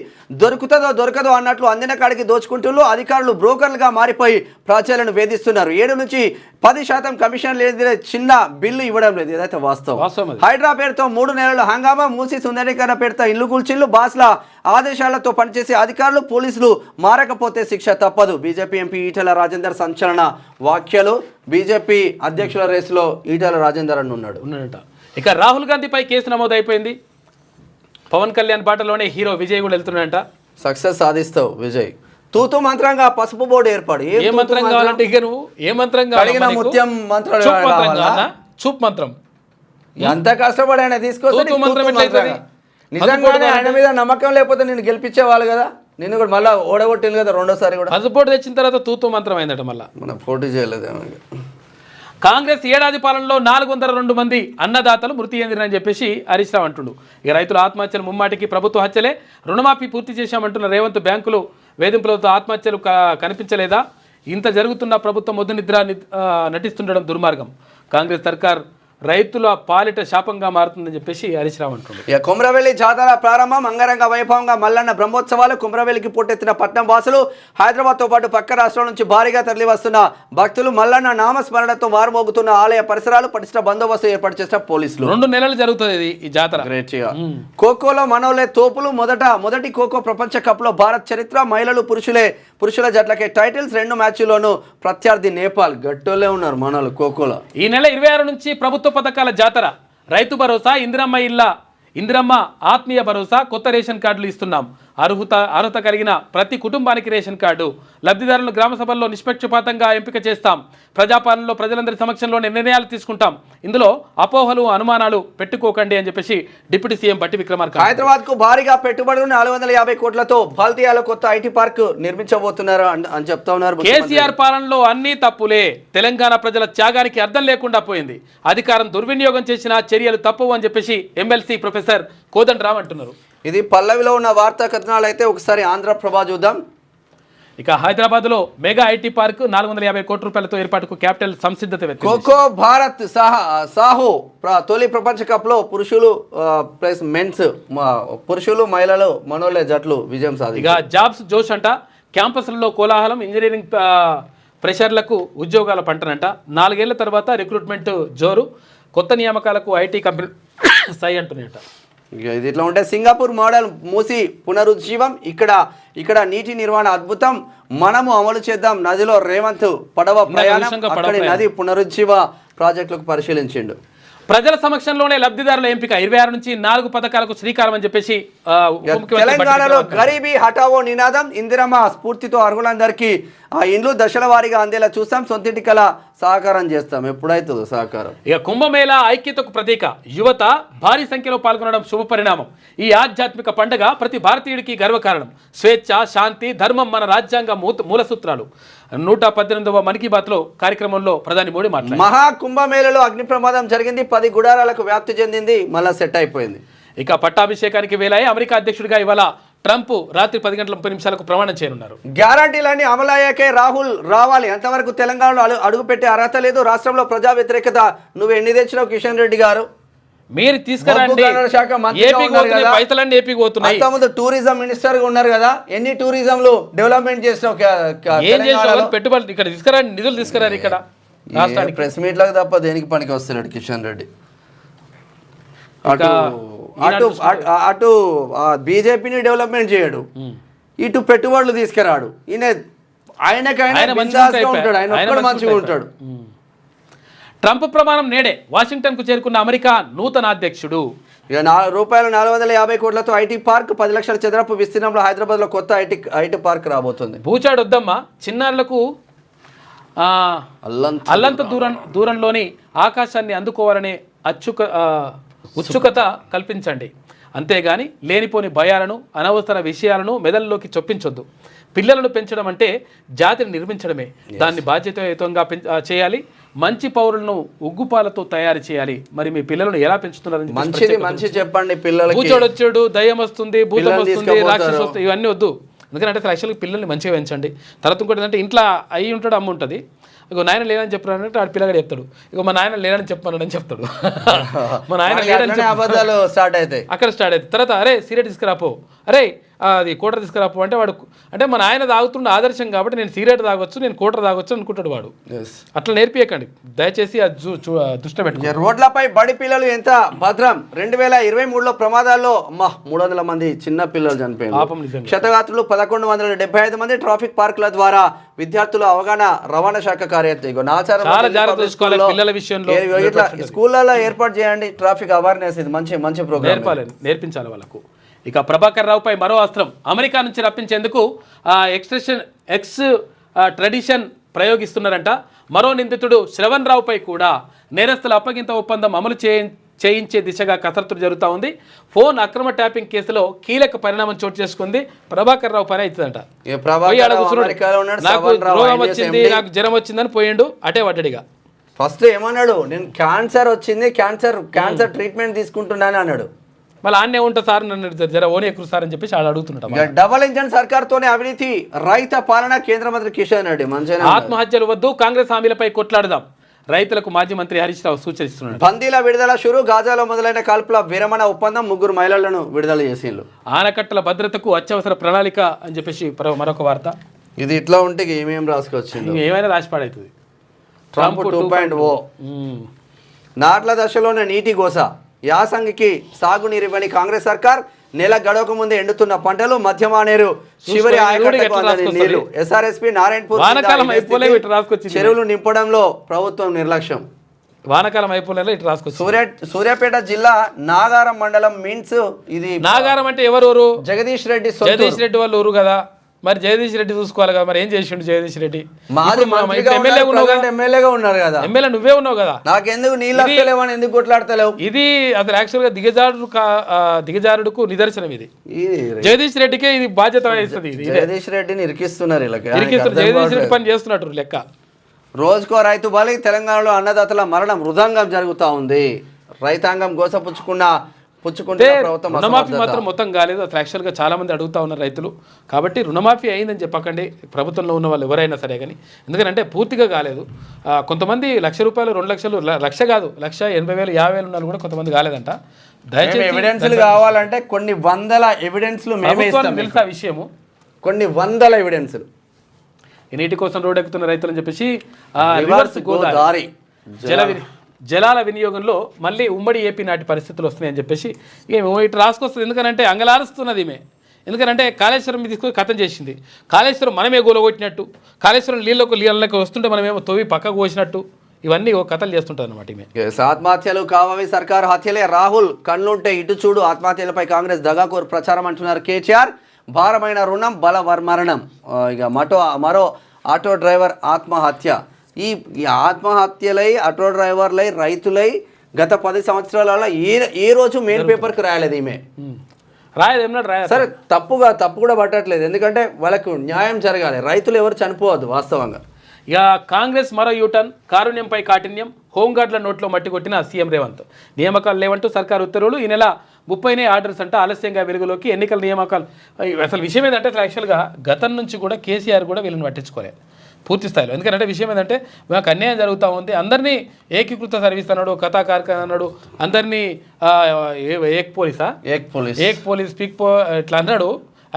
దొరకదో అన్నట్లు అందిన కాడికి దోచుకుంటూ అధికారులు బ్రోకర్లుగా మారిపోయి ప్రజలను వేధిస్తున్నారు. 7 నుంచి 10% కమిషన్ లేదు, చిన్న బిల్లు ఇవ్వడం లేదు. ఇదైతే వాస్తవం. హైడ్రా పేరుతో 3 నెలలు హంగామా, మూసి సుందరీకరణ పేరుతో ఇల్లు కూల్చిల్లు, బాస్ల ఆదేశాలతో పనిచేసే అధికారులు, పోలీసులు మారకపోతే శిక్ష తప్పదు. బీజేపీ ఎంపీ ఈటెల రాజేందర్ సంచలన వ్యాఖ్యలు. బీజేపీ అధ్యక్షుల రేసులో ఈటెల రాజేందర్ అని ఉన్నాడట. ఇక రాహుల్ గాంధీపై కేసు నమోదు అయిపోయింది. పవన్ కళ్యాణ్ బాటలోనే హీరో విజయ్ కూడా వెళ్తున్నాడంట. సక్సెస్ సాధిస్తావు విజయ్. తూతు మంత్రంగా పసుపు బోర్డు ఏర్పాటు. ఏ మంత్రం కావాలంటే ఇక నువ్వు ఏ మంత్రం ముత్యం మంత్రం చూప్ మంత్రం ఎంత కష్టపడి ఆయన తీసుకొస్తే నిజంగానే ఆయన మీద నమ్మకం లేకపోతే నేను గెలిపించేవాళ్ళు కదా. నిన్ను కూడా మళ్ళీ ఓడగొట్టింది కదా రెండోసారి కూడా. పసుపోటు తెచ్చిన తర్వాత తూతూ మంత్రం అయిందట. మళ్ళీ మనం పోటీ చేయలేదేమో. కాంగ్రెస్ ఏడాది పాలనలో 402 మంది అన్నదాతలు మృతి చెందిరని చెప్పేసి హరీష్ రావు అంటుండు. ఇక రైతుల ఆత్మహత్యలు ముమ్మాటికి ప్రభుత్వ హత్యలే. రుణమాఫీ పూర్తి చేశామంటున్న రేవంత్ బ్యాంకులు వేధింపులతో ఆత్మహత్యలు కనిపించలేదా? ఇంత జరుగుతున్న ప్రభుత్వం మొద్దు నిద్ర నటిస్తుండడం దుర్మార్గం. కాంగ్రెస్ సర్కార్ రైతుల పాలిట శాపంగా మారుతుందని చెప్పేసి హరీష్ రావు అంటున్నారు. ఇక కుమ్రవెల్లి జాతర ప్రారంభం అంగరంగ వైభవంగా మల్లన్న బ్రహ్మోత్సవాలు. కుమ్రవెల్లికి పోటెత్తిన పట్నం వాసులు, హైదరాబాద్తో పాటు పక్క రాష్ట్రాల నుంచి భారీగా తరలి వస్తున్న భక్తులు, మల్లన్న నామస్మరణతో మారుమోగుతున్న ఆలయ పరిసరాలు, పటిష్ట బందోబస్తు ఏర్పాటు చేసిన పోలీసులు. 2 నెలలు జరుగుతుంది ఈ జాతర. ఖోఖోలో మనోలే తోపులు. మొదటి ఖోఖో ప్రపంచ కప్ లో భారత్ చరిత్ర. మహిళలు పురుషుల జట్లకే టైటిల్స్. 2 మ్యాచ్ల్లోనూ ప్రత్యర్థి నేపాల్. గట్టోలే ఉన్నారు మనోళ్ళు ఖోఖోలో. ఈ నెల 26 నుంచి ప్రభుత్వ పథకాల జాతర. రైతు భరోసా, ఇందిరమ్మ ఆత్మీయ భరోసా, కొత్త రేషన్ కార్డులు ఇస్తున్నాం. అర్హత కలిగిన ప్రతి కుటుంబానికి రేషన్ కార్డు. లబ్ధిదారులను గ్రామ సభల్లో నిష్పక్షపాతంగా ఎంపిక చేస్తాం. ప్రజాపాలనలో ప్రజలందరి సమక్షంలోనే నిర్ణయాలు తీసుకుంటాం. ఇందులో అపోహలు, అనుమానాలు పెట్టుకోకండి అని చెప్పేసి డిప్యూటీ సీఎం బట్టి విక్రమార్క. హైదరాబాద్ కు భారీగా పెట్టుబడులు 450 కోట్లతో బాల్తియాలో కొత్త ఐటీ పార్క్ నిర్మించబోతున్నారు అని చెప్తా ఉన్నారు. కేసీఆర్ పాలనలో అన్ని తప్పులే. తెలంగాణ ప్రజల త్యాగానికి అర్థం లేకుండా పోయింది. అధికారం దుర్వినియోగం చేసిన చర్యలు తప్పవు అని చెప్పేసి ఎమ్మెల్సీ ప్రొఫెసర్ కోదండరామ్ అంటున్నారు. ఇది పల్లవిలో ఉన్న వార్తా కథనాలు. అయితే ఒకసారి ఆంధ్రప్రభ చూద్దాం. ఇక హైదరాబాద్లో మెగా ఐటీ పార్క్ 450 కోట్ల రూపాయలతో ఏర్పాటుకు క్యాపిటల్ సంసిద్ధత. ఖోఖో భారత్ సాహో తొలి ప్రపంచ కప్ లో పురుషులు ప్లస్ మెన్స్, పురుషులు మహిళలు మనోళ్ళ జట్లు విజయం సాధించారు. ఇక జాబ్స్ జోష్ అంట. క్యాంపస్లలో కోలాహలం. ఇంజనీరింగ్ ప్రెషర్లకు ఉద్యోగాల పంటనంట. 4 ఏళ్ల తర్వాత రిక్రూట్మెంట్ జోరు. కొత్త నియామకాలకు ఐటీ కంపెనీ సై అంటున్నాయట. ఇది ఇట్లా ఉంటే సింగపూర్ మోడల్ మూసి పునరుజ్జీవం. ఇక్కడ నీటి నిర్వహణ అద్భుతం. మనము అమలు చేద్దాం. నదిలో రేవంత్ పడవ ప్రయాణం. అక్కడి నది పునరుజ్జీవ ప్రాజెక్టులకు పరిశీలించిండు. ప్రజల సమక్షంలోనే లబ్ధిదారుల ఎంపిక. 26 నుంచి 4 పథకాలకు శ్రీకారం అని చెప్పేసి తెలంగాణలో గరీబీ హఠావో నినాదం. ఇందిరమ్మ స్ఫూర్తితో అర్హులందరికీ ఆ ఇండ్లు దశల వారీగా అందేలా చూస్తాం. సొంతింటి కల సహకారం చేస్తాం. ఎప్పుడైతుందో సహకారం. ఇక కుంభమేళా ఐక్యతకు ప్రతీక. యువత భారీ సంఖ్యలో పాల్గొనడం శుభ పరిణామం. ఈ ఆధ్యాత్మిక పండుగ ప్రతి భారతీయుడికి గర్వకారణం. స్వేచ్ఛ, శాంతి, ధర్మం మన రాజ్యాంగ మూల సూత్రాలు. 118వ మన్ కీ బాత్ లో కార్యక్రమంలో ప్రధాని మోడీ మాట్లాడారు. మహాకుంభమేళలో అగ్ని ప్రమాదం జరిగింది. 10 గుడారాలకు వ్యాప్తి చెందింది. మళ్ళా సెట్ అయిపోయింది. ఇక పట్టాభిషేకానికి వేలాయి. అమెరికా అధ్యక్షుడిగా ఇవాళ ట్రంప్ రాత్రి 10 గంటల 30 నిమిషాలకు ప్రమాణం చేయనున్నారు. గ్యారంటీలన్నీ అమలయ్యాకే రాహుల్ రావాలి. అంతవరకు తెలంగాణలో అడుగుపెట్టే అర్హత లేదు. రాష్ట్రంలో ప్రజా వ్యతిరేకత నువ్వు ఎన్ని తెచ్చినావు కిషన్ రెడ్డి గారు? మీరు తీసుకురండి. పైసలన్నీ ఏపీకి పోతున్నాయి. అంతకుముందు టూరిజం మినిస్టర్ గా ఉన్నారు కదా. ఎన్ని టూరిజంలు డెవలప్మెంట్ చేసినావు? ఏం చేసినావు? పెట్టుబడులు ఇక్కడ తీసుకురండి, నిధులు తీసుకురారు. ఇక్కడ రాష్ట్రానికి ప్రెస్ మీట్లకు తప్ప దేనికి పనికి వస్తున్నాడు కిషన్ రెడ్డి. అటు బీజేపీని డెవలప్మెంట్ చేయడు, ఇటు పెట్టుబడులు తీసుకురాడు. ఆయనకైనా మంచిగా ఉంటాడు. ఆయన మంచిగా ఉంటాడు. ట్రంప్ ప్రమాణం నేడే వాషింగ్టన్కు చేరుకున్న అమెరికా నూతన అధ్యక్షుడు. ఇక రూపాయలు 450 కోట్లతో ఐటీ పార్క్ 10 లక్షల చదరపు విస్తీర్ణంలో హైదరాబాద్లో కొత్త ఐటీ పార్క్ రాబోతుంది. బూచాడొద్దమ్మా చిన్నారులకు అల్లంత దూరంలోని ఆకాశాన్ని అందుకోవాలనే ఉత్సుకత కల్పించండి, అంతేగాని లేనిపోని భయాలను అనవసర విషయాలను మెదడులోకి చొప్పించొద్దు. పిల్లలను పెంచడం అంటే జాతిని నిర్మించడమే. దాన్ని బాధ్యతాయుతంగా చేయాలి. మంచి పౌరులను ఉగ్గుపాలతో తయారు చేయాలి. మరి మీ పిల్లలను ఎలా పెంచుతున్నారని మంచి చెప్పండి. పిల్లలకి బూచోడొచ్చాడు, దయ్యం వస్తుంది, భూతం వస్తుంది, రాక్షసు వస్తుంది, ఇవన్నీ వద్దు. ఎందుకంటే యాక్చువల్గా పిల్లల్ని మంచిగా పెంచండి. తర్వాత ఇంకోటి ఏంటంటే ఇంట్లో అయ్యి ఉంటాడు, అమ్మ ఉంటుంది. ఇగో నాయన లేదని చెప్పారంటే ఆడు పిల్లగాడు చెప్తాడు, ఇగో మా నాయన లేదని చెప్పమన్నాడని చెప్తాడు. మా నాయన లేదని అబద్ధాలు స్టార్ట్ అవుతాయి. అక్కడ స్టార్ట్ అవుతాయి. తర్వాత అరే సిగరెట్ తీసుకురాపో, అరే అది కోటర్ తీసుకురాపో అంటే వాడు అంటే మా నాయన తాగుతుండే ఆదర్శం కాబట్టి నేను సిగరెట్ తాగొచ్చు, నేను కోటర్ తాగొచ్చు అనుకుంటాడు వాడు. అట్లా నేర్పియకండి దయచేసి. దృష్టి పెట్టుకోండి. రోడ్లపై బడి పిల్లలు ఎంత భద్రం. 2023లో ప్రమాదాల్లో 300 మంది చిన్న పిల్లలు చనిపోయారు. క్షతగాత్రులు 1175 మంది. ట్రాఫిక్ పార్కుల ద్వారా విద్యార్థుల అవగాహన రవాణా శాఖ పిల్లల విషయంలో స్కూళ్ళలో ఏర్పాటు చేయండి ట్రాఫిక్ అవేర్నెస్. ఇది మంచి ప్రోగ్రామ్ నేర్పించాలి వాళ్ళకు. ఇక ప్రభాకర్ రావుపై మరో అస్త్రం. అమెరికా నుంచి రప్పించేందుకు ట్రెడిషన్ ప్రయోగిస్తున్నారంట. మరో నిందితుడు శ్రవణ్ రావుపై కూడా నేరస్తుల అప్పగింత ఒప్పందం అమలు చేయించే దిశగా కసరత్తు జరుగుతూ ఉంది. ఫోన్ అక్రమ ట్యాపింగ్ కేసులో కీలక పరిణామం చోటు చేసుకుంది. ప్రభాకర్ రావు పని అవుతుందంట. నాకు రోగం వచ్చింది, నాకు జ్వరం వచ్చిందని పోయిండు, అటే పడ్డాడిగా. ఫస్ట్ ఏమన్నాడు, నేను క్యాన్సర్ వచ్చింది, క్యాన్సర్ ట్రీట్మెంట్ తీసుకుంటున్నాను అన్నాడు. మళ్ళీ ఆన్నే ఉంటా సార్, నన్ను జర ఓని ఎక్కువ సార్ అని చెప్పేసి ఆడ అడుగుతున్నాడు. డబల్ ఇంజన్ సర్కార్తోనే అవినీతి రైత పాలన. కేంద్ర మంత్రి కిషన్ రెడ్డి మంచిగా ఆత్మహత్యలు వద్దు, కాంగ్రెస్ హామీలపై కొట్లాడదాం, రైతులకు మాజీ మంత్రి హరీష్ రావు సూచిస్తున్నాడు. బందీల విడుదల షురు. గాజాలో మొదలైన కాల్పుల విరమణ ఒప్పందం. 3 మహిళలను విడుదల చేసిండ్రు. ఆనకట్టల భద్రతకు అత్యవసర ప్రణాళిక అని చెప్పేసి మరొక వార్త. ఇది ఇట్లా ఉంటే ఏమేమి రాసుకొచ్చింది, ఏమైనా రాసి పాడవుతుంది. ట్రంప్ 2.0 నాట్ల దశలోనే నీటి గోస. యాసంగికి సాగునీరివ్వని కాంగ్రెస్ సర్కార్. నెల గడవక ముందే ఎండుతున్న పంటలు. మధ్యమానేరు చివరి నీళ్లు. ఎస్ఆర్ఎస్పీ నారాయణపూర్ చెరువులు నింపడంలో ప్రభుత్వం నిర్లక్ష్యం. వానకాలం అయిపోలే ఇటు రాసుకొచ్చి. సూర్యాపేట జిల్లా నాగారం మండలం మీన్స్. ఇది నాగారం అంటే ఎవరు? జగదీష్ రెడ్డి వాళ్ళ ఊరు కదా. మరి జగదీష్ రెడ్డి చూసుకోవాలి కదా, మరి ఏం చేసిండు జగదీష్ రెడ్డి? ఎమ్మెల్యేగా ఉన్నారు కదా. ఎమ్మెల్యే నువ్వే ఉన్నావు కదా. నాకెందుకు నీళ్ళు ఎందుకు కొట్లాడతలేవు? ఇది అసలు యాక్చువల్ గా దిగజారుడుకు నిదర్శనం. ఇది జగదీష్ రెడ్డికే ఇది బాధ్యత వహిస్తుంది. జగదీష్ రెడ్డిని ఇరికిస్తున్నారు. జగదీష్ రెడ్డి పని చేస్తున్నట్టు లెక్క. రోజుకో రైతు బలి. తెలంగాణలో అన్నదాతల మరణం మృదంగం జరుగుతూ ఉంది. రైతాంగం రుణమాఫీ మాత్రం మొత్తం కాలేదు. అసలు యాక్చువల్గా చాలా మంది అడుగుతా ఉన్నారు రైతులు. కాబట్టి రుణమాఫీ అయిందని చెప్పకండి ప్రభుత్వంలో ఉన్న వాళ్ళు ఎవరైనా సరే. కానీ ఎందుకంటే పూర్తిగా కాలేదు. కొంతమంది ₹1,00,000, ₹2,00,000, లక్ష కాదు, 1,80,000, 50,000 ఉన్నారు కూడా కొంతమంది కాలేదంట. దయచేసి ఎవిడెన్స్లు కావాలంటే కొన్ని వందల ఎవిడెన్స్లు తెలుసా విషయము, కొన్ని వందల ఎవిడెన్స్లు. నీటి కోసం రోడ్ ఎక్కుతున్న రైతులని చెప్పేసి రివర్స్ గోదావరి జలాల వినియోగంలో మళ్ళీ ఉమ్మడి ఏపీ నాటి పరిస్థితులు వస్తున్నాయని చెప్పేసి ఇటు రాసుకొస్తుంది. ఎందుకంటే అంగలారుస్తున్నది ఈమె. ఎందుకంటే కాళేశ్వరం తీసుకొని కథం చేసింది. కాళేశ్వరం మనమే గోలగొట్టినట్టు, కాళేశ్వరం నీళ్ళకి వస్తుంటే మనమేమో తవ్వి పక్కకు పోసినట్టు, ఇవన్నీ కథలు చేస్తుంటారు అనమాట ఈమె. ఆత్మహత్యలు కావవి సర్కారు హత్యలే. రాహుల్ కళ్ళుంటే ఇటు చూడు. ఆత్మహత్యలపై కాంగ్రెస్ దగాకోరు ప్రచారం అంటున్నారు కేసీఆర్. భారమైన రుణం మరణం. ఇక మరో ఆటో డ్రైవర్ ఆత్మహత్య. ఈ ఆత్మహత్యలై ఆటో డ్రైవర్లై రైతులై గత 10 సంవత్సరాలలో ఏ రోజు మెయిన్ పేపర్కి రాయలేదు ఈమె. సరే తప్పు కూడా పట్టట్లేదు. ఎందుకంటే వాళ్ళకు న్యాయం జరగాలి. రైతులు ఎవరు చనిపోవద్దు వాస్తవంగా. ఇక కాంగ్రెస్ మరో యూటర్న్. కారుణ్యంపై కాఠిన్యం. హోంగార్డుల నోట్లో మట్టి కొట్టిన సీఎం రేవంత్. నియామకాలు లేవంటూ సర్కారు ఉత్తర్వులు. ఈ నెల 30నే ఆర్డర్స్ అంట. ఆలస్యంగా వెలుగులోకి ఎన్నికల నియామకాలు. అసలు విషయం ఏంటంటే అసలు యాక్చువల్గా గతం నుంచి కూడా కేసీఆర్ కూడా వీళ్ళని పట్టించుకోలేదు పూర్తి స్థాయిలో. ఎందుకంటే విషయం ఏంటంటే మాకు అన్యాయం జరుగుతూ ఉంది. అందరినీ ఏకీకృత సర్వీస్ అన్నాడు, కథా కార్ఖానా అన్నాడు, అందరినీ ఏక్ పోలీస్ ఇట్లా అన్నాడు.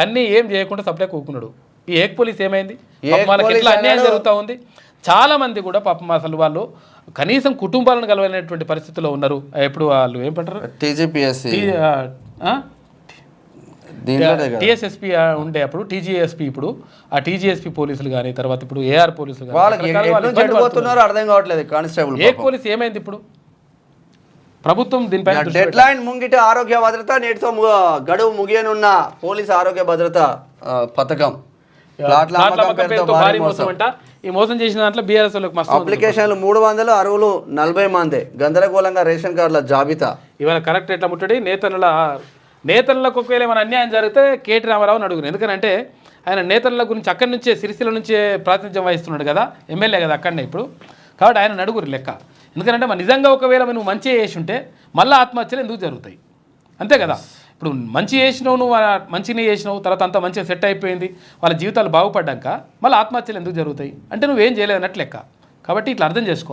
అన్నీ ఏం చేయకుండా సప్లై కూకున్నాడు. ఈ ఏక్ పోలీస్ ఏమైంది? వాళ్ళకి ఎట్లా అన్యాయం జరుగుతూ ఉంది. చాలామంది కూడా పాపం అసలు వాళ్ళు కనీసం కుటుంబాలను కలవలేనటువంటి పరిస్థితుల్లో ఉన్నారు. ఎప్పుడు వాళ్ళు ఏం పంటారు, దీంట్లోనే కదా. టీఎస్ఎస్పీ ఉండే అప్పుడు టీజీఎస్పీ, ఇప్పుడు ఆ టీజీఎస్పీ పోలీసులు కానీ తర్వాత ఇప్పుడు ఏఆర్ పోలీసులు కానీ వాళ్ళకి రకరకాల వాళ్ళు ఇబ్బంది చెడిపోతున్నారో అర్థం కావట్లేదు కానిస్టేబుల్. ఏ పోలీసు ఏమైంది ఇప్పుడు? ప్రభుత్వం దీనిపైన దృష్టి డెడ్ లైన్ ముంగిట ఆరోగ్య భద్రత నేటితో గడువు ముగియనున్న పోలీసు ఆరోగ్య భద్రత పథకం. ప్లాట్ల అమ్మకం పేరుతో భారీ మోసం. అంట. ఈ మోసం చేసిన దాంట్లో బీఆర్ఎస్ వాళ్ళకి మస్తు అప్లికేషన్లు 300, అరువులు 40 మంది. గందరగోళంగా రేషన్ కార్డుల జాబితా. ఇవాళ కరెక్ట్ ఎట్లా ముట్టడి నేతలకు ఒకవేళ ఏమైనా అన్యాయం జరిగితే కేటీ రామారావుని అడుగురు. ఎందుకంటే ఆయన నేతల గురించి అక్కడి నుంచే సిరిసిల్ల నుంచే ప్రాతినిధ్యం వహిస్తున్నాడు కదా, ఎమ్మెల్యే కదా అక్కడనే ఇప్పుడు. కాబట్టి ఆయన అడుగురు లెక్క. ఎందుకంటే మరి నిజంగా ఒకవేళ నువ్వు మంచి చేసి ఉంటే మళ్ళీ ఆత్మహత్యలు ఎందుకు జరుగుతాయి? అంతే కదా. ఇప్పుడు మంచి చేసినావు, నువ్వు మంచిగా చేసినావు, తర్వాత అంతా మంచిగా సెట్ అయిపోయింది, వాళ్ళ జీవితాలు బాగుపడ్డాక మళ్ళీ ఆత్మహత్యలు ఎందుకు జరుగుతాయి అంటే నువ్వేం చేయలేదు అన్నట్లు లెక్క. కాబట్టి ఇట్లా అర్థం చేసుకో.